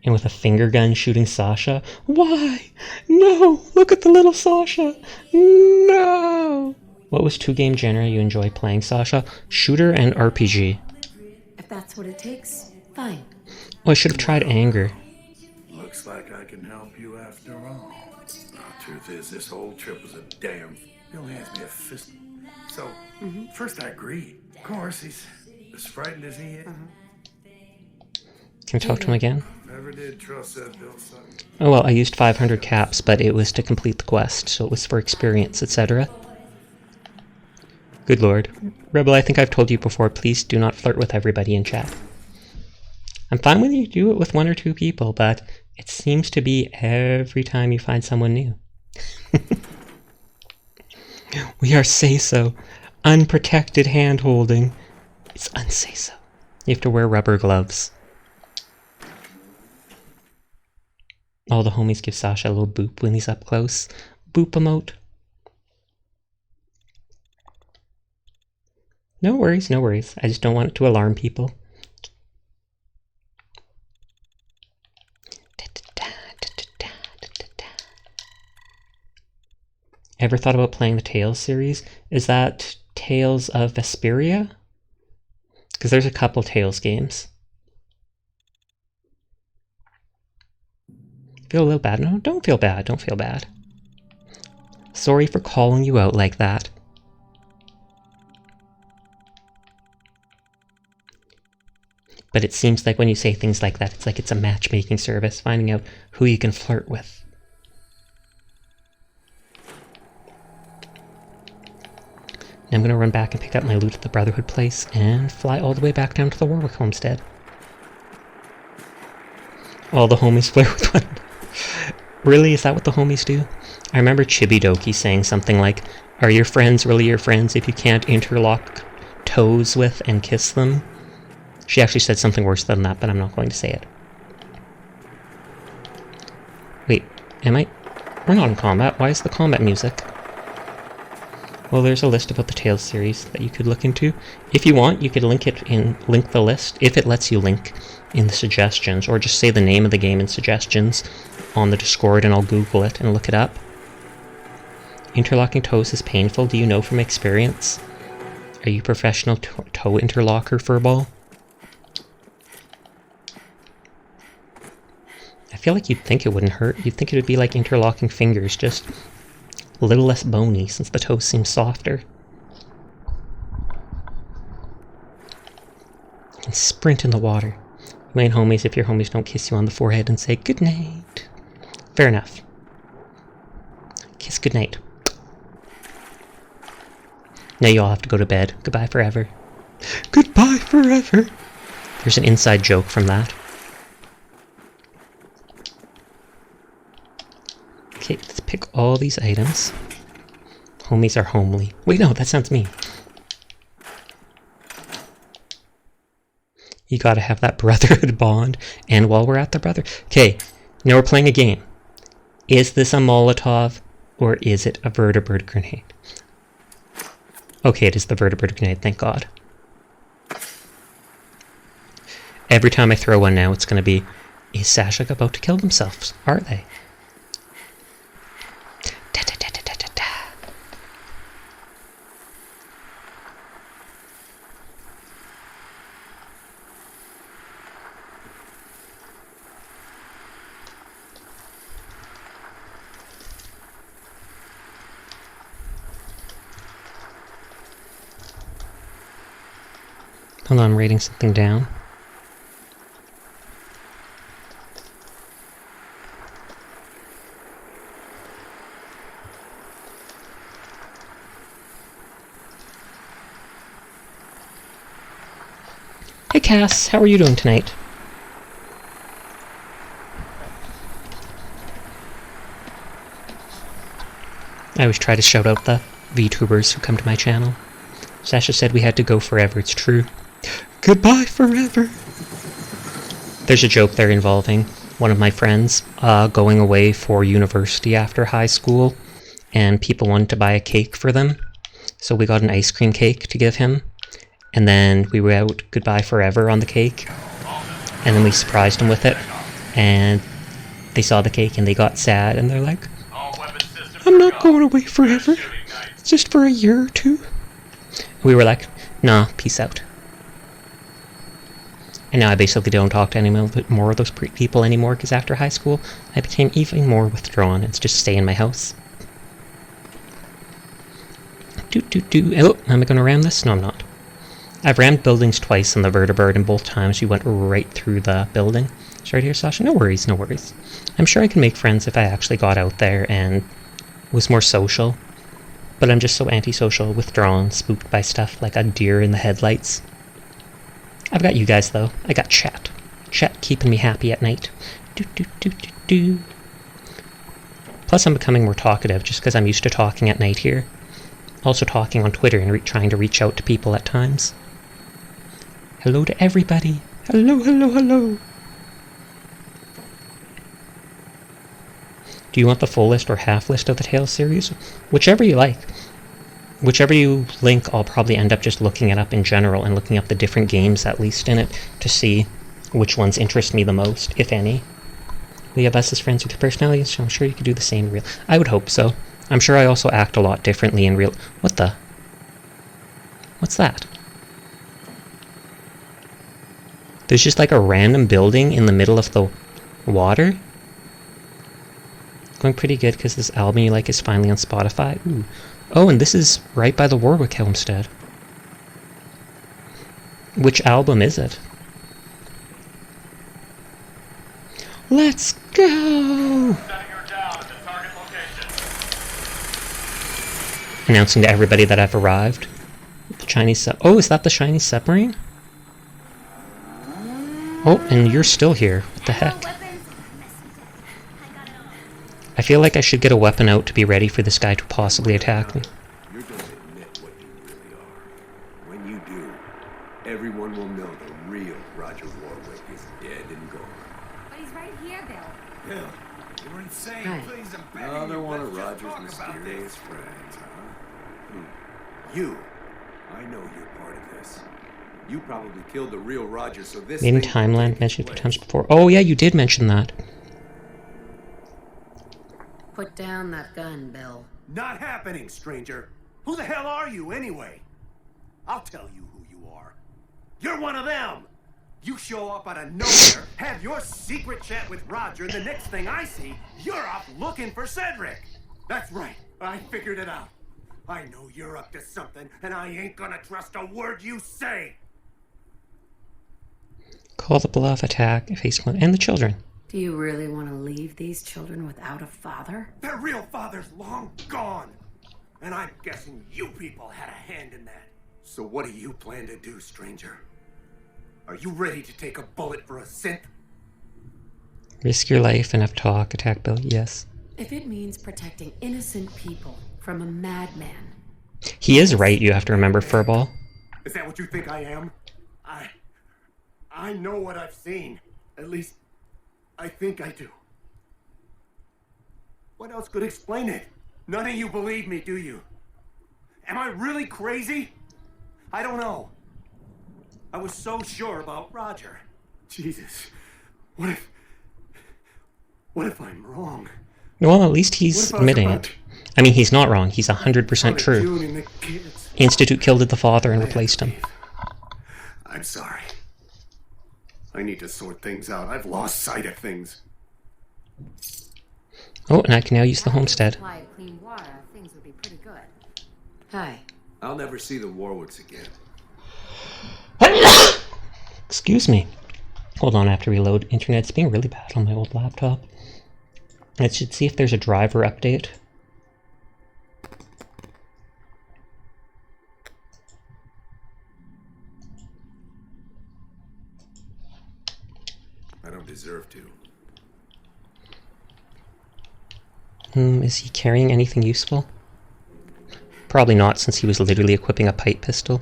And with a finger gun shooting Sasha? Why? No! Look at the little Sasha! No! What was 2-game genre you enjoy playing, Sasha? Shooter and RPG. If that's what it takes, fine. Oh, I should have tried anger. Looks like I can help you after all. Now, truth is, this whole trip was a damn... Bill hands me a fist. So, first I agreed. Of course, he's as frightened as he is. Can I talk to him again? Never did trust that Bill Sutton. Oh well, I used 500 caps, but it was to complete the quest, so it was for experience, etc. Good lord. Rebel, I think I've told you before, please do not flirt with everybody in chat. I'm fine when you do it with 1 or 2 people, but it seems to be every time you find someone new. We are say-so. Unprotected hand-holding. It's unsay-so. You have to wear rubber gloves. All the homies give Sasha a little boop when he's up close. Boop emote. No worries, no worries. I just don't want it to alarm people. Ever thought about playing the Tales series? Is that Tales of Vesperia? Because there's a couple Tales games. Feel a little bad? No, don't feel bad. Don't feel bad. Sorry for calling you out like that. But it seems like when you say things like that, it's like it's a matchmaking service, finding out who you can flirt with. Now I'm going to run back and pick up my loot at the Brotherhood place and fly all the way back down to the Warwick homestead. All the homies flirt with one. Really? Is that what the homies do? I remember Chibidoki saying something like, are your friends really your friends if you can't interlock toes with and kiss them? She actually said something worse than that, but I'm not going to say it. Wait, am I? We're not in combat. Why is the combat music? Well, there's a list about the Tales series that you could look into. If you want, you could link the list, if it lets you link in the suggestions, or just say the name of the game in suggestions on the Discord and I'll Google it and look it up. Interlocking toes is painful, do you know from experience? Are you professional toe interlocker furball? I feel like you'd think it wouldn't hurt. You'd think it would be like interlocking fingers, just a little less bony since the toes seem softer. And sprint in the water. You ain't homies if your homies don't kiss you on the forehead and say goodnight. Fair enough. Kiss goodnight. Now you all have to go to bed. Goodbye forever. Goodbye forever! There's an inside joke from that. Okay, let's pick all these items. Homies are homely. Wait, no, that sounds mean. You gotta have that brotherhood bond. And while we're at the brother... Okay, now we're playing a game. Is this a Molotov or is it a vertibird grenade? Okay, it is the vertibird grenade, thank God. Every time I throw one now, it's gonna be, is Sashik about to kill themselves? Are they? Hold on, I'm writing something down. Hey Cass, how are you doing tonight? I always try to shout out the VTubers who come to my channel. Sasha said we had to go forever, it's true. Goodbye forever! There's a joke there involving one of my friends going away for university after high school, and people wanted to buy a cake for them. So we got an ice cream cake to give him, and then we wrote goodbye forever on the cake, and then we surprised him with it, and they saw the cake and they got sad, and they're like, I'm not going away forever, it's just for a year or two. We were like, nah, peace out. And now I basically don't talk to any more of those people anymore, because after high school, I became even more withdrawn and just stay in my house. Oh, am I going to ram this? No, I'm not. I've rammed buildings twice in the vertibird, and both times you went right through the building. It's right here, Sasha. No worries, no worries. I'm sure I can make friends if I actually got out there and was more social. But I'm just so antisocial, withdrawn, spooked by stuff like a deer in the headlights. I've got you guys, though. I got chat. Chat keeping me happy at night. Plus, I'm becoming more talkative just because I'm used to talking at night here. Also talking on Twitter and trying to reach out to people at times. Hello to everybody. Hello, hello, hello. Do you want the full list or half list of the Tales series? Whichever you like. Whichever you link, I'll probably end up just looking it up in general and looking up the different games at least in it to see which ones interest me the most, if any. We have us as friends with your personalities, so I'm sure you could do the same in real. I would hope so. I'm sure I also act a lot differently in real. What the? What's that? There's just like a random building in the middle of the water? Going pretty good because this album you like is finally on Spotify. Ooh. Oh, and this is right by the Warwick homestead. Which album is it? Let's go! Announcing to everybody that I've arrived. The Chinese oh, is that the Chinese submarine? Oh, and you're still here. What the heck? I feel like I should get a weapon out to be ready for this guy to possibly attack me. You're going to admit what you really are. When you do, everyone will know the real Roger Warwick is dead and gone. But he's right here, Bill. Bill, you're insane. Right. Please, I'm begging you. Another one of Roger's mysterious friends, huh? You. I know you're part of this. You probably killed the real Roger, so this... Made in Timeland, mentioned a few times before. Oh yeah, you did mention that. Put down that gun, Bill. Not happening, stranger. Who the hell are you, anyway? I'll tell you who you are. You're one of them! You show up out of nowhere, have your secret chat with Roger, and the next thing I see, you're off looking for Cedric! That's right, I figured it out. I know you're up to something, and I ain't gonna trust a word you say! Call the bluff, attack, face one, and the children. Do you really want to leave these children without a father? Their real father's long gone! And I'm guessing you people had a hand in that. So what do you plan to do, stranger? Are you ready to take a bullet for a synth? Risk your life and have talk, attack Billy, yes. If it means protecting innocent people from a madman. He is right, you have to remember, Furball. Is that what you think I am? I know what I've seen. At least, I think I do. What else could explain it? None of you believe me, do you? Am I really crazy? I don't know. I was so sure about Roger. Jesus. What if I'm wrong? Well, at least he's admitting it. I mean, he's not wrong. He's 100% true. Institute killed the father and replaced him. I'm sorry. I need to sort things out. I've lost sight of things. Oh, and I can now use the homestead. Supply of clean water, things would be pretty good. Hi. I'll never see the Warwoods again. Excuse me. Hold on, I have to reload. Internet's being really bad on my old laptop. I should see if there's a driver update. I don't deserve to. Is he carrying anything useful? Probably not, since he was literally equipping a pipe pistol.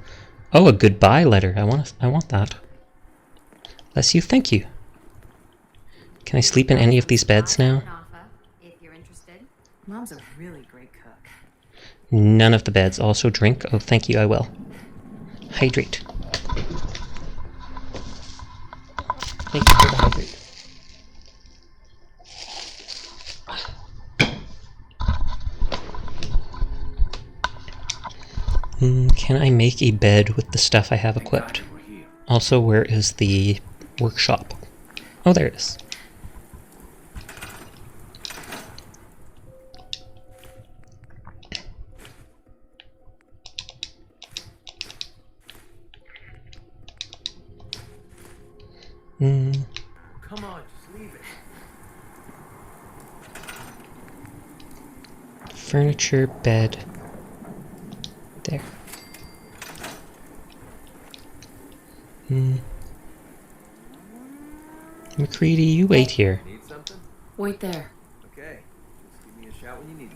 Oh, a goodbye letter. I want that. Bless you, thank you. Can I sleep in any of these beds now? If you're interested. Mom's a really great cook. None of the beds. Also drink. Oh, thank you, I will. Hydrate. Thank you for the hydrate. Can I make a bed with the stuff I have equipped? Also, where is the workshop? Oh, there it is. Come on, just leave it. Furniture, bed. There. McCready, you wait here. Need something? Wait there. Okay. Just give me a shout when you need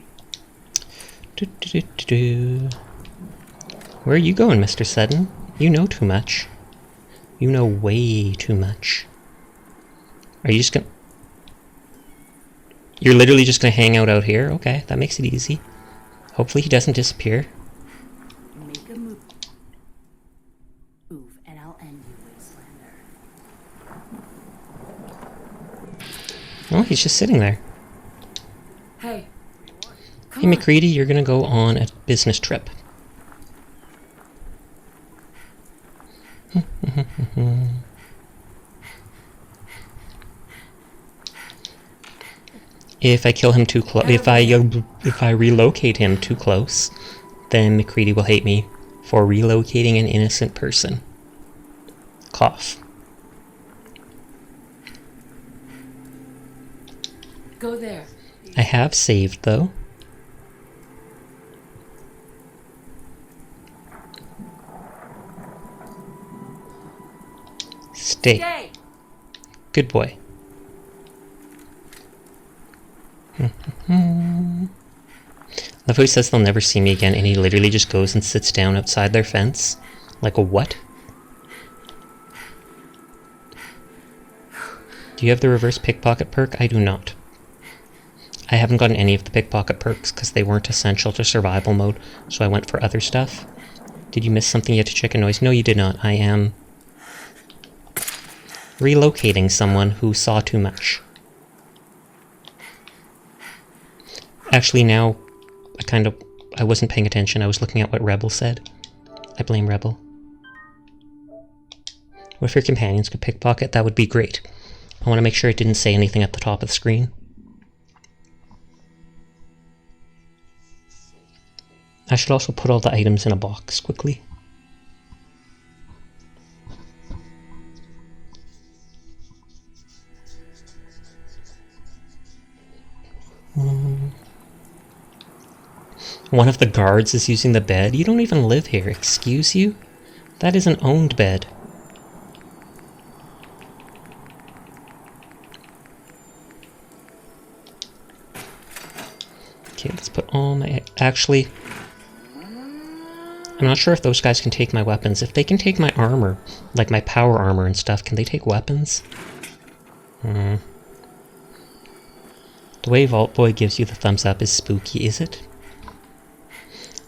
me. Where are you going, Mr. Sudden? You know too much. You know way too much. Are you just gonna... You're literally just gonna hang out here? Okay, that makes it easy. Hopefully he doesn't disappear. Make a move. And I'll end you, Wastelander. Oh, he's just sitting there. Hey. Hey, McCready, you're gonna go on a business trip. If I kill him too close, if I relocate him too close, then McCready will hate me for relocating an innocent person. Cough. Go there. I have saved, though. Stay. Good boy. Love how he says they'll never see me again, and he literally just goes and sits down outside their fence. Like a what? Do you have the reverse pickpocket perk? I do not. I haven't gotten any of the pickpocket perks because they weren't essential to survival mode, so I went for other stuff. Did you miss something yet to chicken noise? No, you did not. I am relocating someone who saw too much. Actually, now, I wasn't paying attention. I was looking at what Rebel said. I blame Rebel. What if your companions could pickpocket? That would be great. I want to make sure it didn't say anything at the top of the screen. I should also put all the items in a box quickly. One of the guards is using the bed. You don't even live here, excuse you? That is an owned bed. Okay, let's put all my... Actually, I'm not sure if those guys can take my weapons. If they can take my armor, like my power armor and stuff, can they take weapons? The way Vault Boy gives you the thumbs up is spooky, is it?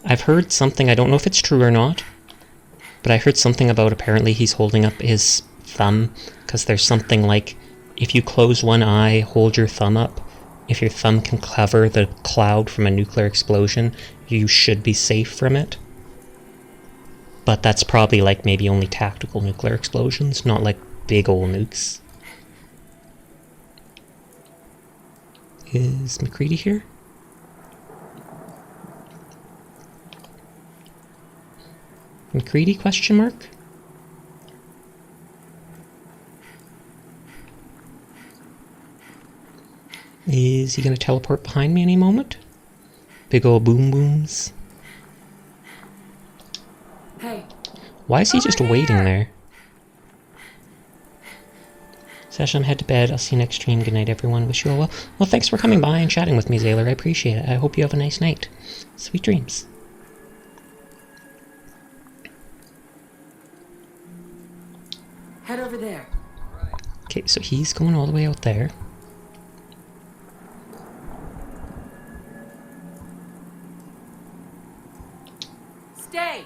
I've heard something, I don't know if it's true or not, but I heard something about apparently he's holding up his thumb, because there's something like, if you close one eye, hold your thumb up, if your thumb can cover the cloud from a nuclear explosion, you should be safe from it. But that's probably like maybe only tactical nuclear explosions, not like big ol' nukes. Is McCready here? McCready, question mark? Is he gonna teleport behind me any moment? Big ol' boom booms. Hey. Why is he just waiting there? Sasha, I'm head to bed. I'll see you next stream. Good night, everyone. Wish you all well. Well, thanks for coming by and chatting with me, Zaylor. I appreciate it. I hope you have a nice night. Sweet dreams. Head over there. Okay, so he's going all the way out there. Stay.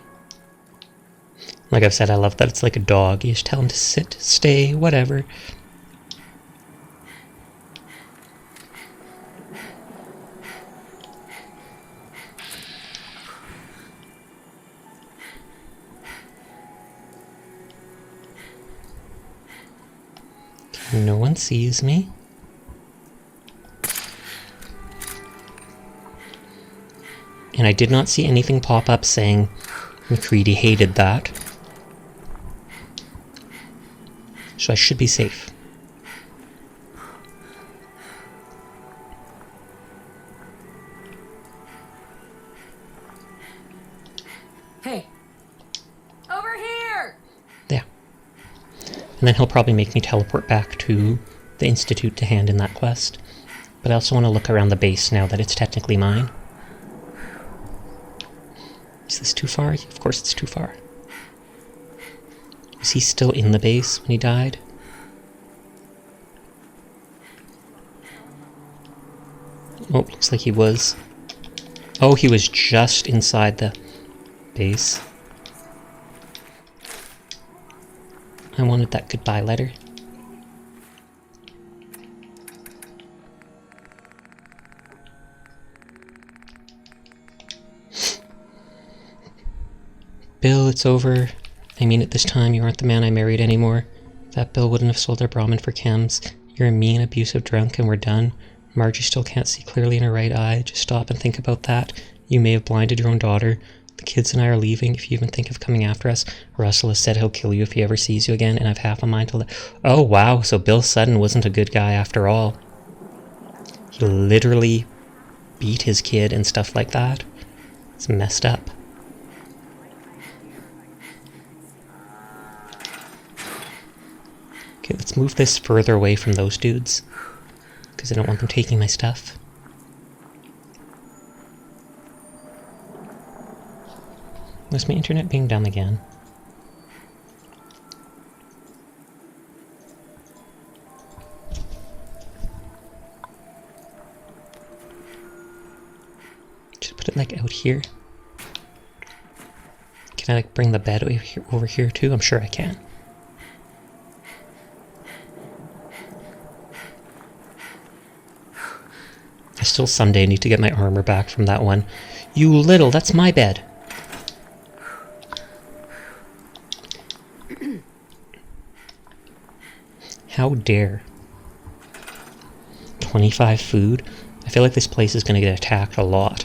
Like I've said, I love that it's like a dog. You just tell him to sit, stay, whatever. No one sees me. And I did not see anything pop up saying McCready hated that. So I should be safe. Hey. Over here! Yeah. And then he'll probably make me teleport back to the Institute to hand in that quest. But I also want to look around the base now that it's technically mine. Is this too far? Of course it's too far. Was he still in the base when he died? Oh, looks like he was. Oh, he was just inside the base. I wanted that goodbye letter. Bill, it's over. I mean it this time, you aren't the man I married anymore. That Bill wouldn't have sold our Brahmin for chems. You're a mean, abusive drunk and we're done. Margie still can't see clearly in her right eye. Just stop and think about that. You may have blinded your own daughter. The kids and I are leaving. If you even think of coming after us, Russell has said he'll kill you if he ever sees you again, and I've half a mind to let... Oh, wow, so Bill Sutton wasn't a good guy after all. He literally beat his kid and stuff like that. It's messed up. Okay, let's move this further away from those dudes, because I don't want them taking my stuff. Was my internet being dumb again? Just put it like out here. Can I like bring the bed over here too? I'm sure I can. I still someday need to get my armor back from that one. You little, that's my bed. How dare. 25 food? I feel like this place is going to get attacked a lot.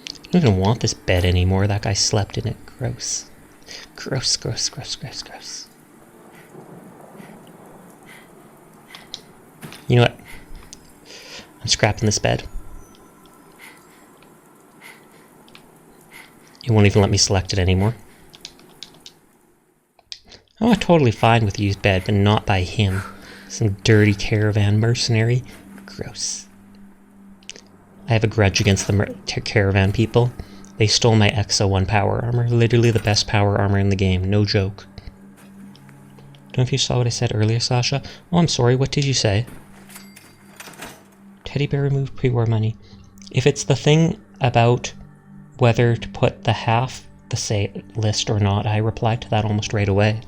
I don't even want this bed anymore. That guy slept in it. Gross. Gross, gross, gross, gross, gross. You know what? I'm scrapping this bed. It won't even let me select it anymore. Oh, I'm totally fine with used bed, but not by him. Some dirty caravan mercenary. Gross. I have a grudge against the caravan people. They stole my Exo 1 power armor. Literally the best power armor in the game. No joke. Don't know if you saw what I said earlier, Sasha. Oh, I'm sorry. What did you say? Teddy bear removed pre-war money. If it's the thing about whether to put the half the say list or not, I replied to that almost right away.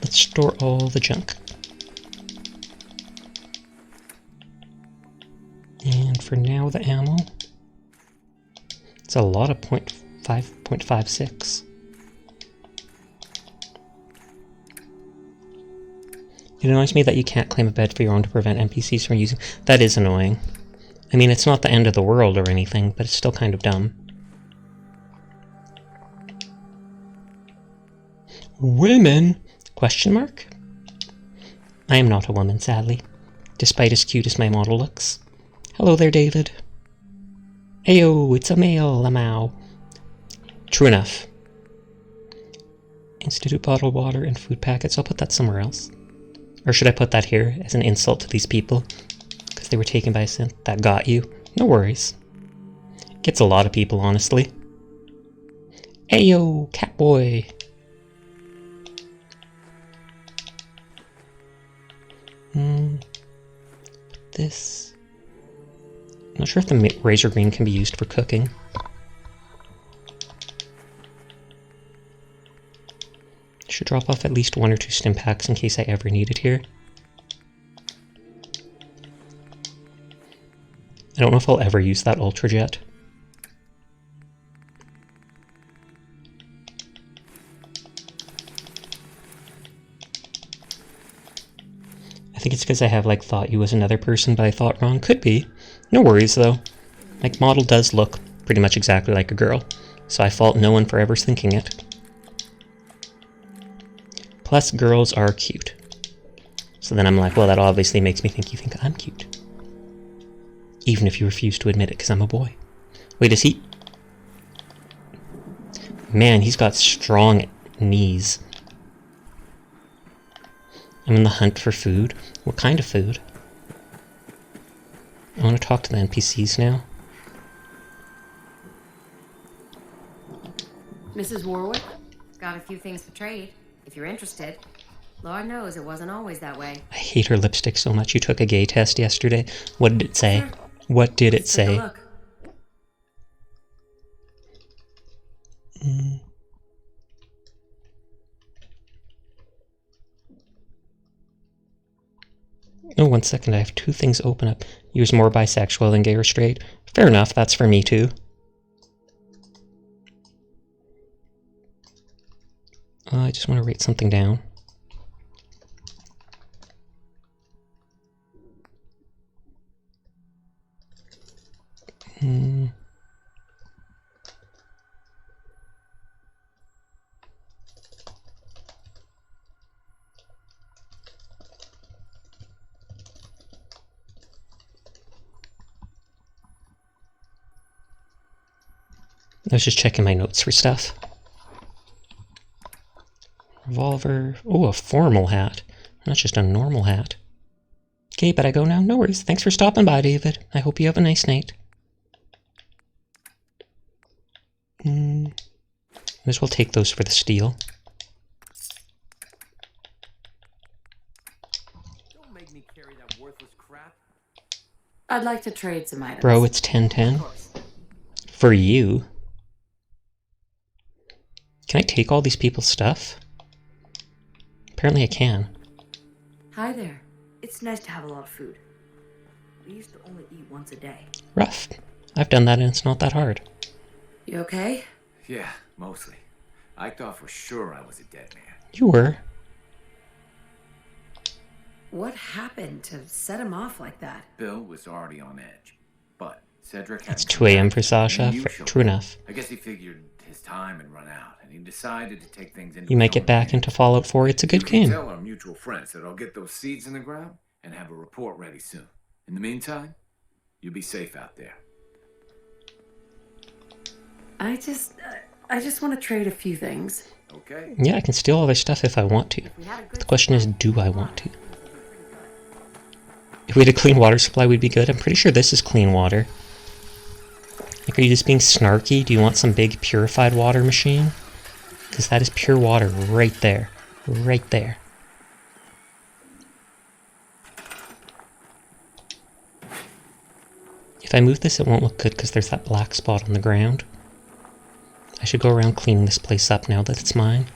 Let's store all the junk. And for now, the ammo. It's a lot of 0.56. It annoys me that you can't claim a bed for your own to prevent NPCs from using... That is annoying. I mean, it's not the end of the world or anything, but it's still kind of dumb. Women? Question mark? I am not a woman, sadly, despite as cute as my model looks. Hello there, David. Ayo, it's a male, Lamau. True enough. Institute bottled water and food packets. I'll put that somewhere else. Or should I put that here as an insult to these people? Because they were taken by a synth that got you. No worries. Gets a lot of people, honestly. Ayo, Catboy. This. I'm not sure if the razor green can be used for cooking. Should drop off at least 1 or 2 stim packs in case I ever need it here. I don't know if I'll ever use that Ultra Jet. I think it's because I have, like, thought you was another person, but I thought wrong. Could be. No worries, though. My model does look pretty much exactly like a girl, so I fault no one for ever thinking it. Plus, girls are cute. So then I'm like, well, that obviously makes me think you think I'm cute. Even if you refuse to admit it, because I'm a boy. Wait, is he... Man, he's got strong knees. I'm in the hunt for food. What kind of food? I want to talk to the NPCs now. Mrs. Warwick? Got a few things for trade, if you're interested. Lord knows it wasn't always that way. I hate her lipstick so much. You took a gay test yesterday. What did it say? Sure. What did it Let's say? take a look. Oh, 1 second. I have 2 things open up. You're more bisexual than gay or straight. Fair enough. That's for me, too. I just want to write something down. I was just checking my notes for stuff. Revolver. Oh, a formal hat. Not just a normal hat. Okay, but I go now? No worries. Thanks for stopping by, David. I hope you have a nice night. Might as well take those for the steel. Don't make me carry that worthless crap. I'd like to trade some items. Bro, it's 10:10. For you. Can I take all these people's stuff? Apparently I can. Hi there. It's nice to have a lot of food. We used to only eat once a day. Rough. I've done that and it's not that hard. You okay? Yeah, mostly. I thought for sure I was a dead man. You were. What happened to set him off like that? Bill was already on edge, but Cedric had It's 2 a.m. for Sasha. True enough. I guess he figured his time had run out, and he decided to take things into You might get back into Fallout 4. It's a good game. Tell our mutual friends that I'll get those seeds in the ground and have a report ready soon. In the meantime, you be safe out there. I just want to trade a few things. Okay. Yeah, I can steal all their stuff if I want to. The question is, do I want to? If we had a clean water supply, we'd be good. I'm pretty sure this is clean water. Like, are you just being snarky? Do you want some big purified water machine? Because that is pure water right there. Right there. If I move this, it won't look good because there's that black spot on the ground. I should go around cleaning this place up now that it's mine.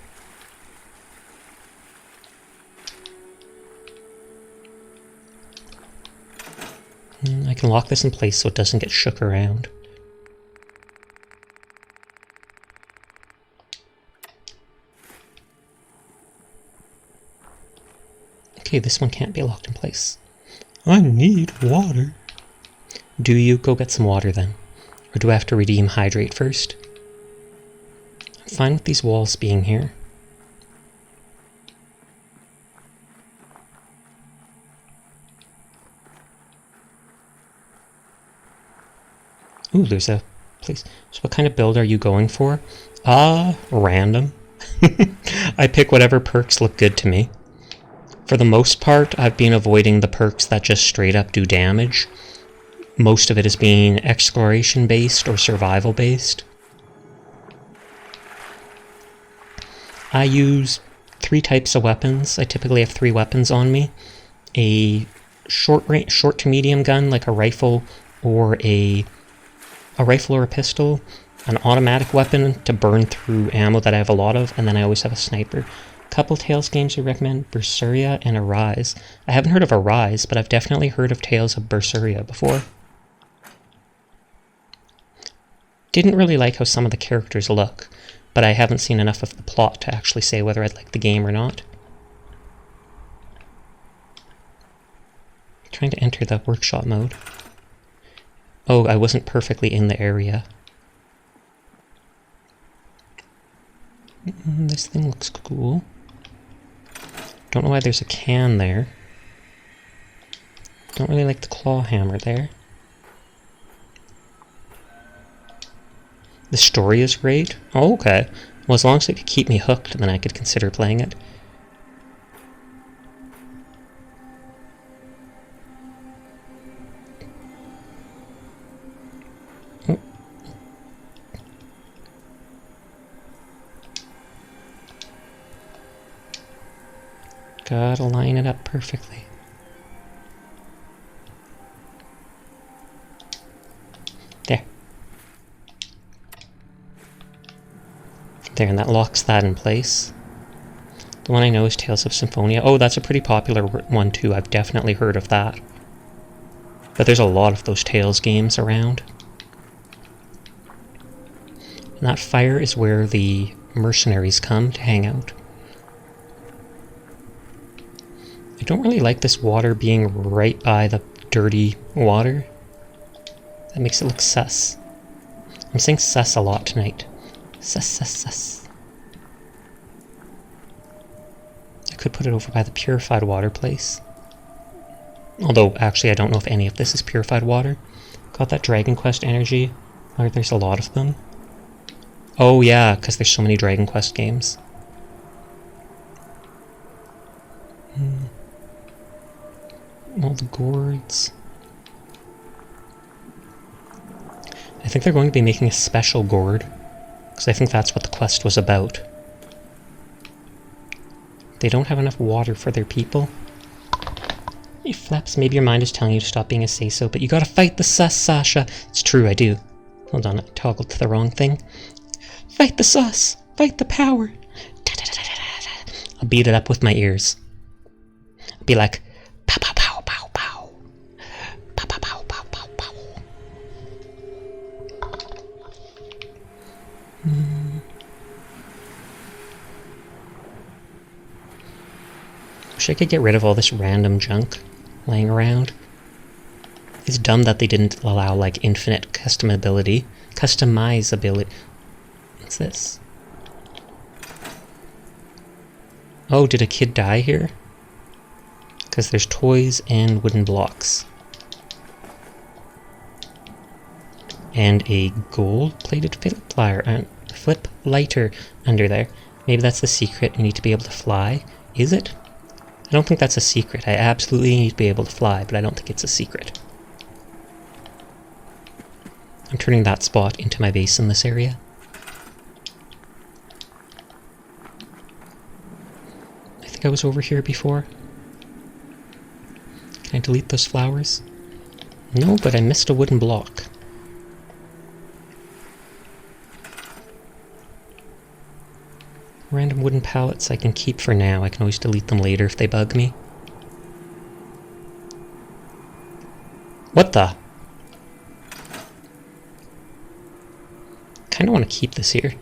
I can lock this in place so it doesn't get shook around. Okay, this one can't be locked in place. I need water. Do you? Go get some water then. Or do I have to redeem hydrate first? I'm fine with these walls being here. Ooh, there's a place. So what kind of build are you going for? Random. I pick whatever perks look good to me. For the most part, I've been avoiding the perks that just straight up do damage. Most of it is being exploration based or survival based. I use 3 types of weapons. I typically have 3 weapons on me. A short to medium gun like a rifle or a rifle or a pistol, an automatic weapon to burn through ammo that I have a lot of, and then I always have a sniper. Couple Tales games I recommend, Berseria and Arise. I haven't heard of Arise, but I've definitely heard of Tales of Berseria before. Didn't really like how some of the characters look, but I haven't seen enough of the plot to actually say whether I'd like the game or not. I'm trying to enter the workshop mode. Oh, I wasn't perfectly in the area. This thing looks cool. Don't know why there's a can there. Don't really like the claw hammer there. The story is great. Oh, okay. Well, as long as it could keep me hooked, then I could consider playing it. Oh. Gotta line it up perfectly. There. There, and that locks that in place. The one I know is Tales of Symphonia. Oh, that's a pretty popular one too. I've definitely heard of that. But there's a lot of those Tales games around. And that fire is where the mercenaries come to hang out. I don't really like this water being right by the dirty water. That makes it look sus. I'm saying sus a lot tonight. Sus, sus, sus. I could put it over by the purified water place. Although, actually, I don't know if any of this is purified water. Got that Dragon Quest energy. Or there's a lot of them. Oh yeah, because there's so many Dragon Quest games. All the gourds. I think they're going to be making a special gourd, because I think that's what the quest was about. They don't have enough water for their people. Hey Flaps, maybe your mind is telling you to stop being a say-so, but you gotta fight the sus, Sasha. It's true, I do. Hold on, I toggled to the wrong thing. Fight the sus! Fight the power! I'll beat it up with my ears. I'll be like, pow pow pow pow pow. Pow pow pow pow pow pow. Wish I could get rid of all this random junk laying around. It's dumb that they didn't allow, like, infinite customizability. What's this? Oh, did a kid die here? Because there's toys and wooden blocks. And a gold-plated flip lighter under there. Maybe that's the secret. You need to be able to fly. Is it? I don't think that's a secret. I absolutely need to be able to fly, but I don't think it's a secret. I'm turning that spot into my base in this area. I think I was over here before. Can I delete those flowers? No, but I missed a wooden block. Random wooden pallets I can keep for now. I can always delete them later if they bug me. What the? Kinda want to keep this here.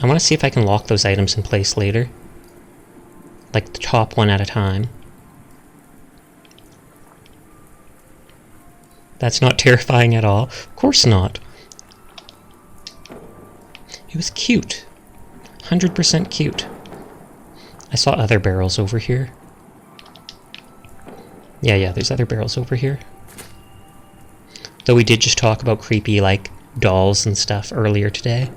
I want to see if I can lock those items in place later. Like the top one at a time. That's not terrifying at all. Of course not. It was cute. 100% cute. I saw other barrels over here. Yeah, there's other barrels over here. Though we did just talk about creepy, like, dolls and stuff earlier today.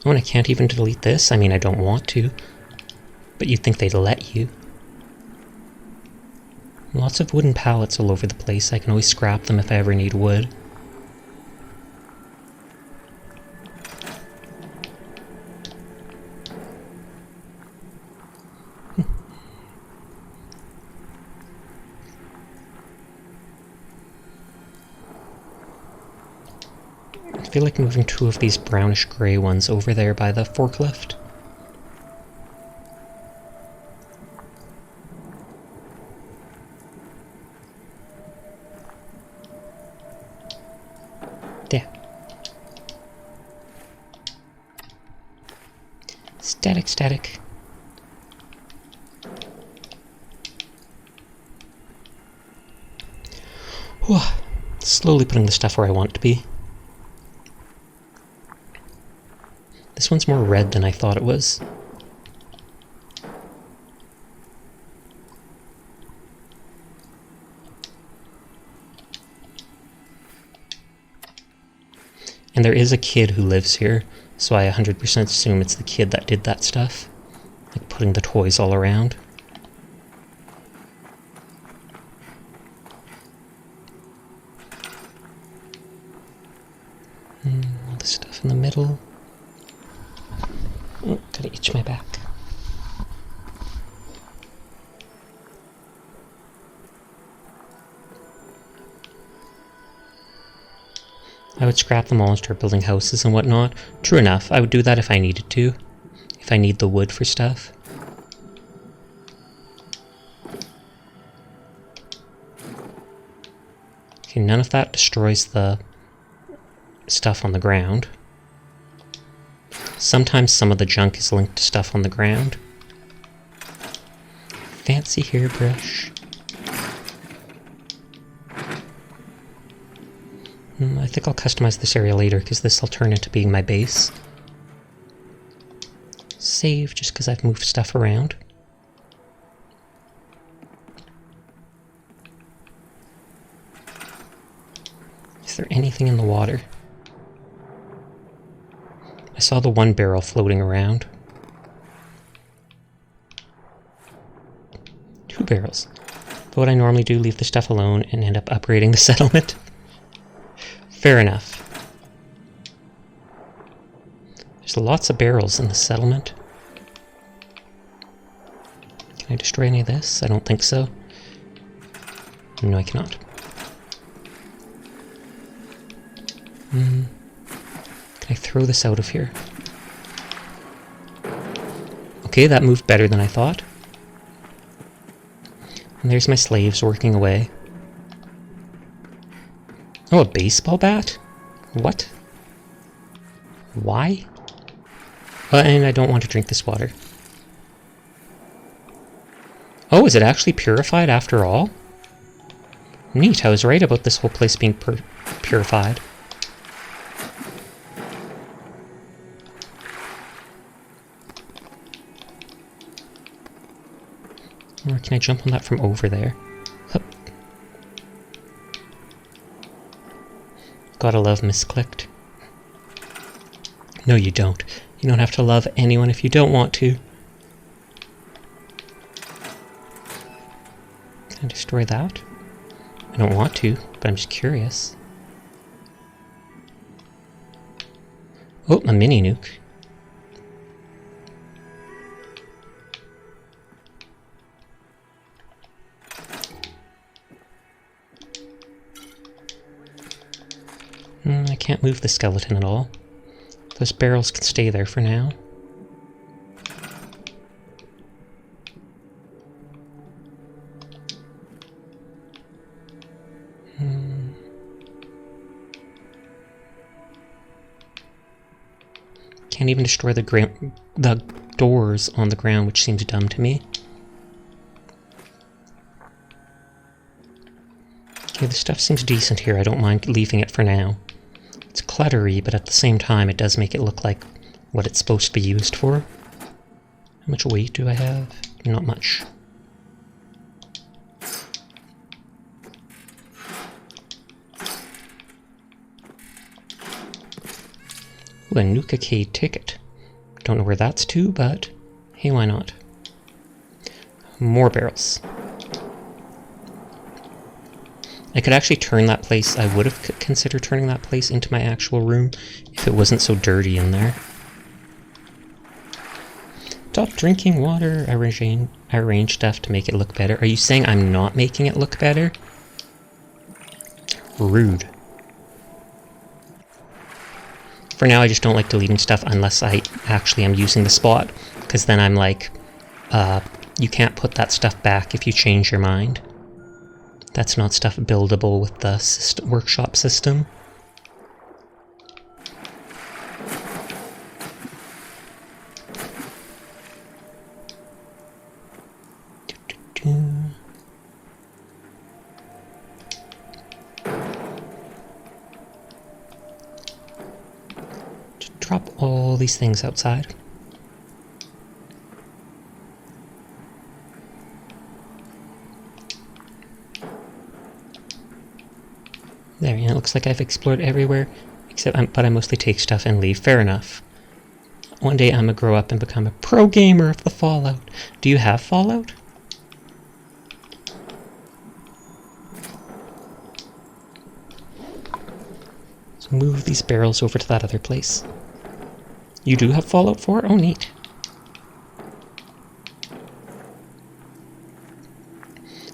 Oh, and I can't even delete this? I mean, I don't want to. But you'd think they'd let you. Lots of wooden pallets all over the place. I can always scrap them if I ever need wood. I feel like moving two of these brownish grey ones over there by the forklift. There. Static. Whew. Slowly putting the stuff where I want it to be. This one's more red than I thought it was. And there is a kid who lives here, so I 100% assume it's the kid that did that stuff. Like putting the toys all around. All the stuff in the middle. Oh, gotta itch my back. I would scrap them all and start building houses and whatnot. True enough, I would do that if I needed to. If I need the wood for stuff. Okay, none of that destroys the stuff on the ground. Sometimes some of the junk is linked to stuff on the ground. Fancy hairbrush. I think I'll customize this area later, because this will turn into being my base. Save, just because I've moved stuff around. Is there anything in the water? I saw the one barrel floating around. 2 barrels. But what I normally do, leave the stuff alone and end up upgrading the settlement. Fair enough. There's lots of barrels in the settlement. Can I destroy any of this? I don't think so. No, I cannot. Can I throw this out of here. Okay, that moved better than I thought. And there's my slaves working away. Oh, a baseball bat? What? Why? And I don't want to drink this water. Oh, is it actually purified after all? Neat, I was right about this whole place being purified. Or can I jump on that from over there? Hup. Gotta love misclicked. No, you don't. You don't have to love anyone if you don't want to. Can I destroy that? I don't want to, but I'm just curious. Oh, a mini nuke. I can't move the skeleton at all. Those barrels can stay there for now. Can't even destroy the doors on the ground, which seems dumb to me. Okay, the stuff seems decent here. I don't mind leaving it for now. It's cluttery, but at the same time it does make it look like what it's supposed to be used for. How much weight do I have? Not much. Ooh, a Nuka-Cade ticket. Don't know where that's to, but hey, why not? More barrels. I could actually turn that place, I would have considered turning that place into my actual room if it wasn't so dirty in there. Stop drinking water. I arranged stuff to make it look better. Are you saying I'm not making it look better? Rude. For now, I just don't like deleting stuff unless I actually am using the spot, because then I'm like, you can't put that stuff back if you change your mind. That's not stuff buildable with the workshop system. Just drop all these things outside. There, and it looks like I've explored everywhere, but I mostly take stuff and leave. Fair enough. One day I'm gonna grow up and become a pro gamer of the Fallout. Do you have Fallout? Let's move these barrels over to that other place. You do have Fallout 4? Oh, neat.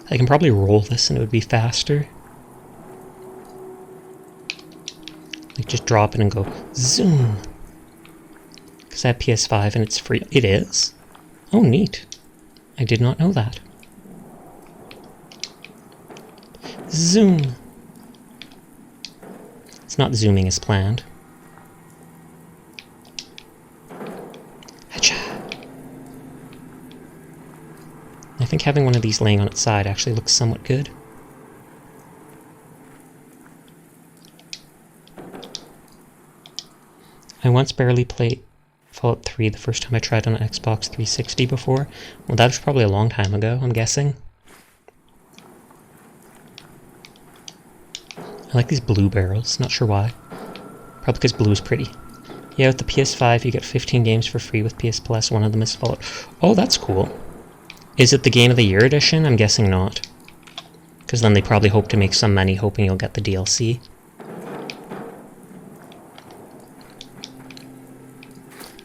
I can probably roll this and it would be faster. Like, just drop it and go zoom. Because I have PS5 and it's free. It is? Oh, neat. I did not know that. Zoom. It's not zooming as planned. Hacha. I think having one of these laying on its side actually looks somewhat good. I once barely played Fallout 3 the first time I tried on an Xbox 360 before. Well, that was probably a long time ago, I'm guessing. I like these blue barrels, not sure why. Probably because blue is pretty. Yeah, with the PS5 you get 15 games for free with PS Plus, one of them is Fallout. Oh, that's cool. Is it the Game of the Year edition? I'm guessing not. Because then they probably hope to make some money hoping you'll get the DLC.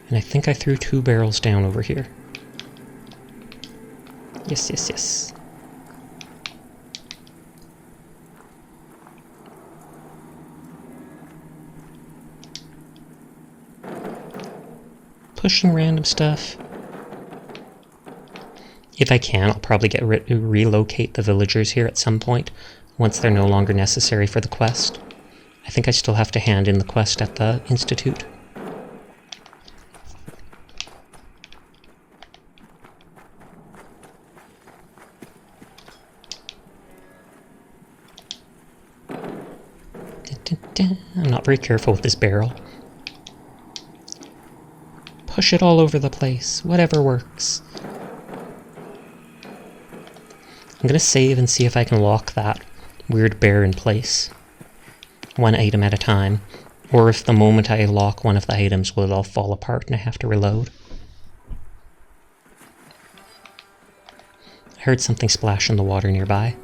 And I think I threw 2 barrels down over here. Yes, yes, yes. pushing random stuff. If I can, I'll probably relocate the villagers here at some point, once they're no longer necessary for the quest. I think I still have to hand in the quest at the Institute. I'm not very careful with this barrel. Push it all over the place, whatever works. I'm gonna save and see if I can lock that weird bear in place. One item at a time. Or if the moment I lock one of the items, will it all fall apart and I have to reload. I heard something splash in the water nearby.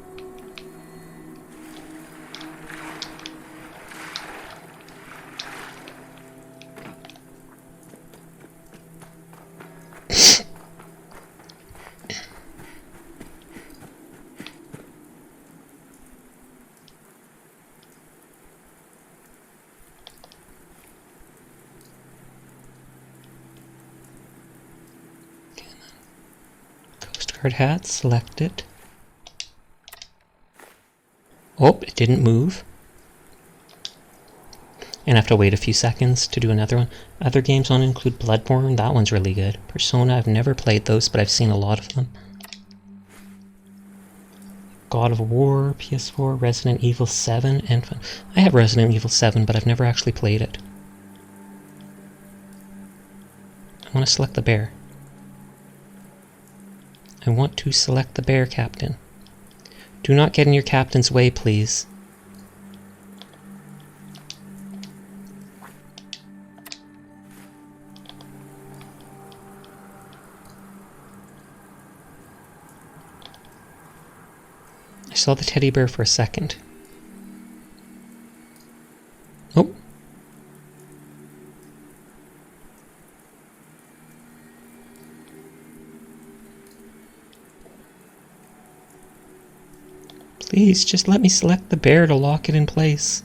Hard hat, select it. Oh, it didn't move. And I have to wait a few seconds to do another one. Other games on include Bloodborne, that one's really good. Persona, I've never played those, but I've seen a lot of them. God of War, PS4, Resident Evil 7, and I have Resident Evil 7, but I've never actually played it. I want to select the bear. I want to select the bear, Captain. Do not get in your captain's way, please. I saw the teddy bear for a second. Oh. Please, just let me select the bear to lock it in place.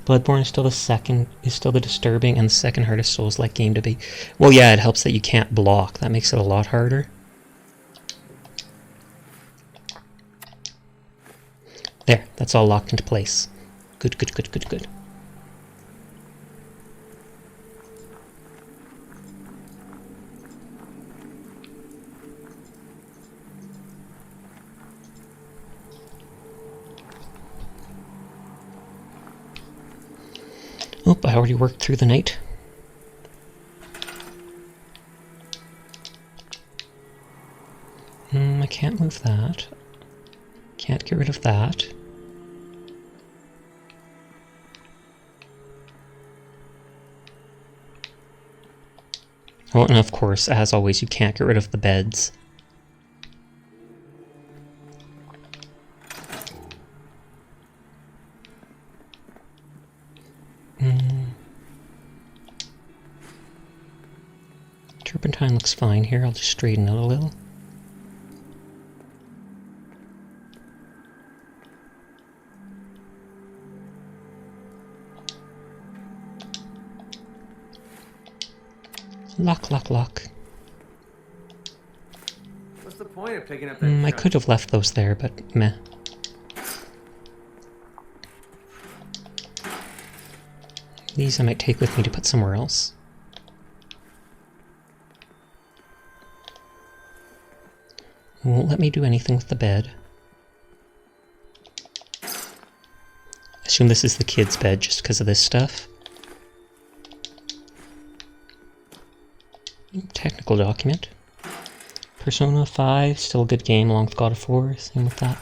Bloodborne is still the disturbing and the second hardest Souls-like game to be. Well, yeah, it helps that you can't block. That makes it a lot harder. There, that's all locked into place. Good, good, good, good, good. Oh, I already worked through the night. I can't move that. Can't get rid of that. Oh, and of course, as always, you can't get rid of the beds. Turpentine looks fine here. I'll just straighten it a little. Lock, lock, lock. What's the point of picking up that I could have left those there, but meh. These I might take with me to put somewhere else. Won't let me do anything with the bed. I assume this is the kid's bed just because of this stuff. Technical document. Persona 5, still a good game along with God of War, same with that.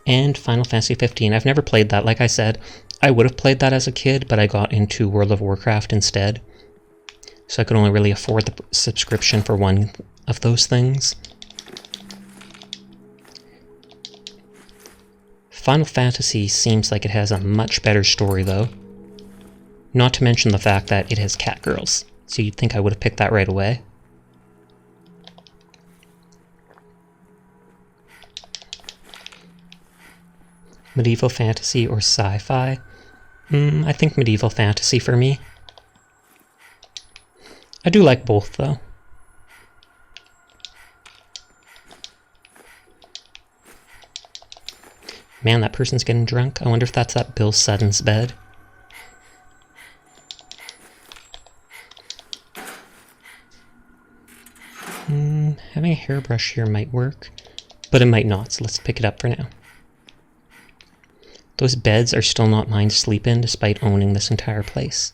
And Final Fantasy 15. I've never played that. Like I said, I would have played that as a kid, but I got into World of Warcraft instead. So I could only really afford the subscription for one of those things. Final Fantasy seems like it has a much better story, though. Not to mention the fact that it has cat girls, so you'd think I would have picked that right away. Medieval fantasy or sci-fi? I think medieval fantasy for me. I do like both, though. Man, that person's getting drunk. I wonder if that's at Bill Sutton's bed. Having a hairbrush here might work, but it might not, so let's pick it up for now. Those beds are still not mine to sleep in, despite owning this entire place.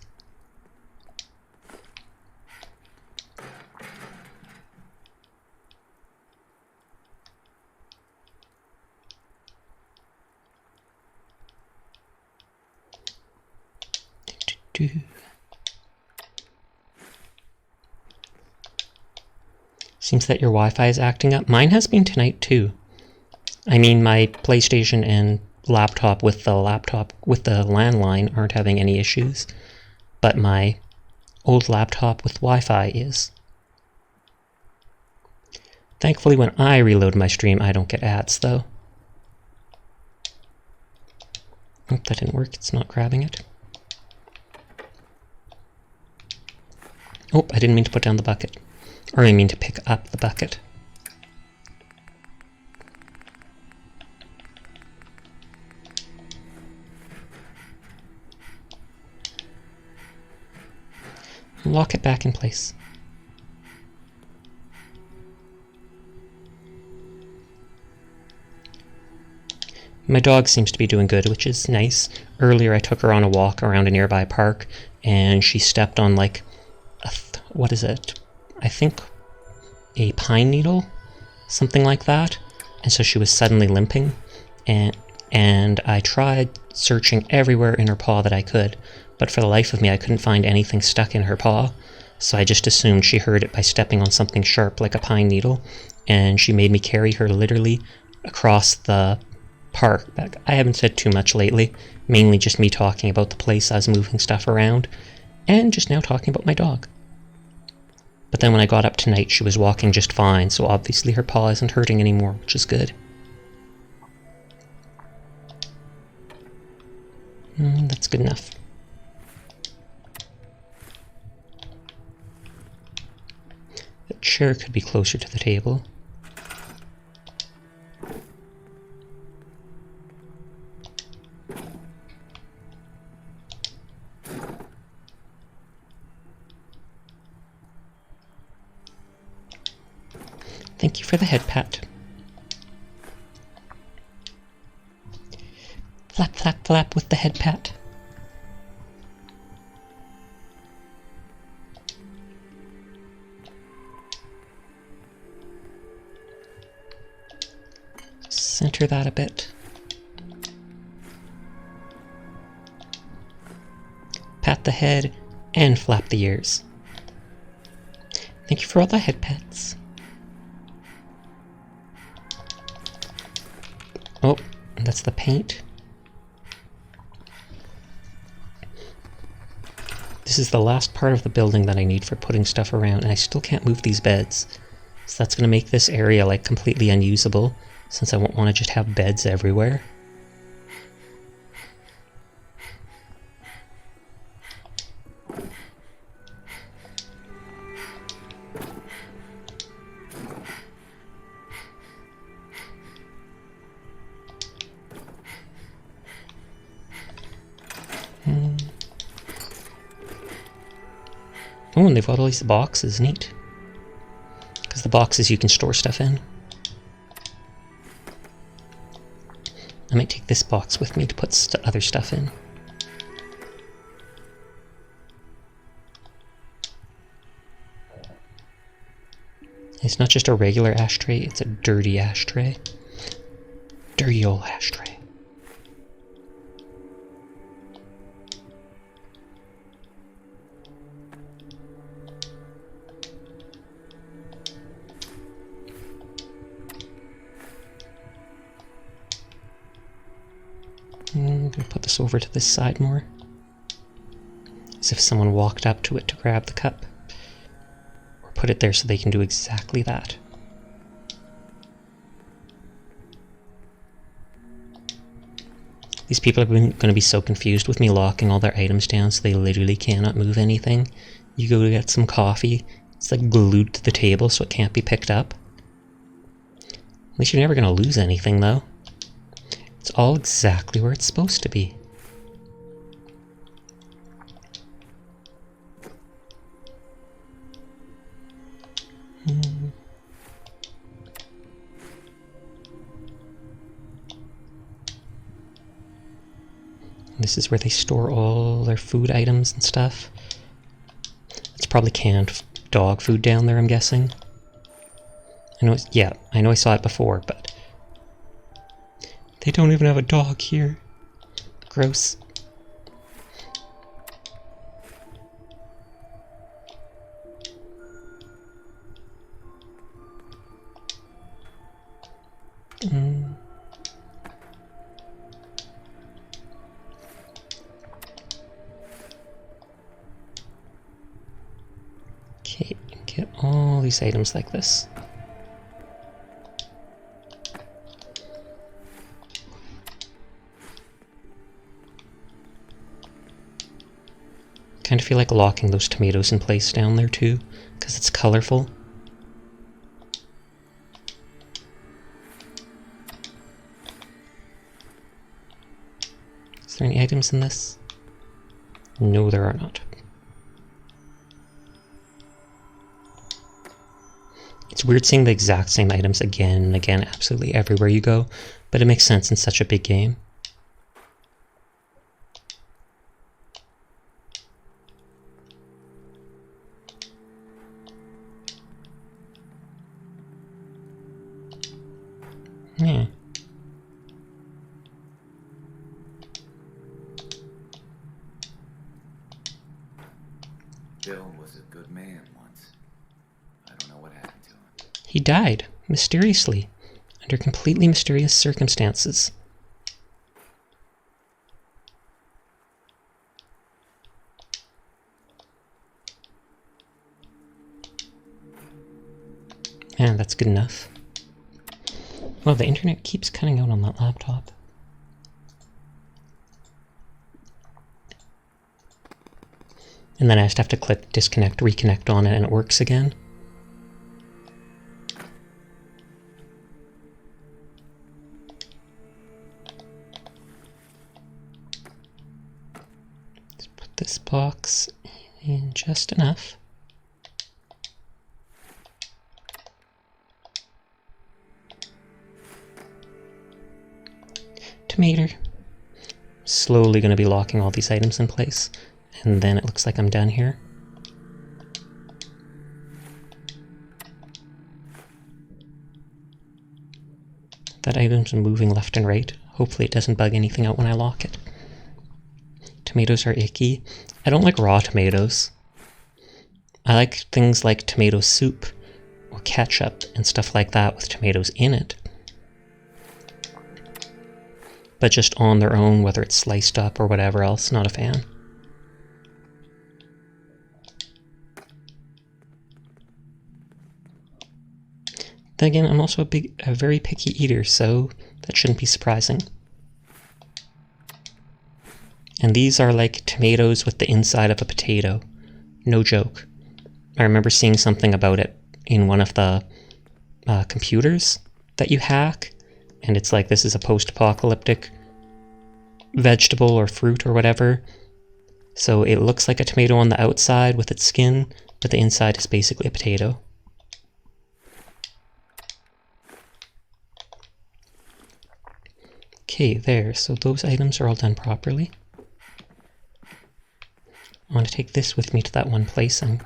Seems that your Wi-Fi is acting up. Mine has been tonight too. I mean, my PlayStation and laptop with the landline aren't having any issues, but my old laptop with Wi-Fi is. Thankfully, when I reload my stream, I don't get ads, though. Oh, that didn't work. It's not grabbing it. Oh, I didn't mean to put down the bucket. Or I mean to pick up the bucket. Lock it back in place. My dog seems to be doing good, which is nice. Earlier I took her on a walk around a nearby park, and she stepped on like, what is it? I think a pine needle? Something like that. And so she was suddenly limping, and I tried searching everywhere in her paw that I could, but for the life of me I couldn't find anything stuck in her paw, so I just assumed she heard it by stepping on something sharp like a pine needle, and she made me carry her literally across the park. I haven't said too much lately, mainly just me talking about the place I was moving stuff around, and just now talking about my dog. But then when I got up tonight, she was walking just fine, so obviously her paw isn't hurting anymore, which is good. That's good enough. The chair could be closer to the table. Thank you for the head pat. Flap, flap, flap with the head pat. Center that a bit. Pat the head and flap the ears. Thank you for all the head pats. Oh, that's the paint. This is the last part of the building that I need for putting stuff around, and I still can't move these beds. So that's going to make this area like completely unusable, since I won't want to just have beds everywhere. Oh, and they've got all these boxes. Neat. Because the boxes you can store stuff in. I might take this box with me to put other stuff in. It's not just a regular ashtray, it's a dirty ashtray. Dirty old ashtray. I'm going to put this over to this side more. As if someone walked up to it to grab the cup. Or put it there so they can do exactly that. These people are going to be so confused with me locking all their items down so they literally cannot move anything. You go to get some coffee, it's like glued to the table so it can't be picked up. At least you're never going to lose anything though. It's all exactly where it's supposed to be. This is where they store all their food items and stuff. It's probably canned dog food down there, I'm guessing. I know it's, yeah, I know I saw it before, but they don't even have a dog here. Gross. Okay, get all these items like this. Kind of feel like locking those tomatoes in place down there too, because it's colorful. Is there any items in this? No, there are not. It's weird seeing the exact same items again and again absolutely everywhere you go, but it makes sense in such a big game. Yeah. Bill was a good man once. I don't know what happened to him. He died, mysteriously, under completely mysterious circumstances. Man, that's good enough. Well, the internet keeps cutting out on that laptop. And then I just have to click disconnect, reconnect on it, and it works again. Let's put this box in just enough. Tomato. Slowly going to be locking all these items in place, and then it looks like I'm done here. That item's moving left and right. Hopefully it doesn't bug anything out when I lock it. Tomatoes are icky. I don't like raw tomatoes. I like things like tomato soup or ketchup and stuff like that with tomatoes in it. But just on their own, whether it's sliced up or whatever else, not a fan. Then again, I'm also a very picky eater, so that shouldn't be surprising. And these are like tomatoes with the inside of a potato. No joke. I remember seeing something about it in one of the computers that you hack, and it's like this is a post-apocalyptic vegetable or fruit or whatever. So it looks like a tomato on the outside with its skin, but the inside is basically a potato. Okay, there. So those items are all done properly. I want to take this with me to that one place, and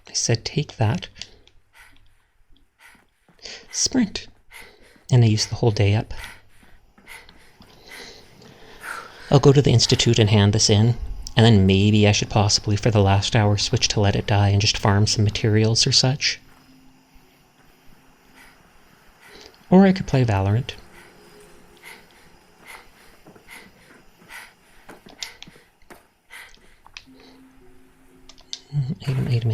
I said take that. Sprint. And I used the whole day up. I'll go to the Institute and hand this in, and then maybe I should possibly for the last hour switch to Let It Die and just farm some materials or such. Or I could play Valorant. Item.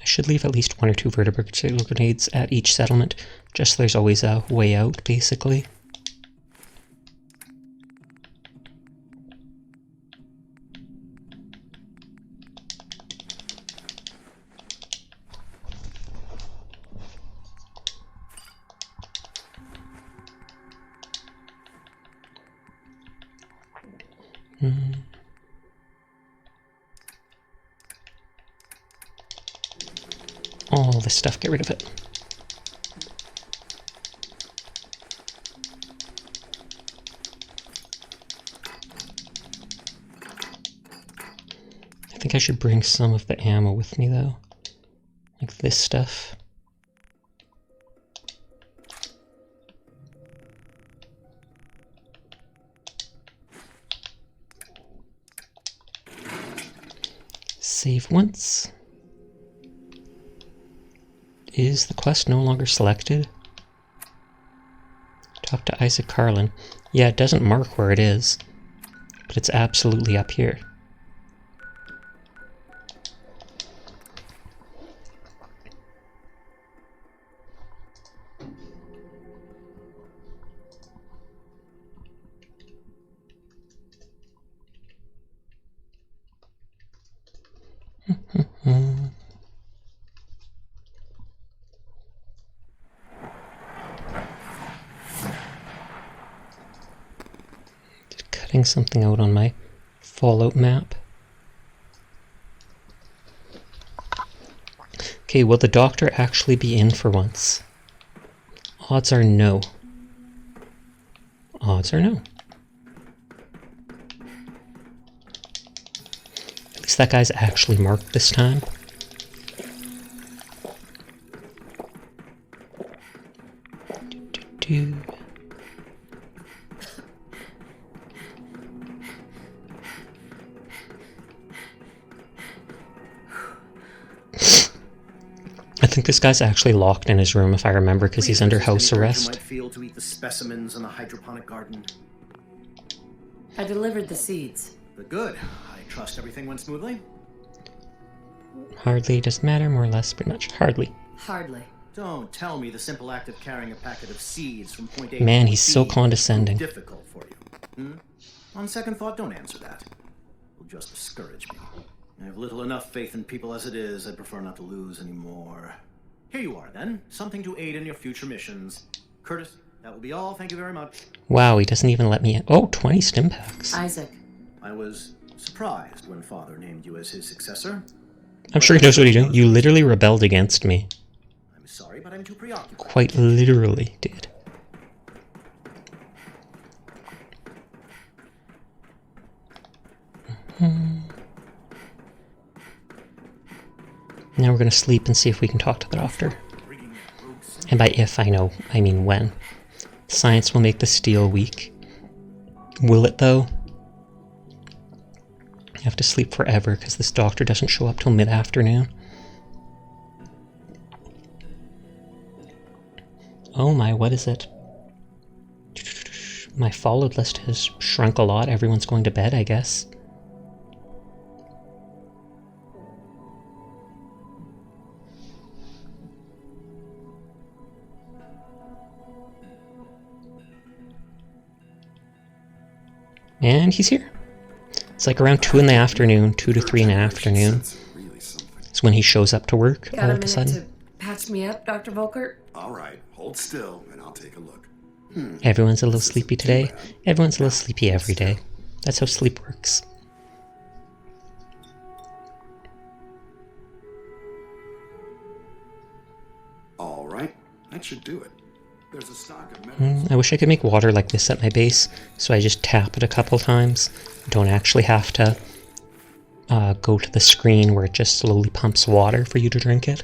I Should leave at least 1 or 2 vertebra grenades at each settlement, just so there's always a way out, basically. All this stuff, get rid of it. I think I should bring some of the ammo with me, though. Like this stuff. Save once. Is the quest no longer selected? Talk to Isaac Carlin. Yeah, it doesn't mark where it is, but it's absolutely up here. Cutting something out on my Fallout map. Okay, will the doctor actually be in for once? Odds are no. Odds are no. At least that guy's actually marked this time. Do. I think this guy's actually locked in his room, if I remember, because he's under house arrest. Might feel to eat the specimens in the hydroponic garden. I delivered the seeds. Good. I trust everything went smoothly. Hardly. Doesn't matter, more or less, pretty much. Hardly. Hardly. Don't tell me the simple act of carrying a packet of seeds from point A Man, to point he's so B condescending. proved difficult for you. On second thought, don't answer that. It'll just discourage me. I have little enough faith in people as it is. I'd prefer not to lose any more. Here you are, then. Something to aid in your future missions. Curtis, that will be all. Thank you very much. Wow, he doesn't even let me in. Oh, 20 stim packs. Isaac. I was surprised when Father named you as his successor. I'm sure he knows what he's doing. You literally rebelled against me. I'm sorry, but I'm too preoccupied. Quite literally did. Now we're going to sleep and see if we can talk to the doctor. And by if, I mean when. Science will make the steel weak. Will it, though? I have to sleep forever because this doctor doesn't show up till mid-afternoon. Oh my, what is it? My followed list has shrunk a lot. Everyone's going to bed, I guess. And he's here. It's like around 2 in the afternoon, 2 to 3 in the afternoon. It's when he shows up to work all of a sudden. To patch me up, Dr. Volkert? All right, hold still, and I'll take a look. Everyone's a little sleepy today. Everyone's a little sleepy every day. That's how sleep works. All right, that should do it. There's a stock of medicine. I wish I could make water like this at my base, so I just tap it a couple times. Don't actually have to go to the screen where it just slowly pumps water for you to drink it.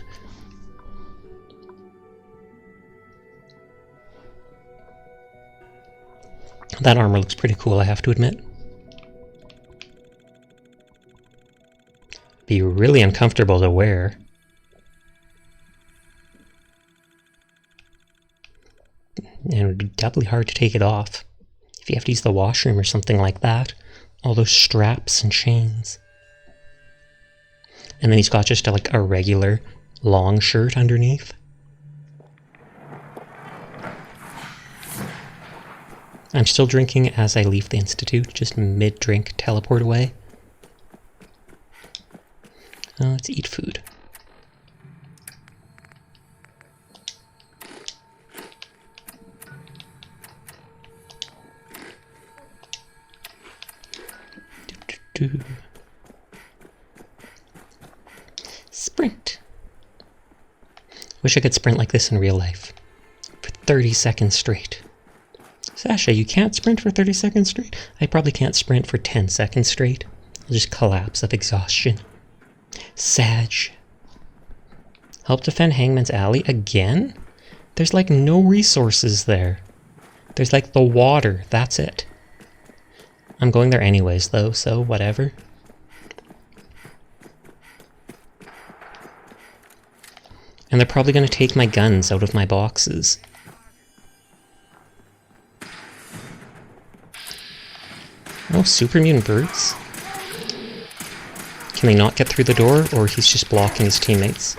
That armor looks pretty cool, I have to admit. Be really uncomfortable to wear. And it would be doubly hard to take it off. If you have to use the washroom or something like that. All those straps and chains. And then he's got just like a regular long shirt underneath. I'm still drinking as I leave the Institute, just mid-drink teleport away. Let's eat food. Sprint. Wish I could sprint like this in real life. For 30 seconds straight. Sasha, you can't sprint for 30 seconds straight? I probably can't sprint for 10 seconds straight. I'll just collapse of exhaustion. Sag. Help defend Hangman's Alley again? There's like no resources there. There's like the water, that's it. I'm going there anyways though, so whatever. And they're probably going to take my guns out of my boxes. Oh, super mutant birds? Can they not get through the door, or he's just blocking his teammates?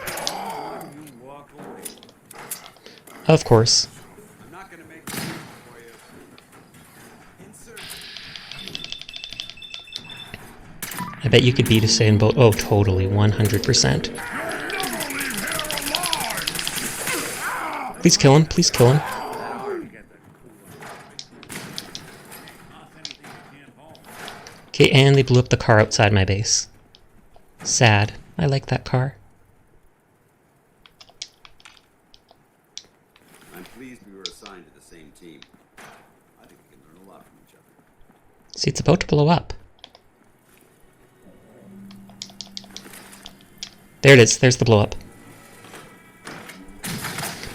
Of course. I bet you could beat us in both. Oh, totally, 100%. Please kill him, please kill him. Okay, and they blew up the car outside my base. Sad. I like that car. I'm pleased we were assigned to the same team. I think we can learn a lot from each other. See, it's about to blow up. There it is. There's the blow up.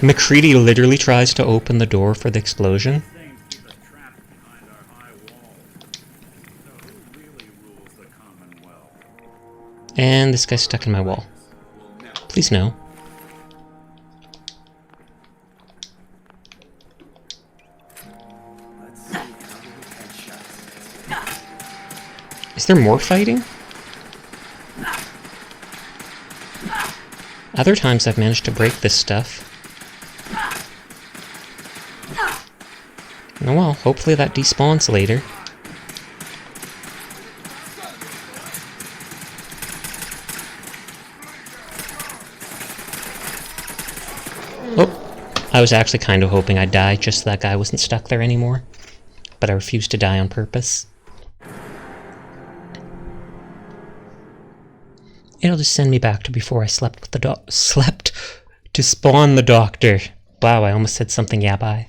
McCready literally tries to open the door for the explosion. And this guy's stuck in my wall. Please no. Is there more fighting? Other times I've managed to break this stuff. Oh well, hopefully that despawns later. Oh, I was actually kind of hoping I'd die just so that guy wasn't stuck there anymore. But I refused to die on purpose. It'll just send me back to before I slept with the slept to spawn the doctor. Wow, I almost said something yabai.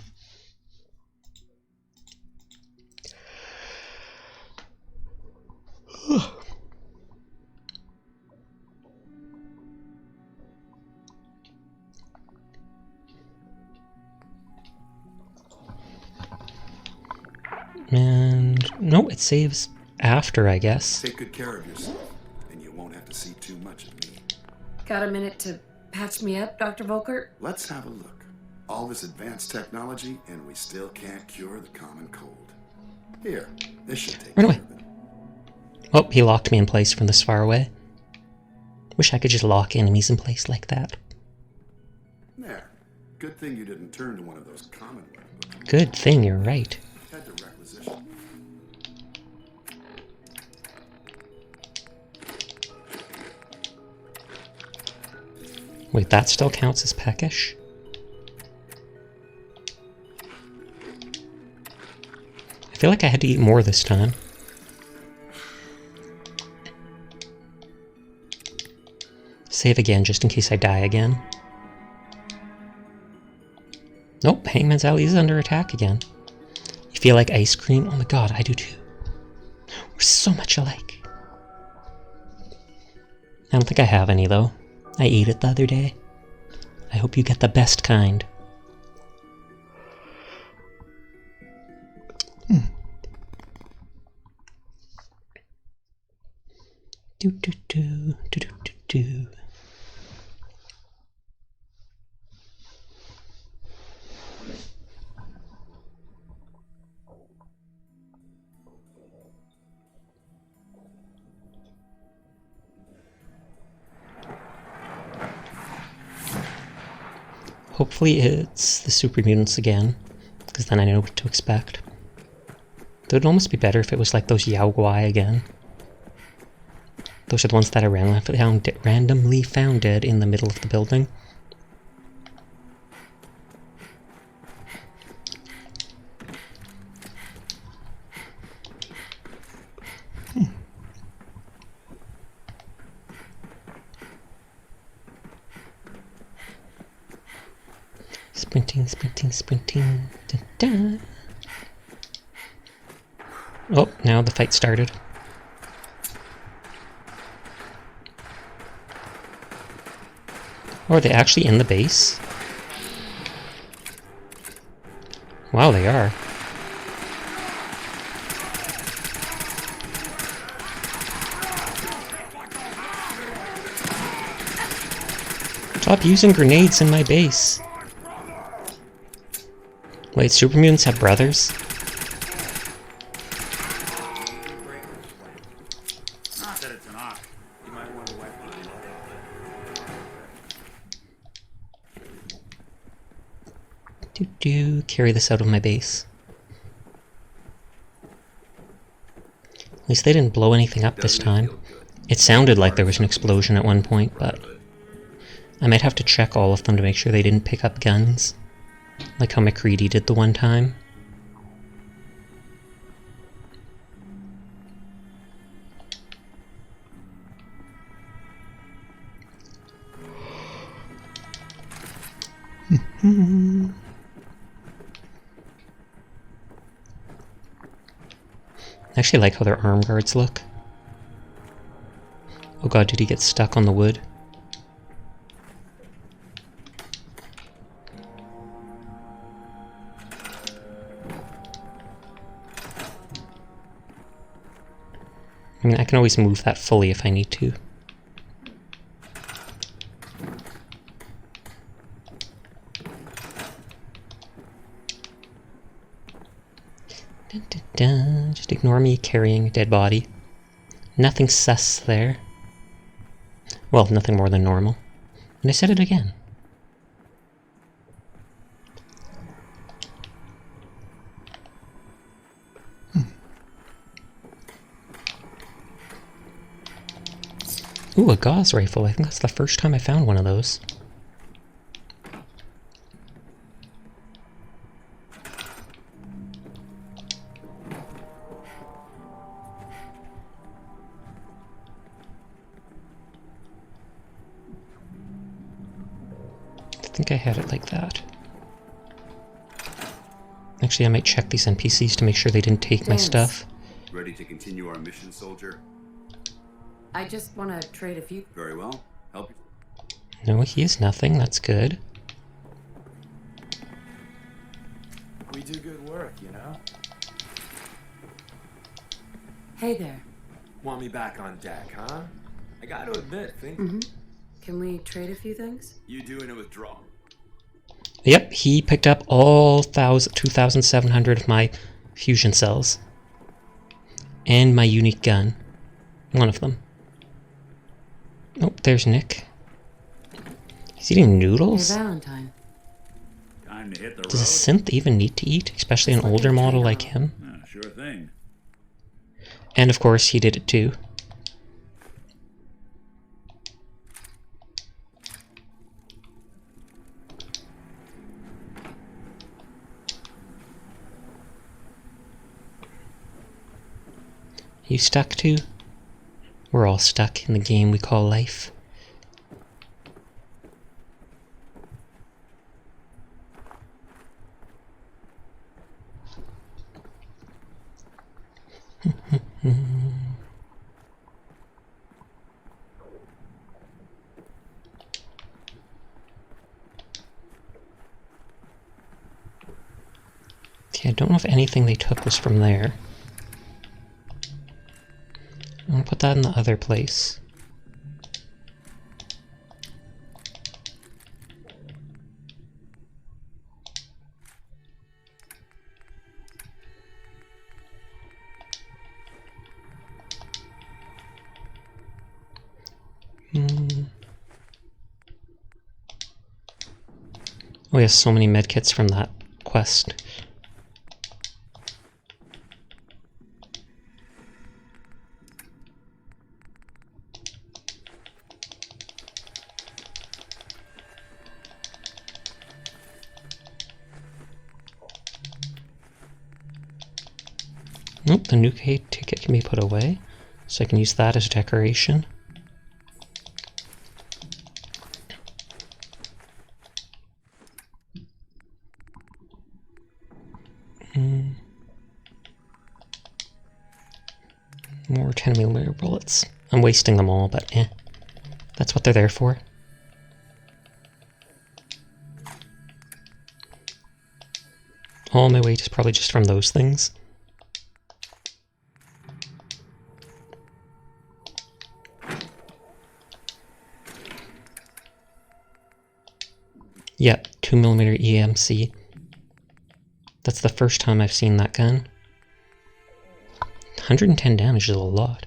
And no, it saves after, I guess. Take good care of yourself, and you won't have to see too much of me. Got a minute to patch me up, Dr. Volkert? Let's have a look. All this advanced technology, and we still can't cure the common cold. Here, this should take Run care away. of it. Oh, he locked me in place from this far away. Wish I could just lock enemies in place like that. There. Good thing you didn't turn to one of those Commonwealth. Good thing, you're right. Head to requisition. Wait, that still counts as peckish? I feel like I had to eat more this time. Save again, just in case I die again. Nope, Hangman's Alley is under attack again. You feel like ice cream? Oh my god, I do too. We're so much alike. I don't think I have any, though. I ate it the other day. I hope you get the best kind. Do do do do do do do. Hopefully it's the super mutants again, because then I know what to expect. Though it'd almost be better if it was like those Yao Guai again. Those are the ones that I randomly found dead in the middle of the building. Sprinting, sprinting, sprinting. Da, da. Oh, now the fight started. Oh, are they actually in the base? Wow, they are. Stop using grenades in my base. Wait, super mutants have brothers? Not that it's an op. You might want to wipe the blood off. Carry this out of my base. At least they didn't blow anything up this time. It sounded like there was an explosion at one point, but I might have to check all of them to make sure they didn't pick up guns. Like how McCready did the one time. I actually like how their arm guards look. Oh god, did he get stuck on the wood? I mean, I can always move that fully if I need to. Dun, dun, dun. Just ignore me carrying a dead body. Nothing sus there. Well, nothing more than normal. And I said it again. Ooh, a Gauss rifle. I think that's the first time I found one of those. I think I had it like that. Actually, I might check these NPCs to make sure they didn't take my stuff. Ready to continue our mission, soldier? I just want to trade a few. Very well. Help you. No, he is nothing. That's good. We do good work, you know? Hey there. Want me back on deck, huh? I gotta admit, think Can we trade a few things? You doing a withdrawal? Yep, he picked up all 2,700 of my fusion cells. And my unique gun. One of them. Oh, there's Nick. He's eating noodles? Hey, Valentine. Time to hit the Does a synth even need to eat? Especially an older model like him? Sure thing. And of course, he did it too. You stuck too? We're all stuck in the game we call life. Okay, I don't know if anything they took was from there. I'm gonna put that in the other place. Oh, he has so many medkits from that quest. Nope, the nuke ticket can be put away, so I can use that as a decoration. More 10mm bullets. I'm wasting them all, but eh. That's what they're there for. All my weight is probably just from those things. Yep, 2mm EMC. That's the first time I've seen that gun. 110 damage is a lot.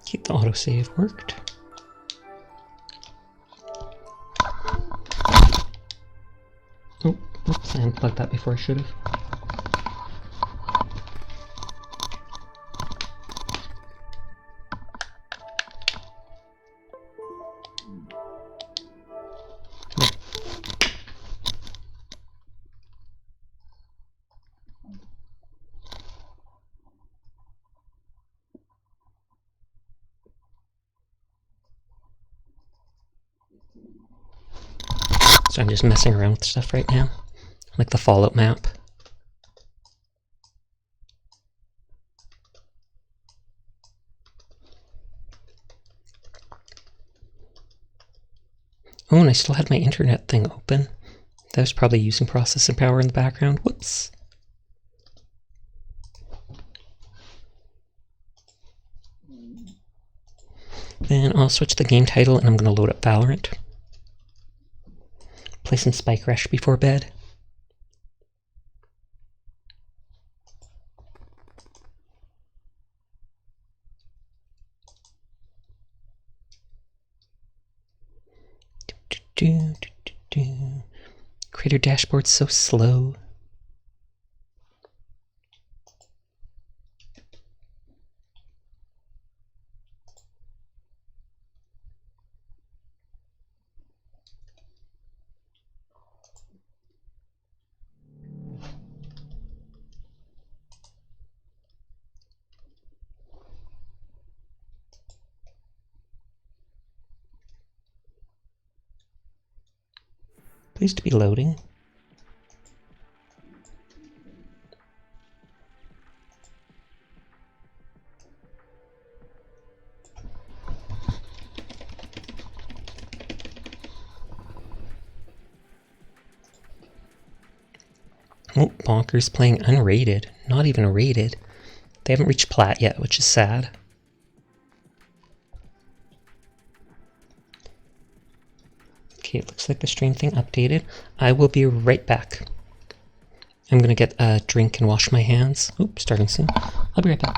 Keep the autosave worked. Oh, oops, I unplugged that before I should have. So I'm just messing around with stuff right now, like the Fallout map. Oh, and I still had my internet thing open. That was probably using processing power in the background. Whoops. Then I'll switch the game title and I'm going to load up Valorant. Play some Spike Rush before bed. Creator dashboard's so slow. Pleased to be loading. Oh, Bonkers playing unrated. Not even rated. They haven't reached plat yet, which is sad. Okay, it looks like the stream thing updated. I will be right back. I'm gonna get a drink and wash my hands. Oops, starting soon. I'll be right back.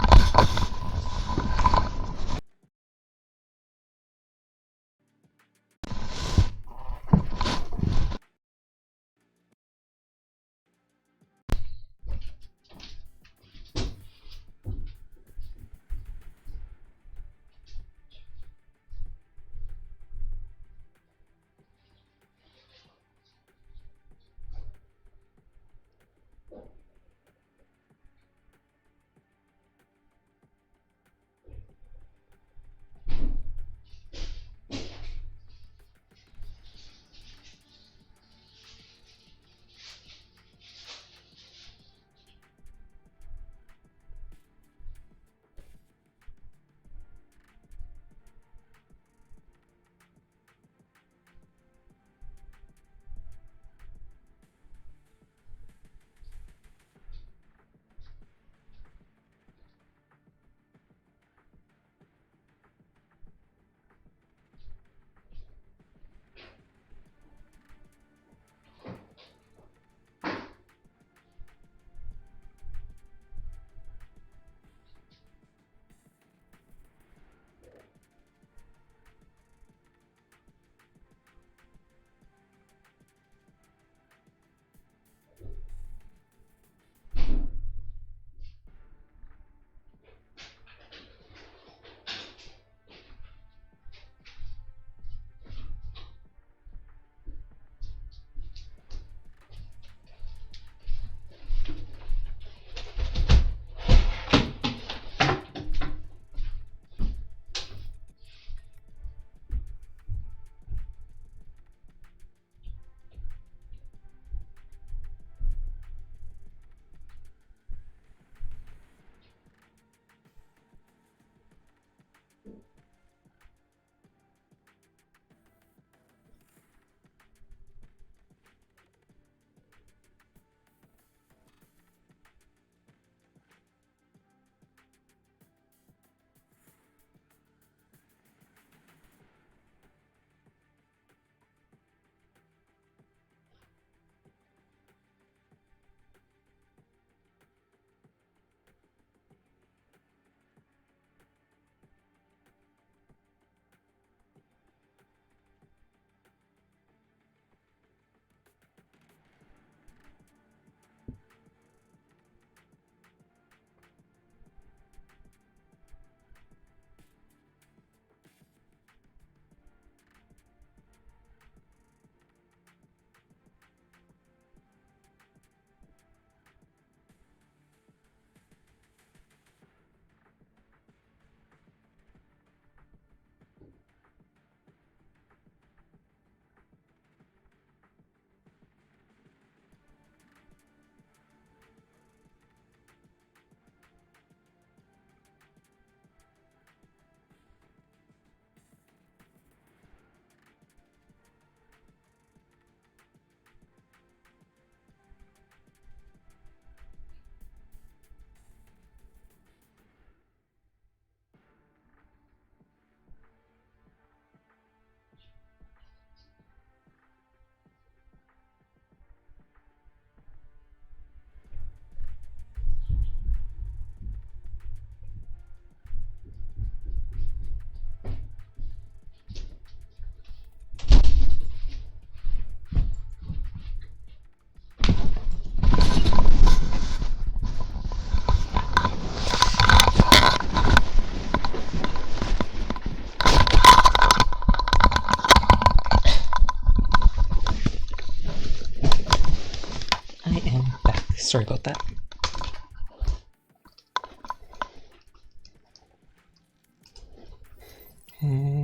Sorry about that.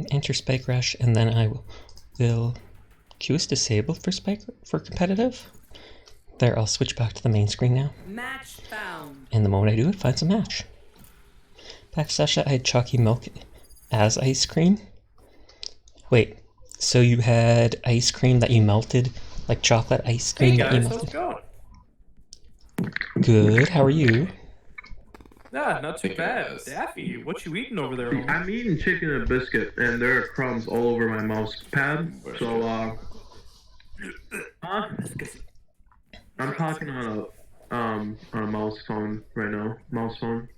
Enter Spike Rush, and then I will... Q is disabled for competitive. There, I'll switch back to the main screen now. Match found. And the moment I do it, finds a match. Back Sasha, I had chalky milk as ice cream. Wait, so you had ice cream that you melted, like chocolate ice cream that you melted? How's it going? Good, how are you? Nah, not too bad. Daffy, what you eating over there? I'm eating chicken and biscuit, and there are crumbs all over my mouse pad. So, I'm talking on a mouse phone right now. Mouse phone.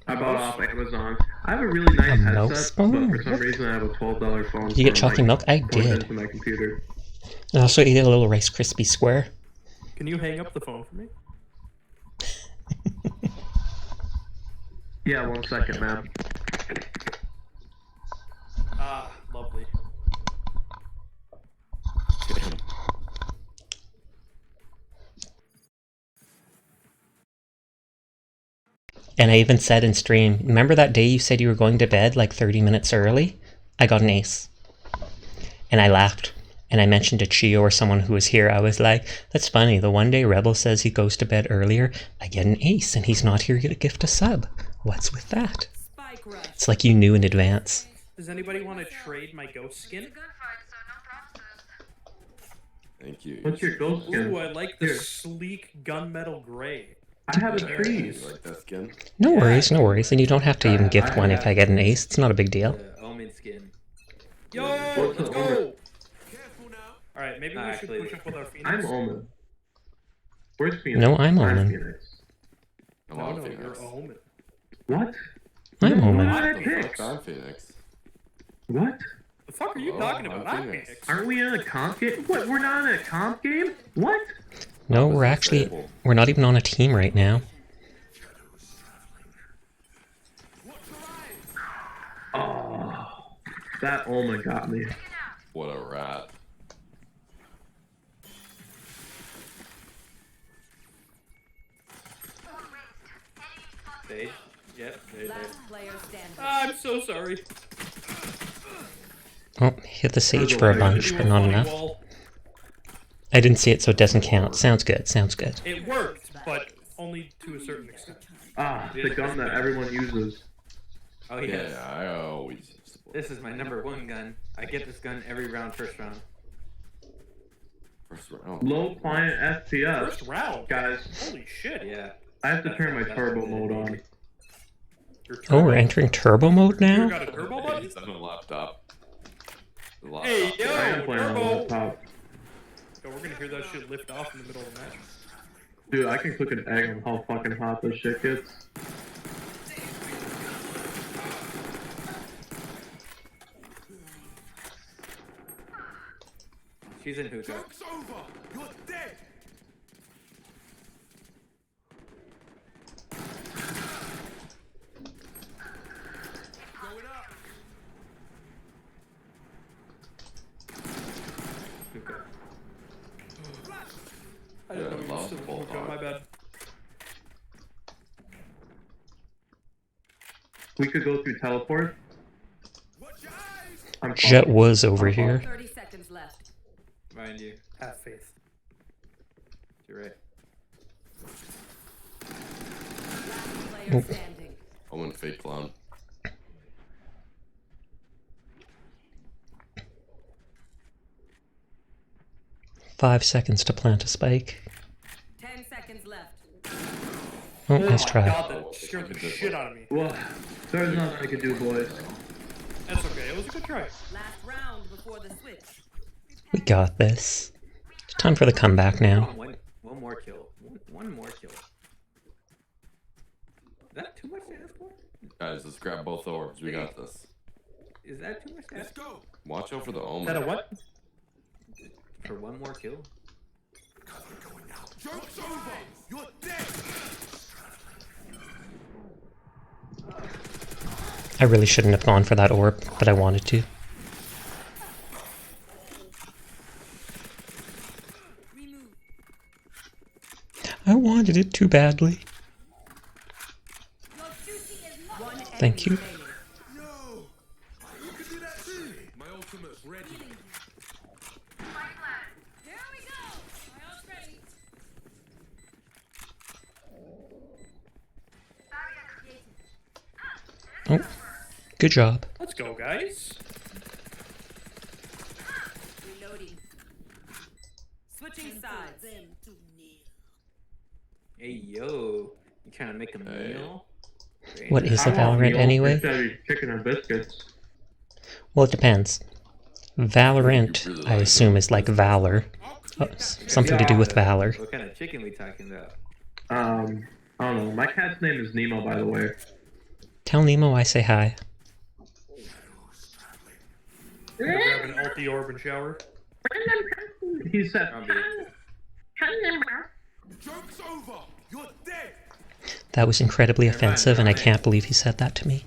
I bought off Amazon. I have a really nice headset, but for some reason I have a $12 phone. Did you get chalky milk? I did. Into my computer. I also ate a little Rice Krispie square. Can you hang up the phone for me? Yeah, 1 second, man. Ah, lovely. And I even said in stream, remember that day you said you were going to bed like 30 minutes early? I got an ace. And I laughed. And I mentioned to Chio or someone who was here, I was like, that's funny, the one day Rebel says he goes to bed earlier, I get an ace and he's not here to gift a sub. What's with that? It's like you knew in advance. Does anybody want to trade my ghost skin? Thank you. What's your ghost skin? Ooh, I like the sleek gunmetal gray. I have a tree. You like that skin? No worries, no worries. And you don't have to even gift one if I get an ace. It's not a big deal. Omen skin. Yo, let's go! Alright, maybe we should push up with our Phoenix. I'm Omen. Where's Phoenix? No, I'm Omen. No, you're Omen. What? I'm Omen. I'm Phoenix. What? The fuck are you talking about? I'm Phoenix. Aren't we in a comp game? What? We're not in a comp game? What? No, we're not even on a team right now. Oh, that Omen got me. What a rat. Stage? Yep. I'm so sorry. Oh, hit the sage for a bunch, but not enough. I didn't see it, so it doesn't count. Sounds good, sounds good. It worked, but only to a certain extent. Ah, the gun that everyone uses. Oh, yes. Yeah, I always use This is my #1 gun. I get this gun every round, first round. First round. Low client FPS. First round? Guys. Holy shit. Yeah. I have to turn my turbo mode on. Oh, we're entering turbo mode now? You got a turbo button? It's on a laptop. Hey, yo, I am playing on the turbo! laptop. Yo, we're gonna hear that shit lift off in the middle of the match. Dude, I can cook an egg on how fucking hot this shit gets. She's in hookah. Joke's over! You're dead! Going up! Hookah. I Yeah, didn't know you love still in full hookah, hog. my bad. We could go through teleport. I'm Jet was over here. 30 seconds left. Mind you. Have faith. You're right. Player standing. Omen fake clown. Five seconds to plant a spike. 10 seconds left. Oh, nice my try. God, that scared the shit out of me. Well, there's nothing I can do, boys. That's okay. It was a good try. Last round before the switch. We got this. It's time for the comeback now. One more kill. One more kill. Is that too much to ask for? Guys, let's grab both orbs. We got this. Is that too much to ask for? Watch out for the Omen. Is that a what? For one more kill? Joke's over! You're dead! I really shouldn't have gone for that orb, but I wanted to. I wanted it too badly. Thank you. My ultimate's ready. Oh, good job. Let's go, guys. Reloading. Switching sides. Hey, yo. You trying to make a meal? What is a Valorant anyway? Chicken and biscuits. Well, it depends. Valorant, I assume, is like Valor. Oh, something to do with Valor. What kind of chicken we talking about? I don't know. My cat's name is Nemo, by the way. Tell Nemo I say hi. Grab an ulti orb and shower. He said, Joke's over. You're dead. That was incredibly offensive, and I can't believe he said that to me.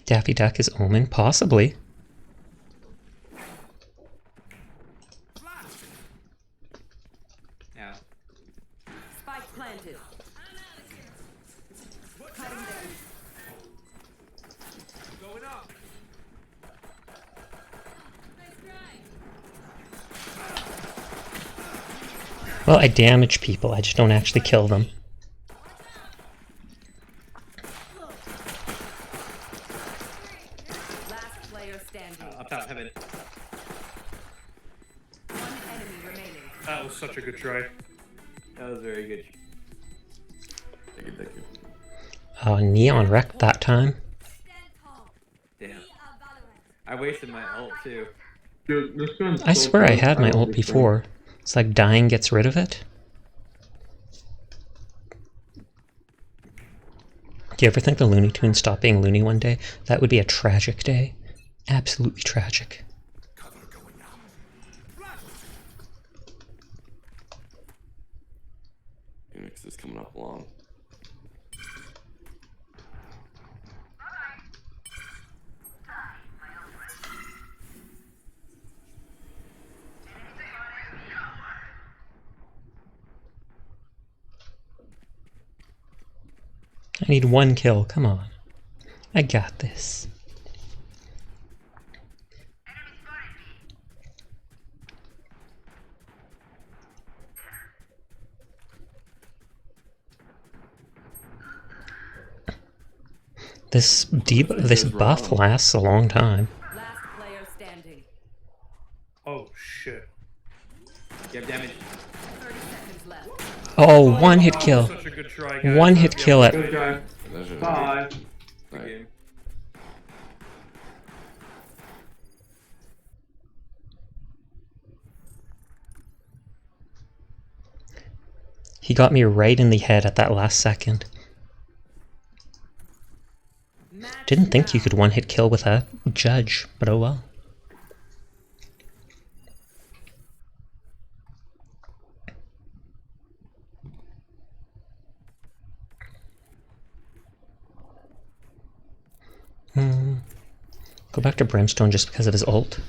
Daffy Duck is Omen? Possibly. Yeah. Spike planted. Going up. Well, I damage people, I just don't actually kill them. Last player standing. Up top, heaven. One enemy remaining. That was such a good try. That was very good. Thank you, thank you. Neon wrecked that time. Damn. I wasted my ult too. Dude, this gun's I so swear I good. had my love ult this gun. before. It's like dying gets rid of it. Do you ever think the Looney Tunes stop being loony one day? That would be a tragic day. Absolutely tragic. Phoenix is coming up long. I need one kill, come on. I got this. This buff lasts a long time. Last player standing. Oh shit. You have damage. 30 seconds left. Oh, one hit kill. Such a good try, guys. One hit kill it. Good guy. Bye. Good game. He got me right in the head at that last second. Didn't think you could one-hit kill with a judge, but oh well. Go back to Brimstone just because of his ult.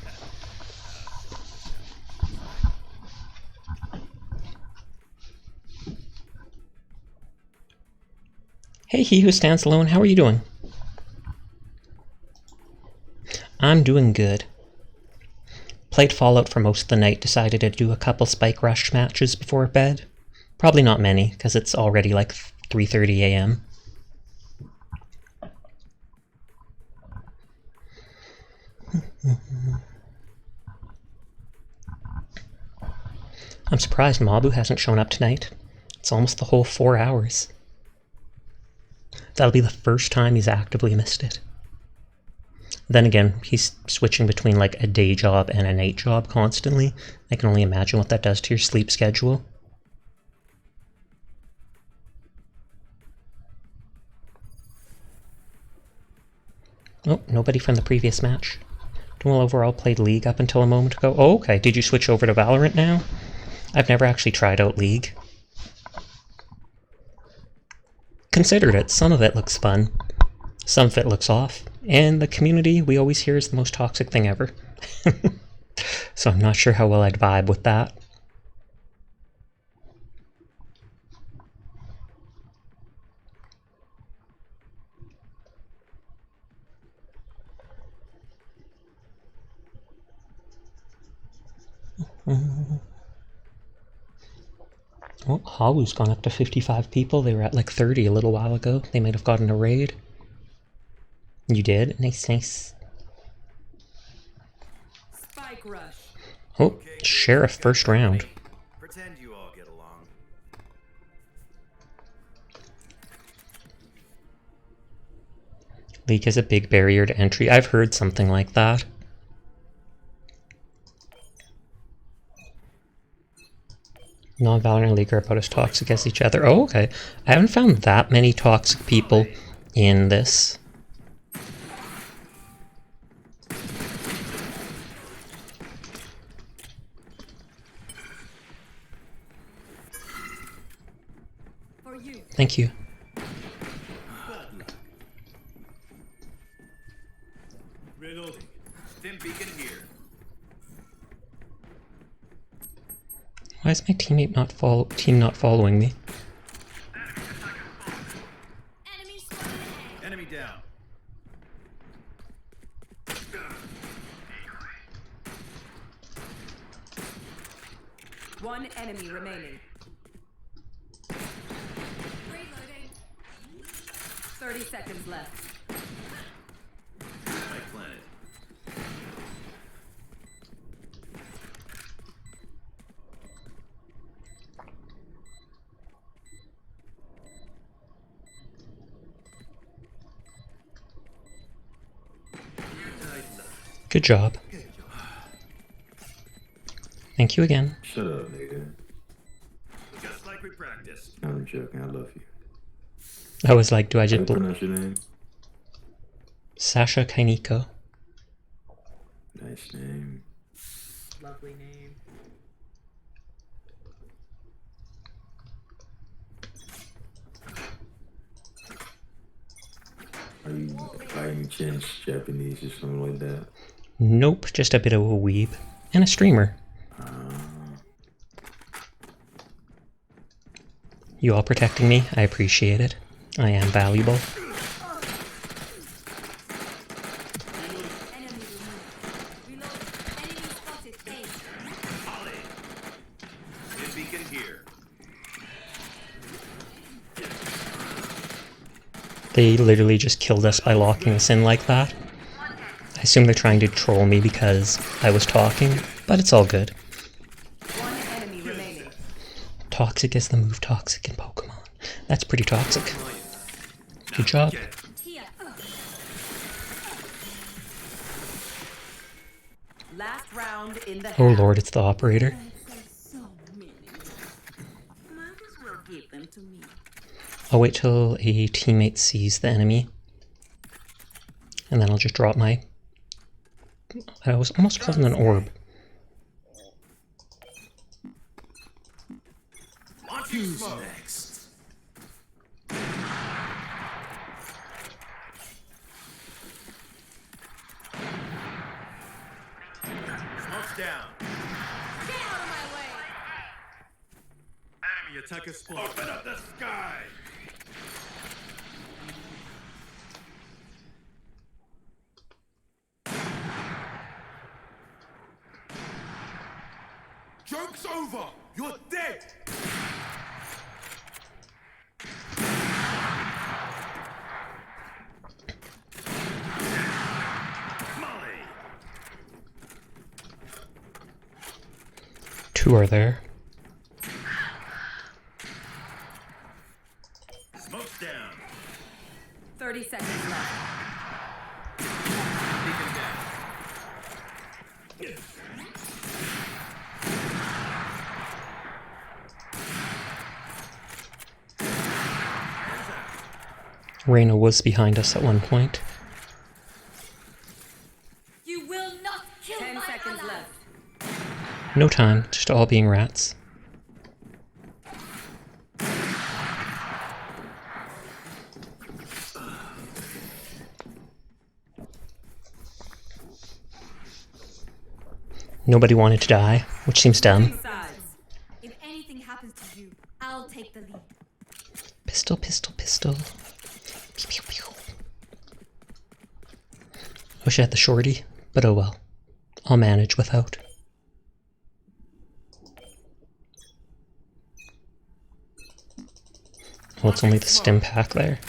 Hey, he who stands alone, how are you doing? I'm doing good. Played Fallout for most of the night, decided to do a couple Spike Rush matches before bed. Probably not many, because it's already like 3:30 a.m. I'm surprised Mabu hasn't shown up tonight. It's almost the whole 4 hours. That'll be the first time he's actively missed it. Then again, he's switching between like a day job and a night job constantly. I can only imagine what that does to your sleep schedule. Oh, nobody from the previous match. Well, overall played League up until a moment ago. Oh, okay. Did you switch over to Valorant now? I've never actually tried out League. Considered it. Some of it looks fun. Some of it looks off. And the community, we always hear, is the most toxic thing ever. So I'm not sure how well I'd vibe with that. Well, Halu's gone up to 55 people. They were at like 30 a little while ago. They might have gotten a raid. You did? Nice, nice. Spike rush. Oh, Sheriff first round. Pretend you all get along. League is a big barrier to entry. I've heard something like that. Non-Valorant League are about as toxic as each other. Oh, okay. I haven't found that many toxic people in this. Thank you. Reloading. Stim beacon here. Why is my teammate not following me? Enemy down. One enemy remaining. 30 seconds left. My planet. Good job. Thank you again. Shut up, nigga. Just like we practiced. I'm joking. I love you. I was like, do I just... How do you pronounce your name? Sasha Kainiko. Nice name. Lovely name. Are you by any chance Japanese or something like that? Nope, just a bit of a weeb. And a streamer. You all protecting me? I appreciate it. I am valuable. Beacon here. They literally just killed us by locking us in like that. I assume they're trying to troll me because I was talking, but it's all good. One enemy remaining. Toxic is the move toxic in Pokemon. That's pretty toxic. Good job. Last round in the Oh lord, it's the operator. I'll wait till a teammate sees the enemy. And then I'll just drop my... I was almost called an orb. Who's next? Smoke's down. Get out of my way! Enemy attacker spawn. Open up the sky! Joke's over! You're dead! Two are there. Smoke's down. 30 seconds left. Beacon down. Reyna was behind us at one point. You will not kill 10 seconds left. No time, just all being rats. Nobody wanted to die, which seems dumb. If anything happens to you, I'll take the lead. Pistol, pistol, pistol. Pew, pew, pew. Wish I had the shorty, but oh well. I'll manage without. Oh, it's only the stim pack there.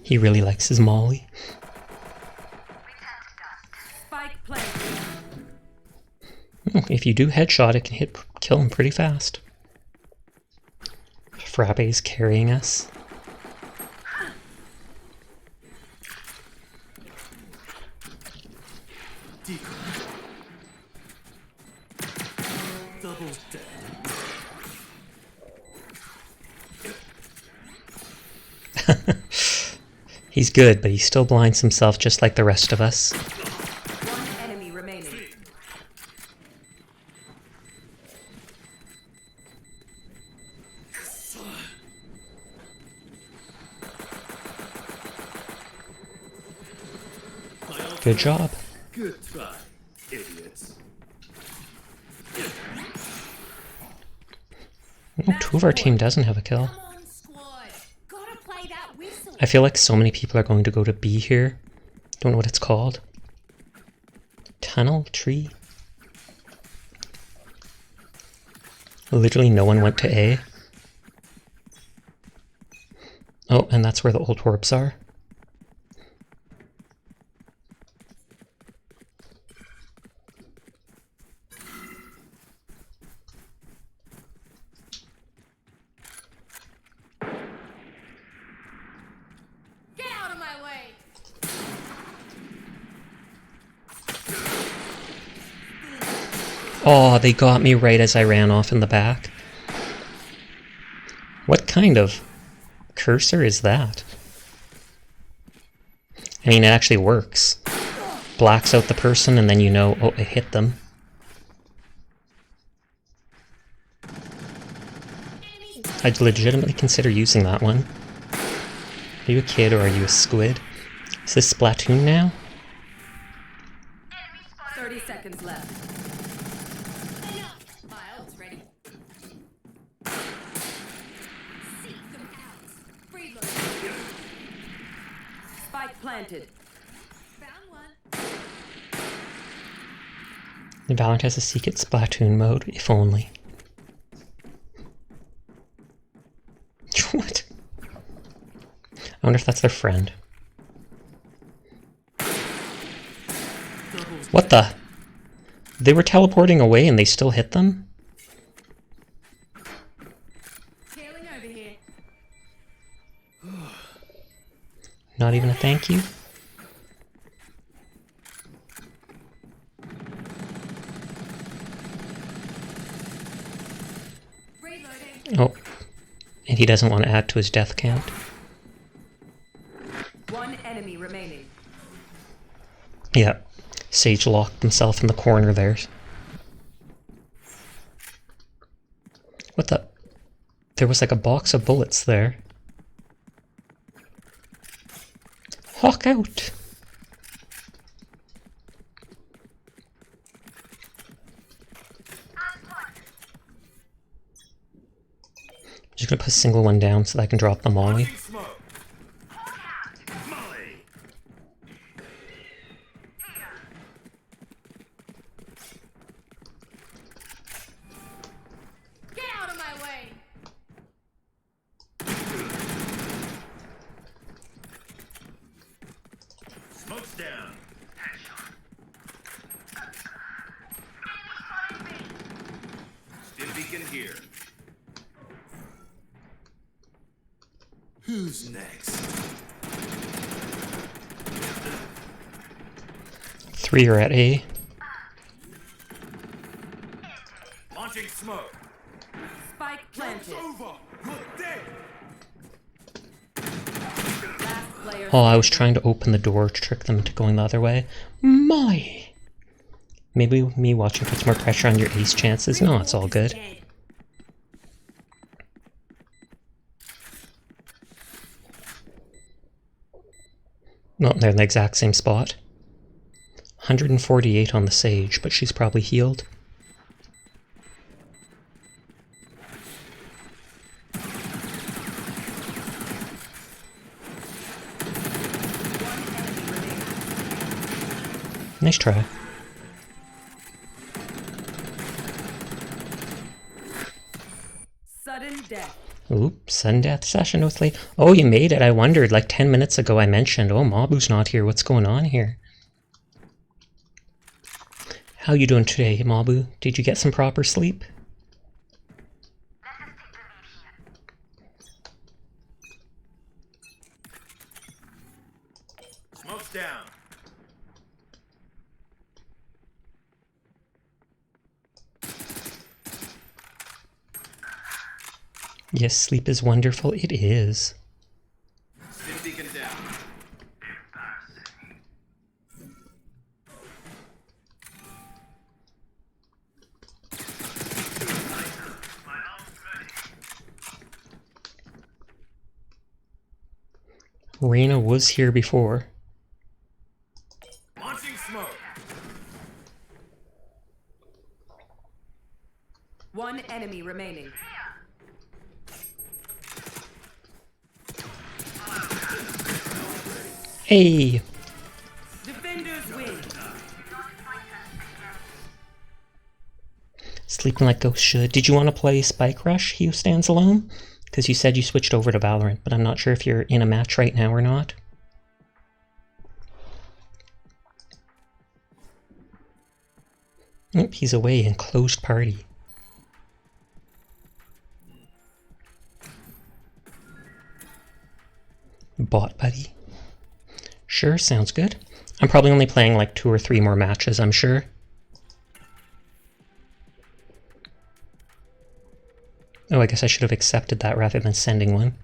He really likes his molly. If you do headshot, it can kill him pretty fast. Frappe's carrying us. Double dead. He's good, but he still blinds himself just like the rest of us. One enemy remaining. Good job. Good try, idiots. Oh, 2 of our team doesn't have a kill. I feel like so many people are going to go to B here. Don't know what it's called. Tunnel? Tree? Literally no one went to A. Oh, and that's where the old orbs are. Oh, they got me right as I ran off in the back. What kind of cursor is that? I mean, it actually works. Blacks out the person and then you know, oh, it hit them. I'd legitimately consider using that one. Are you a kid or are you a squid? Is this Splatoon now? 30 seconds left. Spike planted. Found one. Valorant has a secret Splatoon mode, if only. What? I wonder if that's their friend. What the? They were teleporting away and they still hit them? Tailing over here. Not even a thank you? Reloading. Oh. And he doesn't want to add to his death count. One enemy remaining. Yeah. Sage locked himself in the corner there. What the? There was like a box of bullets there. Hawk out! I'm just gonna put a single one down so that I can drop the molly. Get out of my way. Smoke's down. Stim beacon here. Who's next? 3 are at A. Launching smoke. Spike planted. Joke's over. You're dead. Last player Oh, I was trying to open the door to trick them into going the other way. My! Maybe me watching puts more pressure on your ace chances. No, it's all good. Well, they're in the exact same spot. 148 on the Sage, but she's probably healed. Nice try. Sudden death. Oops, sudden death session with Lee. Oh, you made it. I wondered, like 10 minutes ago I mentioned, oh, Mabu's not here. What's going on here? How you doing today, Mabu? Did you get some proper sleep? Smoke's down. Yes, sleep is wonderful. It is. Stim beacon down. Reyna was here before. Launching smoke. One enemy remaining. Hey! Defenders win. Sleeping like ghosts should. Did you want to play Spike Rush, He Who Stands Alone? Because you said you switched over to Valorant, but I'm not sure if you're in a match right now or not. Oop, he's away in closed party. Bot buddy. Sure, sounds good. I'm probably only playing like 2 or 3 more matches, I'm sure. Oh, I guess I should have accepted that rather than sending one.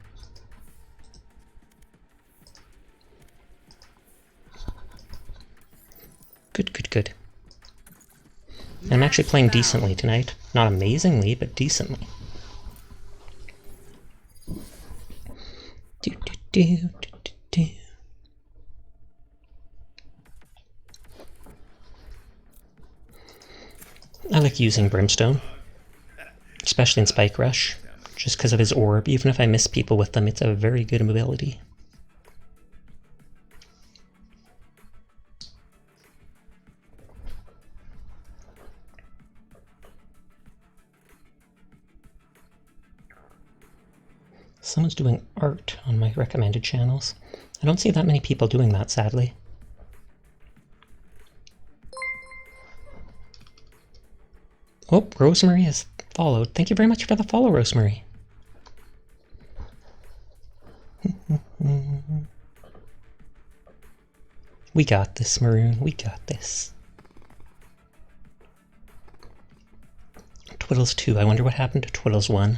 Good, good, good. I'm actually playing decently tonight. Not amazingly, but decently. Do, do, do, do, do, do. I like using Brimstone, especially in Spike Rush, just because of his orb. Even if I miss people with them, it's a very good ability. Someone's doing art on my recommended channels. I don't see that many people doing that, sadly. Oh, Rosemary has followed. Thank you very much for the follow, Rosemary. We got this, Maroon. We got this. Twiddles 2. I wonder what happened to Twiddles 1.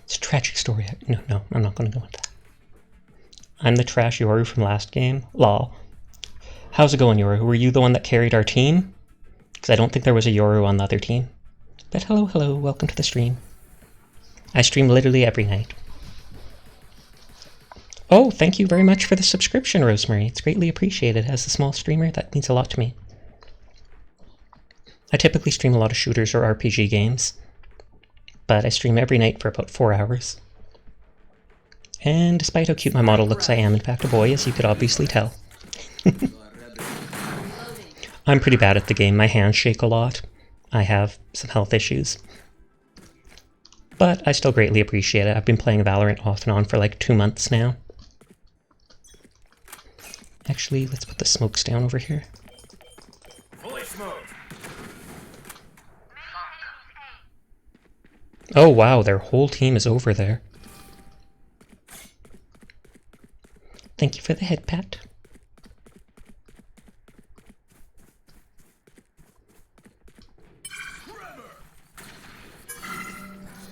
It's a tragic story. No, I'm not going to go into that. I'm the trash Yoru from last game. Lol. How's it going, Yoru? Were you the one that carried our team? Because I don't think there was a Yoru on the other team. But hello, welcome to the stream. I stream literally every night. Oh, thank you very much for the subscription, Rosemary. It's greatly appreciated. As a small streamer, that means a lot to me. I typically stream a lot of shooters or RPG games, but I stream every night for about 4 hours. And despite how cute my model looks, I am in fact a boy, as you could obviously tell. I'm pretty bad at the game. My hands shake a lot. I have some health issues. But I still greatly appreciate it. I've been playing Valorant off and on for like 2 months now. Actually, let's put the smokes down over here. Fully smoked. Oh wow, their whole team is over there. Thank you for the head pat.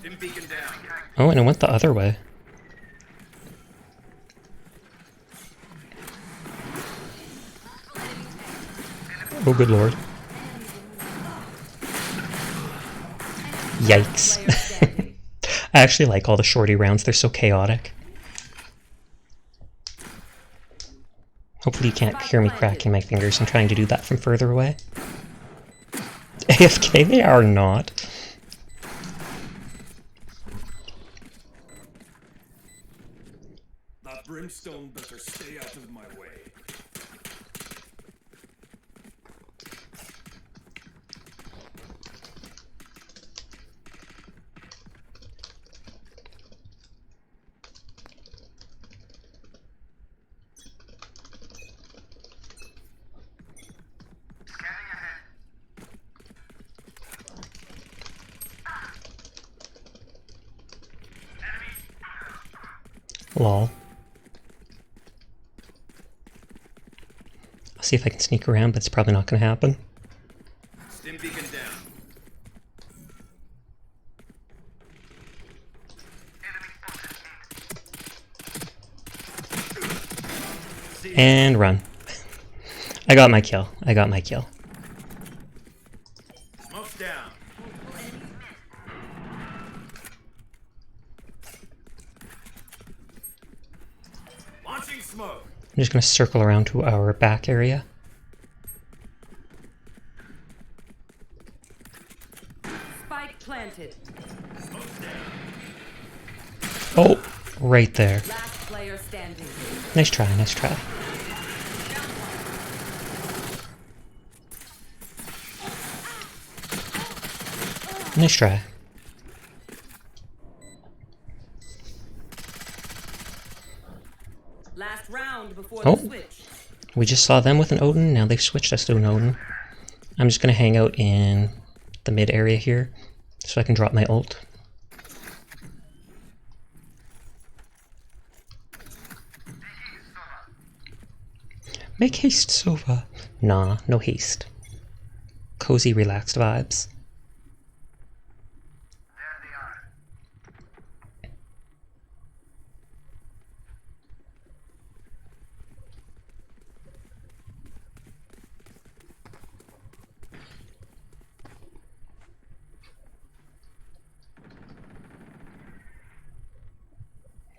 Stim beacon down. Oh, and it went the other way. Oh, good lord. Yikes. I actually like all the shorty rounds. They're so chaotic. Hopefully you can't hear me cracking my fingers. I'm trying to do that from further away. AFK? They are not. That brimstone better stay out of my way. Lol. I'll see if I can sneak around, but it's probably not going to happen. Stim beacon down. And run. I got my kill. I got my kill. Smoke's down. Launching smoke. I'm just going to circle around to our back area. Spike planted. Oh, right there. Last player standing. Nice try, nice try. Nice try. Last round before Oh, the switch. we just saw them with an Odin, now they've switched us to an Odin. I'm just going to hang out in the mid area here so I can drop my ult. Make haste, Sova. Nah, no haste. Cozy, relaxed vibes.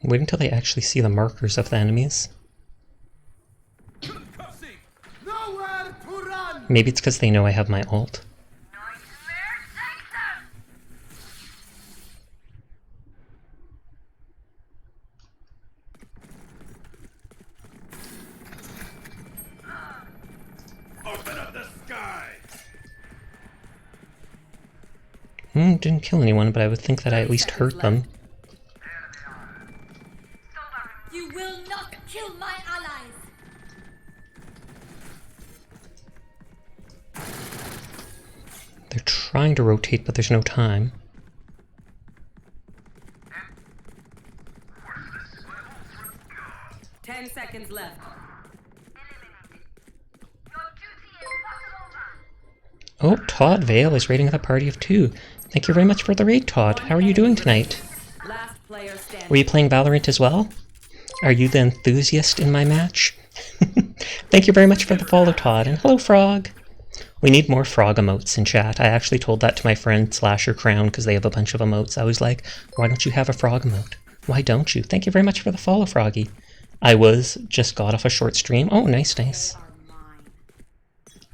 Wait until they actually see the markers of the enemies. Maybe it's because they know I have my ult. Open up the sky. Didn't kill anyone, but I would think that I at least hurt them. You will not kill my allies. They're trying to rotate, but there's no time. Ten seconds left. Oh, Todd Vale is raiding with a party of 2. Thank you very much for the raid, Todd. How are you doing tonight? Last player standing. Were you playing Valorant as well? Are you the enthusiast in my match? Thank you very much for the follow, Todd. And hello, Frog. We need more frog emotes in chat. I actually told that to my friend Slasher Crown because they have a bunch of emotes. I was like, why don't you have a frog emote? Why don't you? Thank you very much for the follow, Froggy. I just got off a short stream. Oh, nice, nice.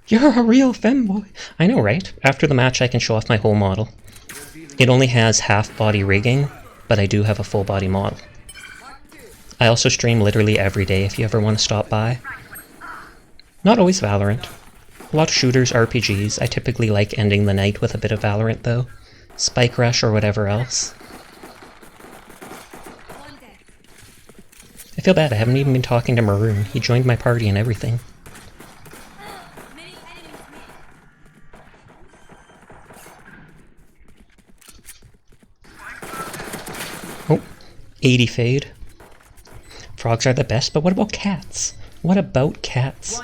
You're a real femboy. I know, right? After the match, I can show off my whole model. It only has half body rigging, but I do have a full body model. I also stream literally every day if you ever want to stop by. Not always Valorant. A lot of shooters, RPGs. I typically like ending the night with a bit of Valorant though. Spike Rush or whatever else. I feel bad, I haven't even been talking to Maroon. He joined my party and everything. Oh, 80 fade. Frogs are the best, but what about cats? What about cats?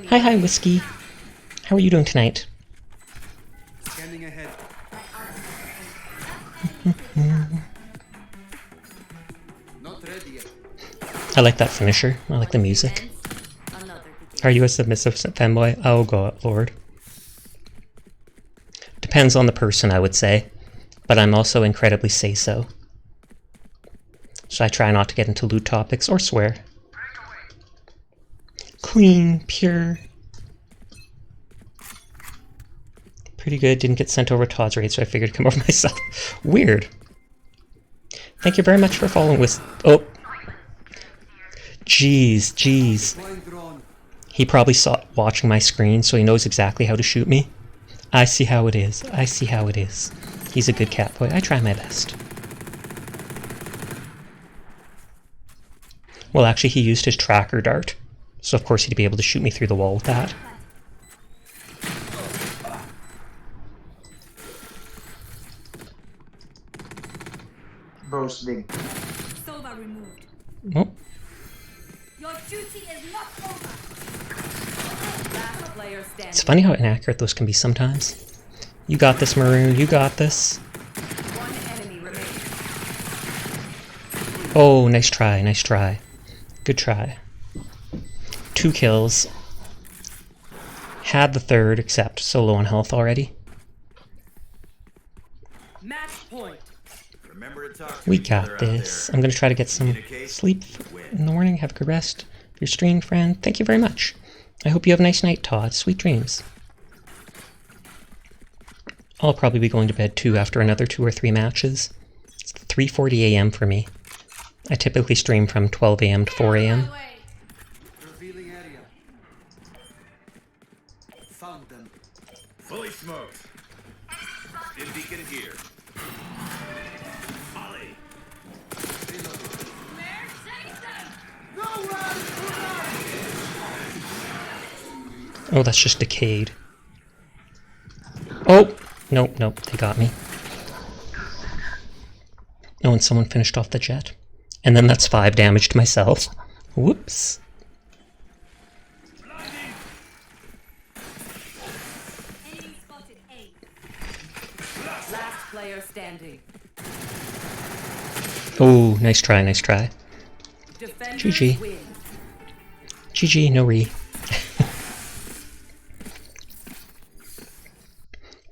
Hi, Whiskey. How are you doing tonight? Scanning ahead. Not ready yet. I like that finisher. I like the music. Are you a submissive femboy? Oh god, Lord. Depends on the person, I would say. But I'm also incredibly say-so. So I try not to get into lewd topics or swear. Clean, pure. Pretty good. Didn't get sent over Todd's raid, so I figured to come over myself. Weird. Thank you very much for following with... Oh. Jeez, jeez. He probably saw watching my screen, so he knows exactly how to shoot me. I see how it is. I see how it is. He's a good cat boy. I try my best. Well, actually, he used his tracker dart. So, of course, he'd be able to shoot me through the wall with that. Bro's big. Sova removed. Oh. Your duty is not over. Last player standing. It's funny how inaccurate those can be sometimes. You got this, Maroon. You got this. One enemy remaining. Oh, nice try. Nice try. Good try. 2 kills. Had the third, except so low on health already. Match point. We got this. I'm going to try to get some sleep in the morning. Have a good rest. Your stream friend, thank you very much. I hope you have a nice night, Todd. Sweet dreams. I'll probably be going to bed too after another 2 or 3 matches. It's 3:40 a.m. for me. I typically stream from 12 a.m. to 4 a.m. Revealing area. Found them. Fully smoked. Stim beacon here. Molly. Oh, that's just decayed. Oh! Nope, nope, they got me. Oh, and someone finished off the jet. And then that's 5 damage to myself. Whoops. Last player standing. Oh, nice try, nice try. Defenders GG. win. GG, no re.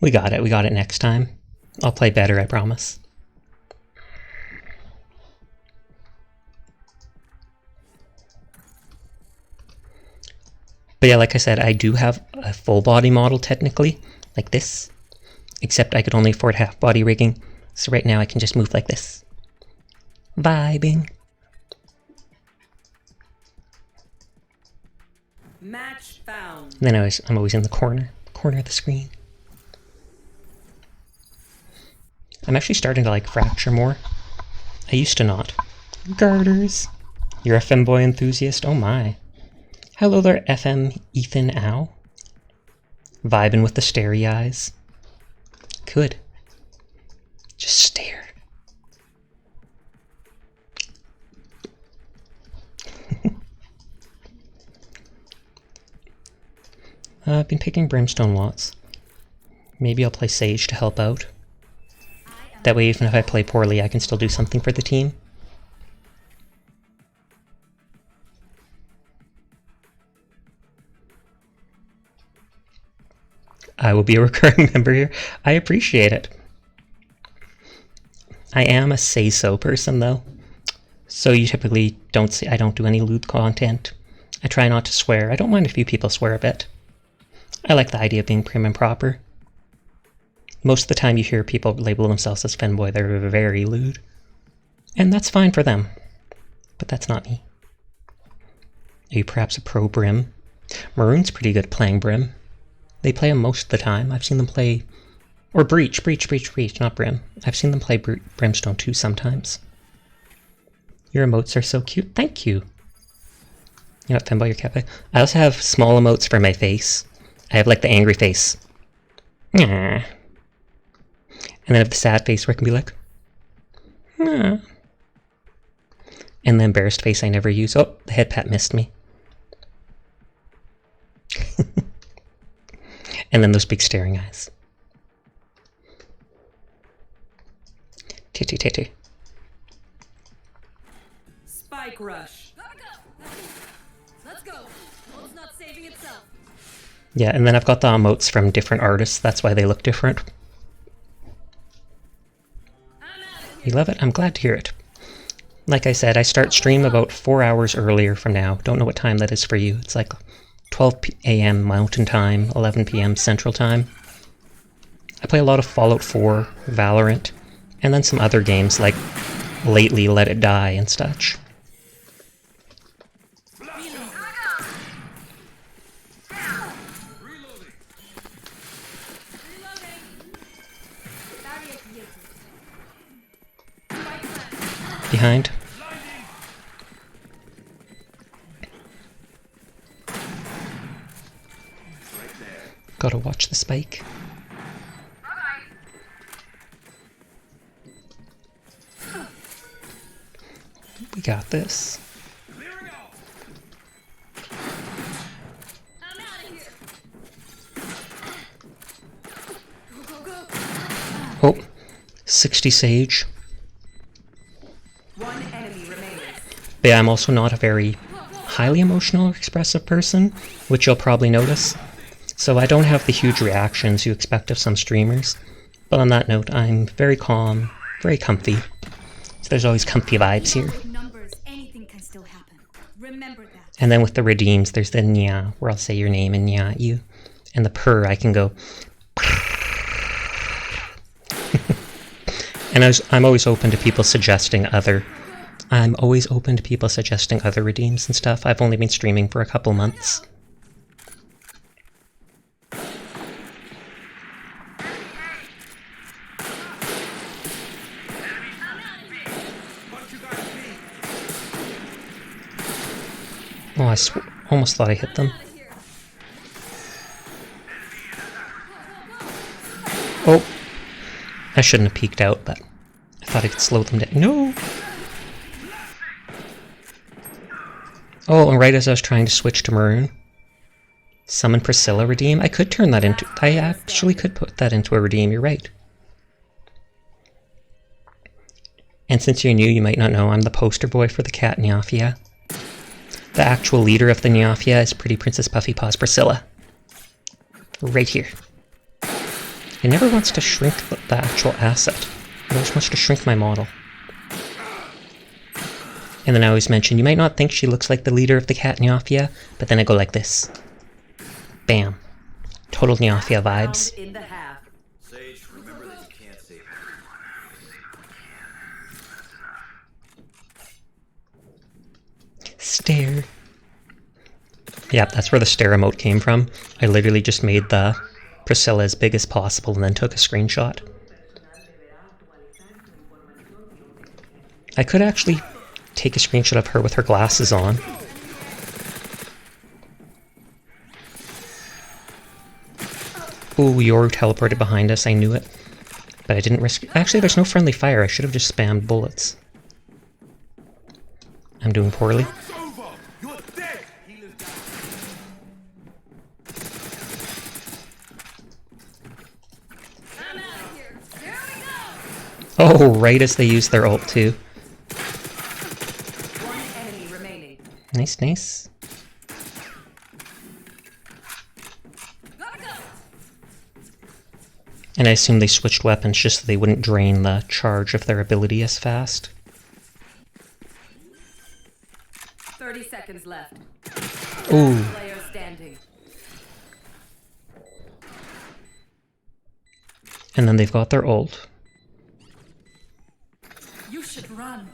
We got it next time. I'll play better, I promise. But yeah, like I said, I do have a full body model technically, like this. Except I could only afford half body rigging, so right now I can just move like this. Vibing. Match found. And then I'm always in the corner of the screen. I'm actually starting to like Fracture more. I used to not. Garters. You're a femboy enthusiast? Oh my. Hello there, FM Ethan Ow. Vibing with the starry eyes. Good. Just stare. I've been picking Brimstone lots. Maybe I'll play Sage to help out. That way, even if I play poorly, I can still do something for the team. I will be a recurring member here. I appreciate it. I am a say-so person, though. So you typically don't see, I don't do any lewd content. I try not to swear. I don't mind if few people swear a bit. I like the idea of being prim and proper. Most of the time you hear people label themselves as femboy, they're very lewd. And that's fine for them. But that's not me. Are you perhaps a pro Brim? Maroon's pretty good at playing Brim. They play him most of the time. I've seen them play... Or Breach, not Brim. I've seen them play Brimstone too sometimes. Your emotes are so cute. Thank you. You're not femboy, you're cat. I also have small emotes for my face. I have like the angry face. Aww. And then I have the sad face where I can be like... Aww. And the embarrassed face I never use. Oh, the head pat missed me. And then those big staring eyes. Let's go. World's not saving itself. Yeah, and then I've got the emotes from different artists. That's why they look different. You love it? I'm glad to hear it. Like I said, I start stream about 4 hours earlier from now. Don't know what time that is for you. It's like 12 a.m. Mountain Time, 11 p.m. Central Time. I play a lot of Fallout 4, Valorant, and then some other games like lately Let It Die and such. Behind. Gotta watch the spike. We got this. Oh, 60 Sage. One enemy remains. But yeah, I'm also not a very highly emotional or expressive person, which you'll probably notice. So I don't have the huge reactions you expect of some streamers. But on that note, I'm very calm, very comfy. So there's always comfy vibes here. And then with the redeems, there's the nya, where I'll say your name and nya at you. And the purr, I can go... And I'm always open to people suggesting other... I'm always open to people suggesting other redeems and stuff. I've only been streaming for a couple months. Oh, I almost thought I hit them. Oh! I shouldn't have peeked out, but I thought I could slow them down. No! Oh, and right as I was trying to switch to Maroon. Summon Priscilla redeem. I could turn that into... I actually could put that into a redeem, you're right. And since you're new, you might not know, I'm the poster boy for the cat Nyafia. The actual leader of the Nyafia is Pretty Princess Puffy Paws Priscilla. Right here. It never wants to shrink the actual asset. It always wants to shrink my model. And then I always mention, you might not think she looks like the leader of the cat Nyafia, but then I go like this. Bam. Total Nyafia vibes. Sage, remember that you can't save Stare. Yep, that's where the stare emote came from. I literally just made the Priscilla as big as possible and then took a screenshot. I could actually take a screenshot of her with her glasses on. Ooh, Yoru teleported behind us, I knew it. But I didn't risk... Actually, there's no friendly fire, I should have just spammed bullets. I'm doing poorly. Oh, right as they use their ult too. One enemy remaining. Nice, nice. And I assume they switched weapons just so they wouldn't drain the charge of their ability as fast. 30 seconds left. Ooh. Player standing. And then they've got their ult. You should run.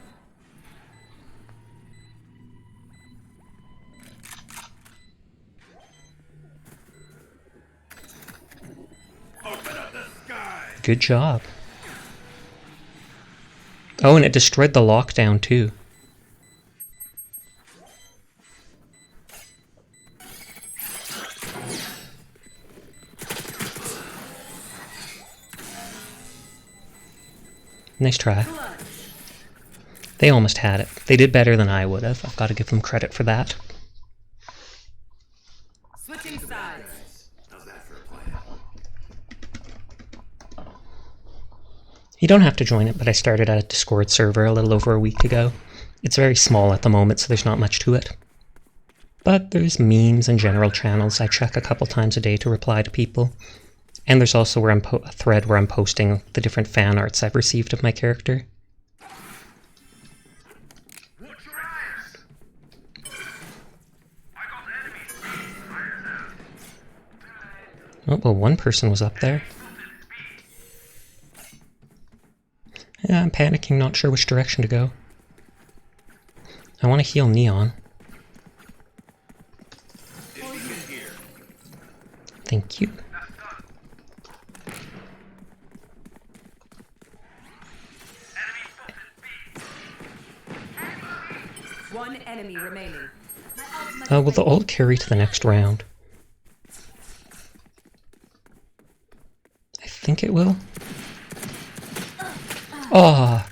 Good job. Oh, and it destroyed the lockdown too. Nice try. They almost had it. They did better than I would have. I've got to give them credit for that. Switching sides. How's that for a plan? You don't have to join it, but I started at a Discord server a little over a week ago. It's very small at the moment, so there's not much to it. But there's memes and general channels I check a couple times a day to reply to people. And there's also where a thread where I'm posting the different fan arts I've received of my character. Oh, well, one person was up there. Yeah, I'm panicking, not sure which direction to go. I want to heal Neon. Thank you. One enemy remaining. Will the ult carry to the next round? I think it will. Oh,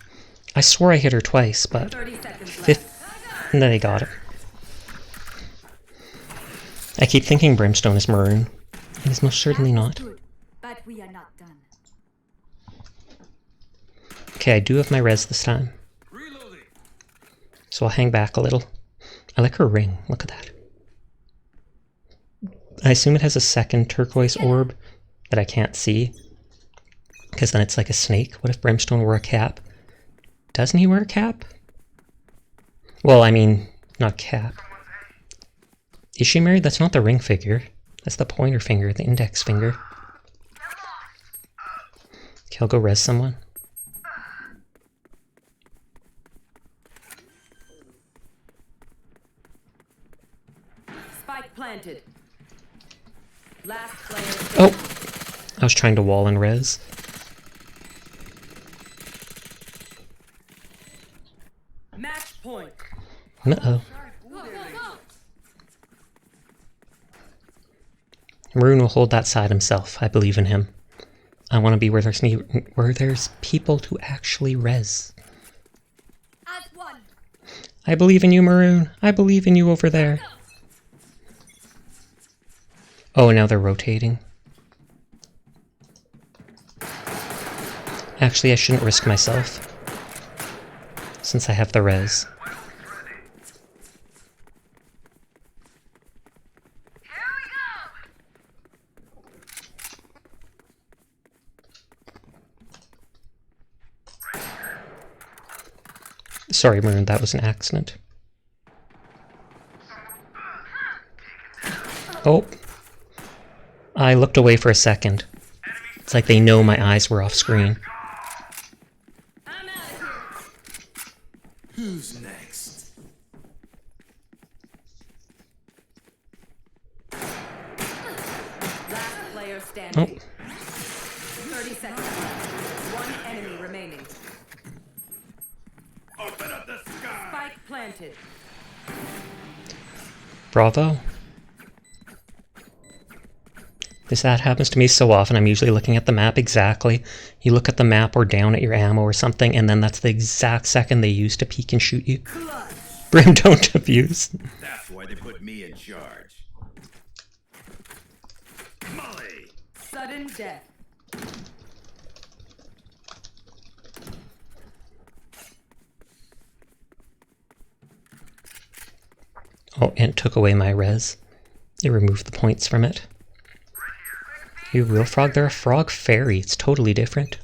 I swore I hit her twice, but and then I got it. I keep thinking Brimstone is maroon. It is most certainly not. But we are not done. Okay, I do have my res this time. So I'll hang back a little. I like her ring. Look at that. I assume it has a second turquoise orb that I can't see. Because then it's like a snake. What if Brimstone wore a cap? Doesn't he wear a cap? Well, I mean, not cap. Is she married? That's not the ring figure. That's the pointer finger, the index finger. Okay, I'll go res someone. Spike planted. Last player. Oh! I was trying to wall and res. Match point. Uh-oh. Maroon will hold that side himself. I believe in him. I want to be where there's people to actually res. I believe in you, Maroon. I believe in you over there. Oh, now they're rotating. Actually, I shouldn't risk myself, since I have the res. Sorry, Maroon, that was an accident. Oh. I looked away for a second. It's like they know my eyes were off screen. Who's next? Last player standing. Oh. 30 seconds. One enemy remaining. Open up the sky. Spike planted. Bravo. That happens to me so often. I'm usually looking at the map exactly. You look at the map or down at your ammo or something, and then that's the exact second they use to peek and shoot you. Brim, don't abuse. That's why they put me in charge. Molly. Sudden death. Oh, and it took away my res. It removed the points from it. You real frog? They're a frog fairy. It's totally different.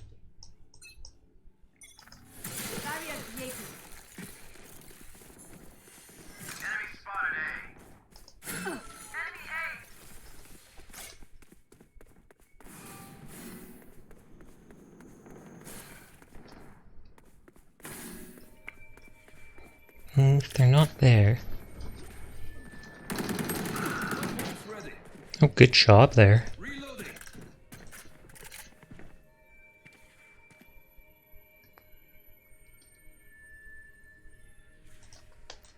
If they're not there. Oh, good job there.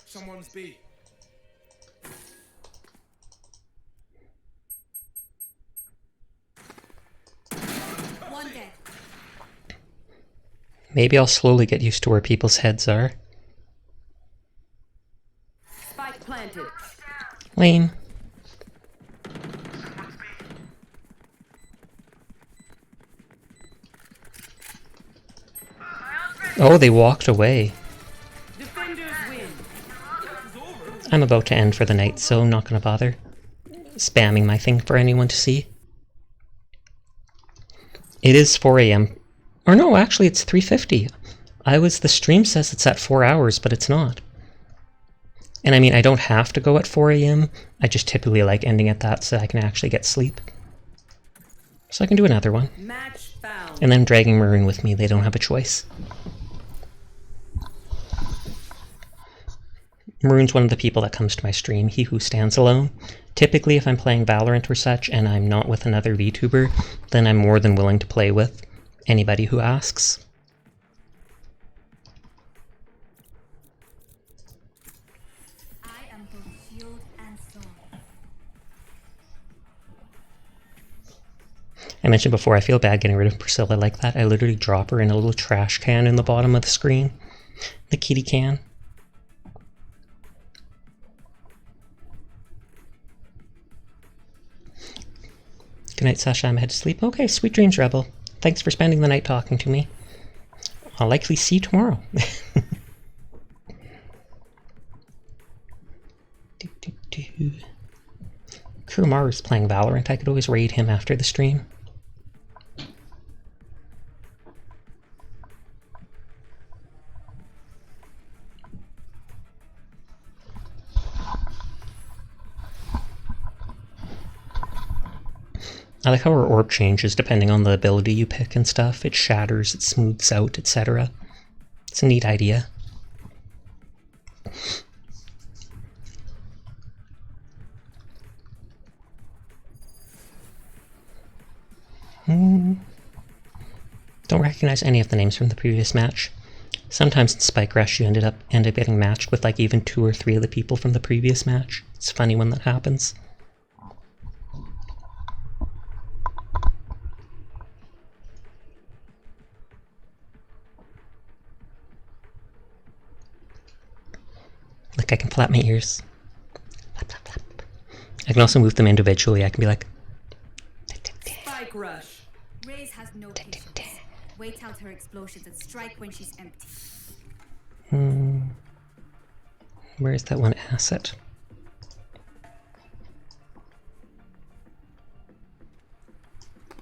Someone's B. One dead. Maybe I'll slowly get used to where people's heads are. Spike planted. Lame. Oh, they walked away. Defenders win. I'm about to end for the night, so I'm not going to bother spamming my thing for anyone to see. It is 4 a.m. Or no, actually it's 3:50. The stream says it's at 4 hours, but it's not. And I mean, I don't have to go at 4 a.m. I just typically like ending at that so I can actually get sleep. So I can do another one. And then dragging Maroon with me, they don't have a choice. Maroon's one of the people that comes to my stream, he who stands alone. Typically, if I'm playing Valorant or such, and I'm not with another VTuber, then I'm more than willing to play with anybody who asks. I am both shield and sword. I mentioned before, I feel bad getting rid of Priscilla like that. I literally drop her in a little trash can in the bottom of the screen. The kitty can. Good night, Sasha. I'm head to sleep. Okay, sweet dreams, Rebel. Thanks for spending the night talking to me. I'll likely see you tomorrow. Kurumaru's playing Valorant. I could always raid him after the stream. I like how her orb changes depending on the ability you pick and stuff. It shatters, it smooths out, etc. It's a neat idea. Don't recognize any of the names from the previous match. Sometimes in Spike Rush you end up getting matched with like even 2 or 3 of the people from the previous match. It's funny when that happens. Like I can flap my ears. Flap, flap, flap. I can also move them individually. I can be like... Spike rush. Raze has no patience. Wait out her explosions and strike when she's empty. Where is that one asset?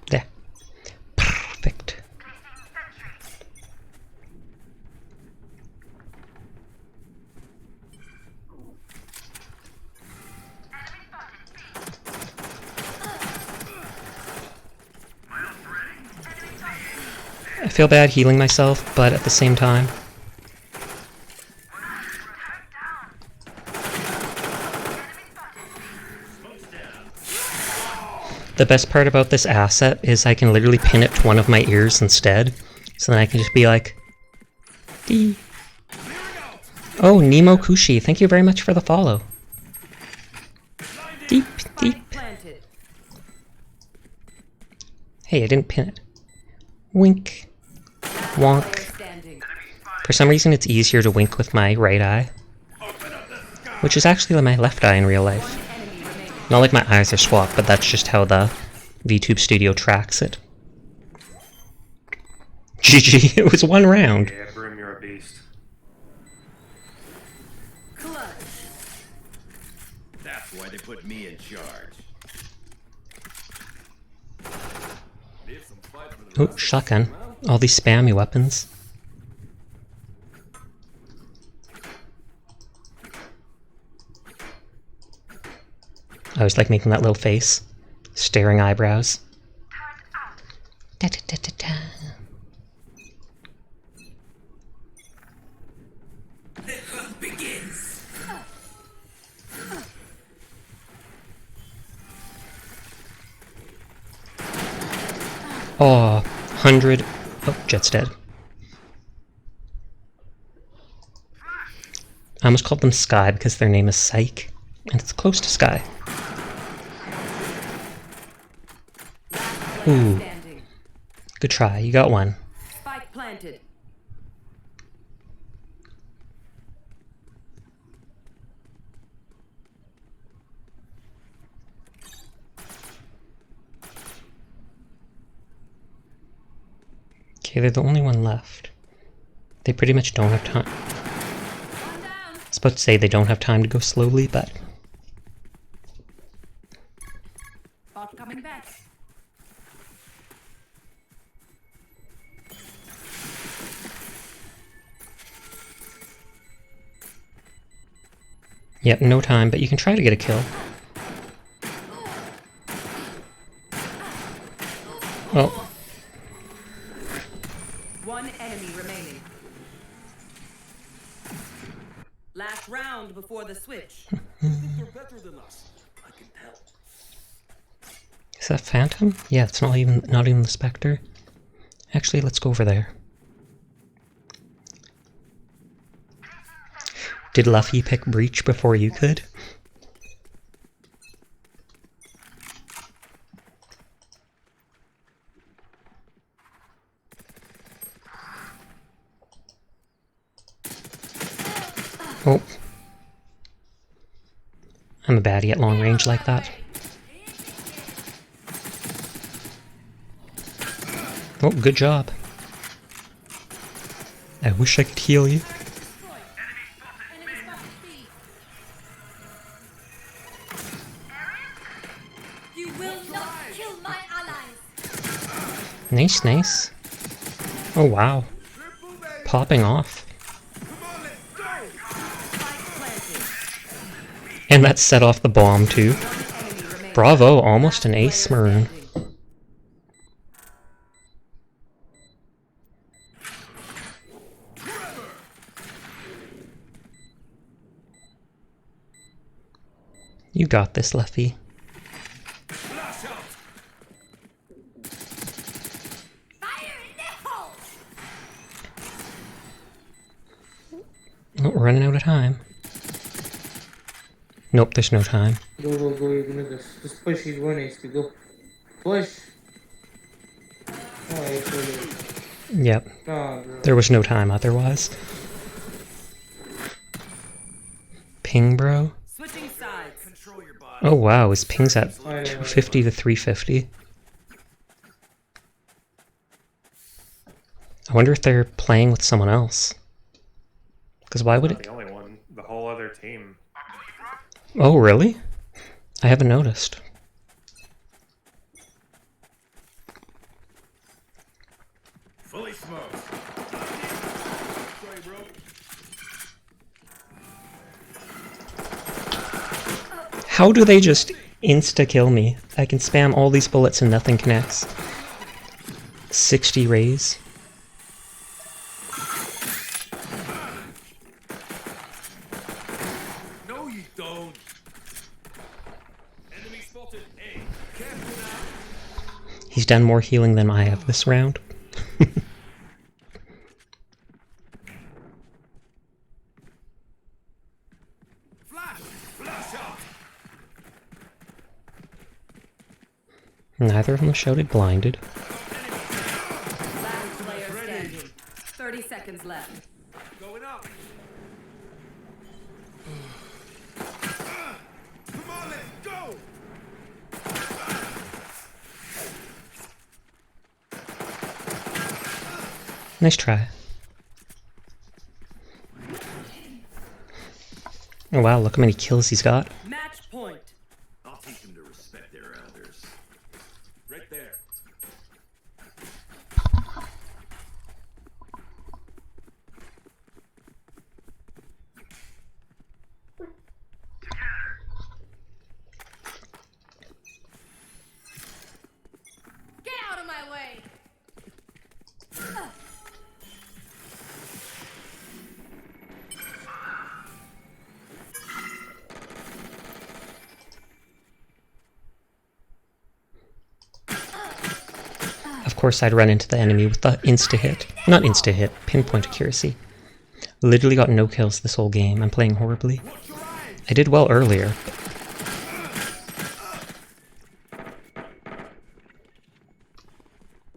There. Perfect. I feel bad healing myself, but at the same time... The best part about this asset is I can literally pin it to one of my ears instead, so then I can just be like... Dee. Oh, Nemo Kushi, thank you very much for the follow. Deep, deep. Hey, I didn't pin it. Wink. Wonk. For some reason it's easier to wink with my right eye. Which is actually my left eye in real life. Not like my eyes are swapped, but that's just how the VTube Studio tracks it. GG, it was 1 round. Yeah, Brim, you're a beast. That's why they put me in charge. Oh, shotgun. All these spammy weapons. I was like making that little face. Staring eyebrows. Da, da, da, da, da. The hunt begins. Oh, 100. Oh, Jet's dead. I almost called them Sky because their name is Psyche, and it's close to Sky. Ooh. Good try, you got one. Spike planted. Okay, they're the only one left. They pretty much don't have time. about to say they don't have time to go slowly, but... Bot coming back. Yep, no time, but you can try to get a kill. Oh. One enemy remaining. Last round before the switch. They're better than us. I can tell. Is that Phantom? Yeah, it's not even the Spectre. Actually, let's go over there. Did Luffy pick Breach before you could? Oh. I'm a baddie at long range like that. Oh, good job. I wish I could heal you. You will not kill my allies. Nice, nice. Oh, wow. Popping off. And that set off the bomb, too. Bravo, almost an ace, Maroon. You got this, Luffy. Oh, we're running out of time. Nope, there's no time. Go, go, go, you're gonna just push, he's 1 HP, go. Push! Oh, yep. no, there was no time otherwise. Ping, bro? Switching sides. Control your body. Oh wow, his ping's at 250 to 350. I wonder if they're playing with someone else. Because why would it... the only one. The whole other team. Oh, really? I haven't noticed. Fully smoked. Sorry, bro. How do they just insta-kill me? I can spam all these bullets and nothing connects. 60 rays. No, you don't. Enemy spotted. A. Careful now. He's done more healing than I have this round. Neither of them shouted blinded. Last player standing. 30 seconds left. Going up. Come on, let's go. Nice try. Oh wow, look how many kills he's got. Match point. I'll teach them to respect their elders. Right there. Get out of my way! Of course I'd run into the enemy with the insta-hit. Not insta-hit, pinpoint accuracy. Literally got no kills this whole game. I'm playing horribly. I did well earlier.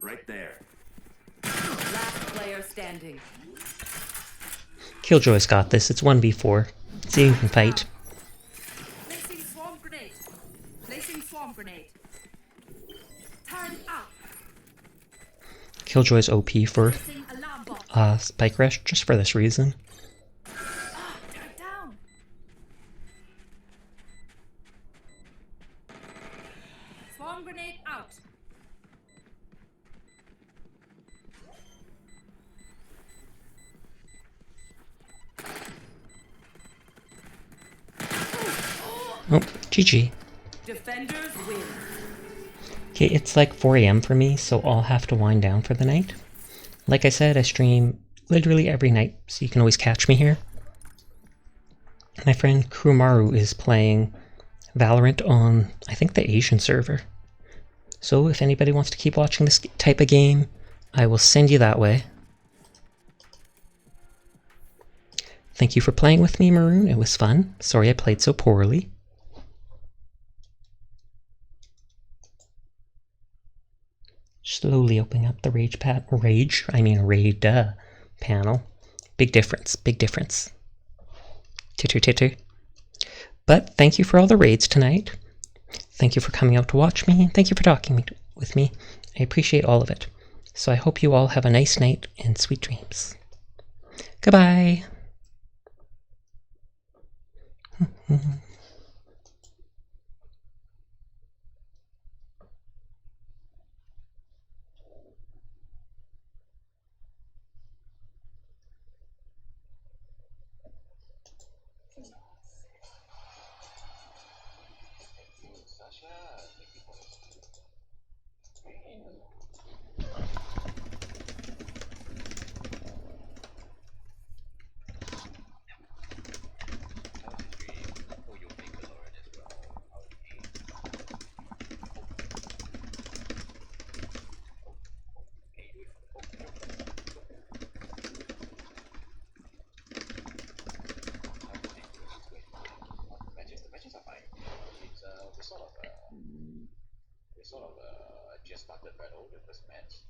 Right there. Last player standing. Killjoy's got this. It's 1v4. See who can fight. Placing swarm grenade. Placing swarm grenade. Turn up. Killjoy's OP for Placing alarm bot. Spike Rush, just for this reason. Turn down. Stun grenade out. Oh, GG. Defenders win. Okay, it's like 4 a.m. for me, so I'll have to wind down for the night. Like I said, I stream literally every night, so you can always catch me here. My friend Kurumaru is playing Valorant on, I think, the Asian server. So if anybody wants to keep watching this type of game, I will send you that way. Thank you for playing with me, Maroon. It was fun. Sorry I played so poorly. Slowly opening up the raid panel. Big difference, big difference. Titter titter. But thank you for all the raids tonight. Thank you for coming out to watch me. Thank you for talking with me. I appreciate all of it. So I hope you all have a nice night and sweet dreams. Goodbye. We sort of just started right over the first match.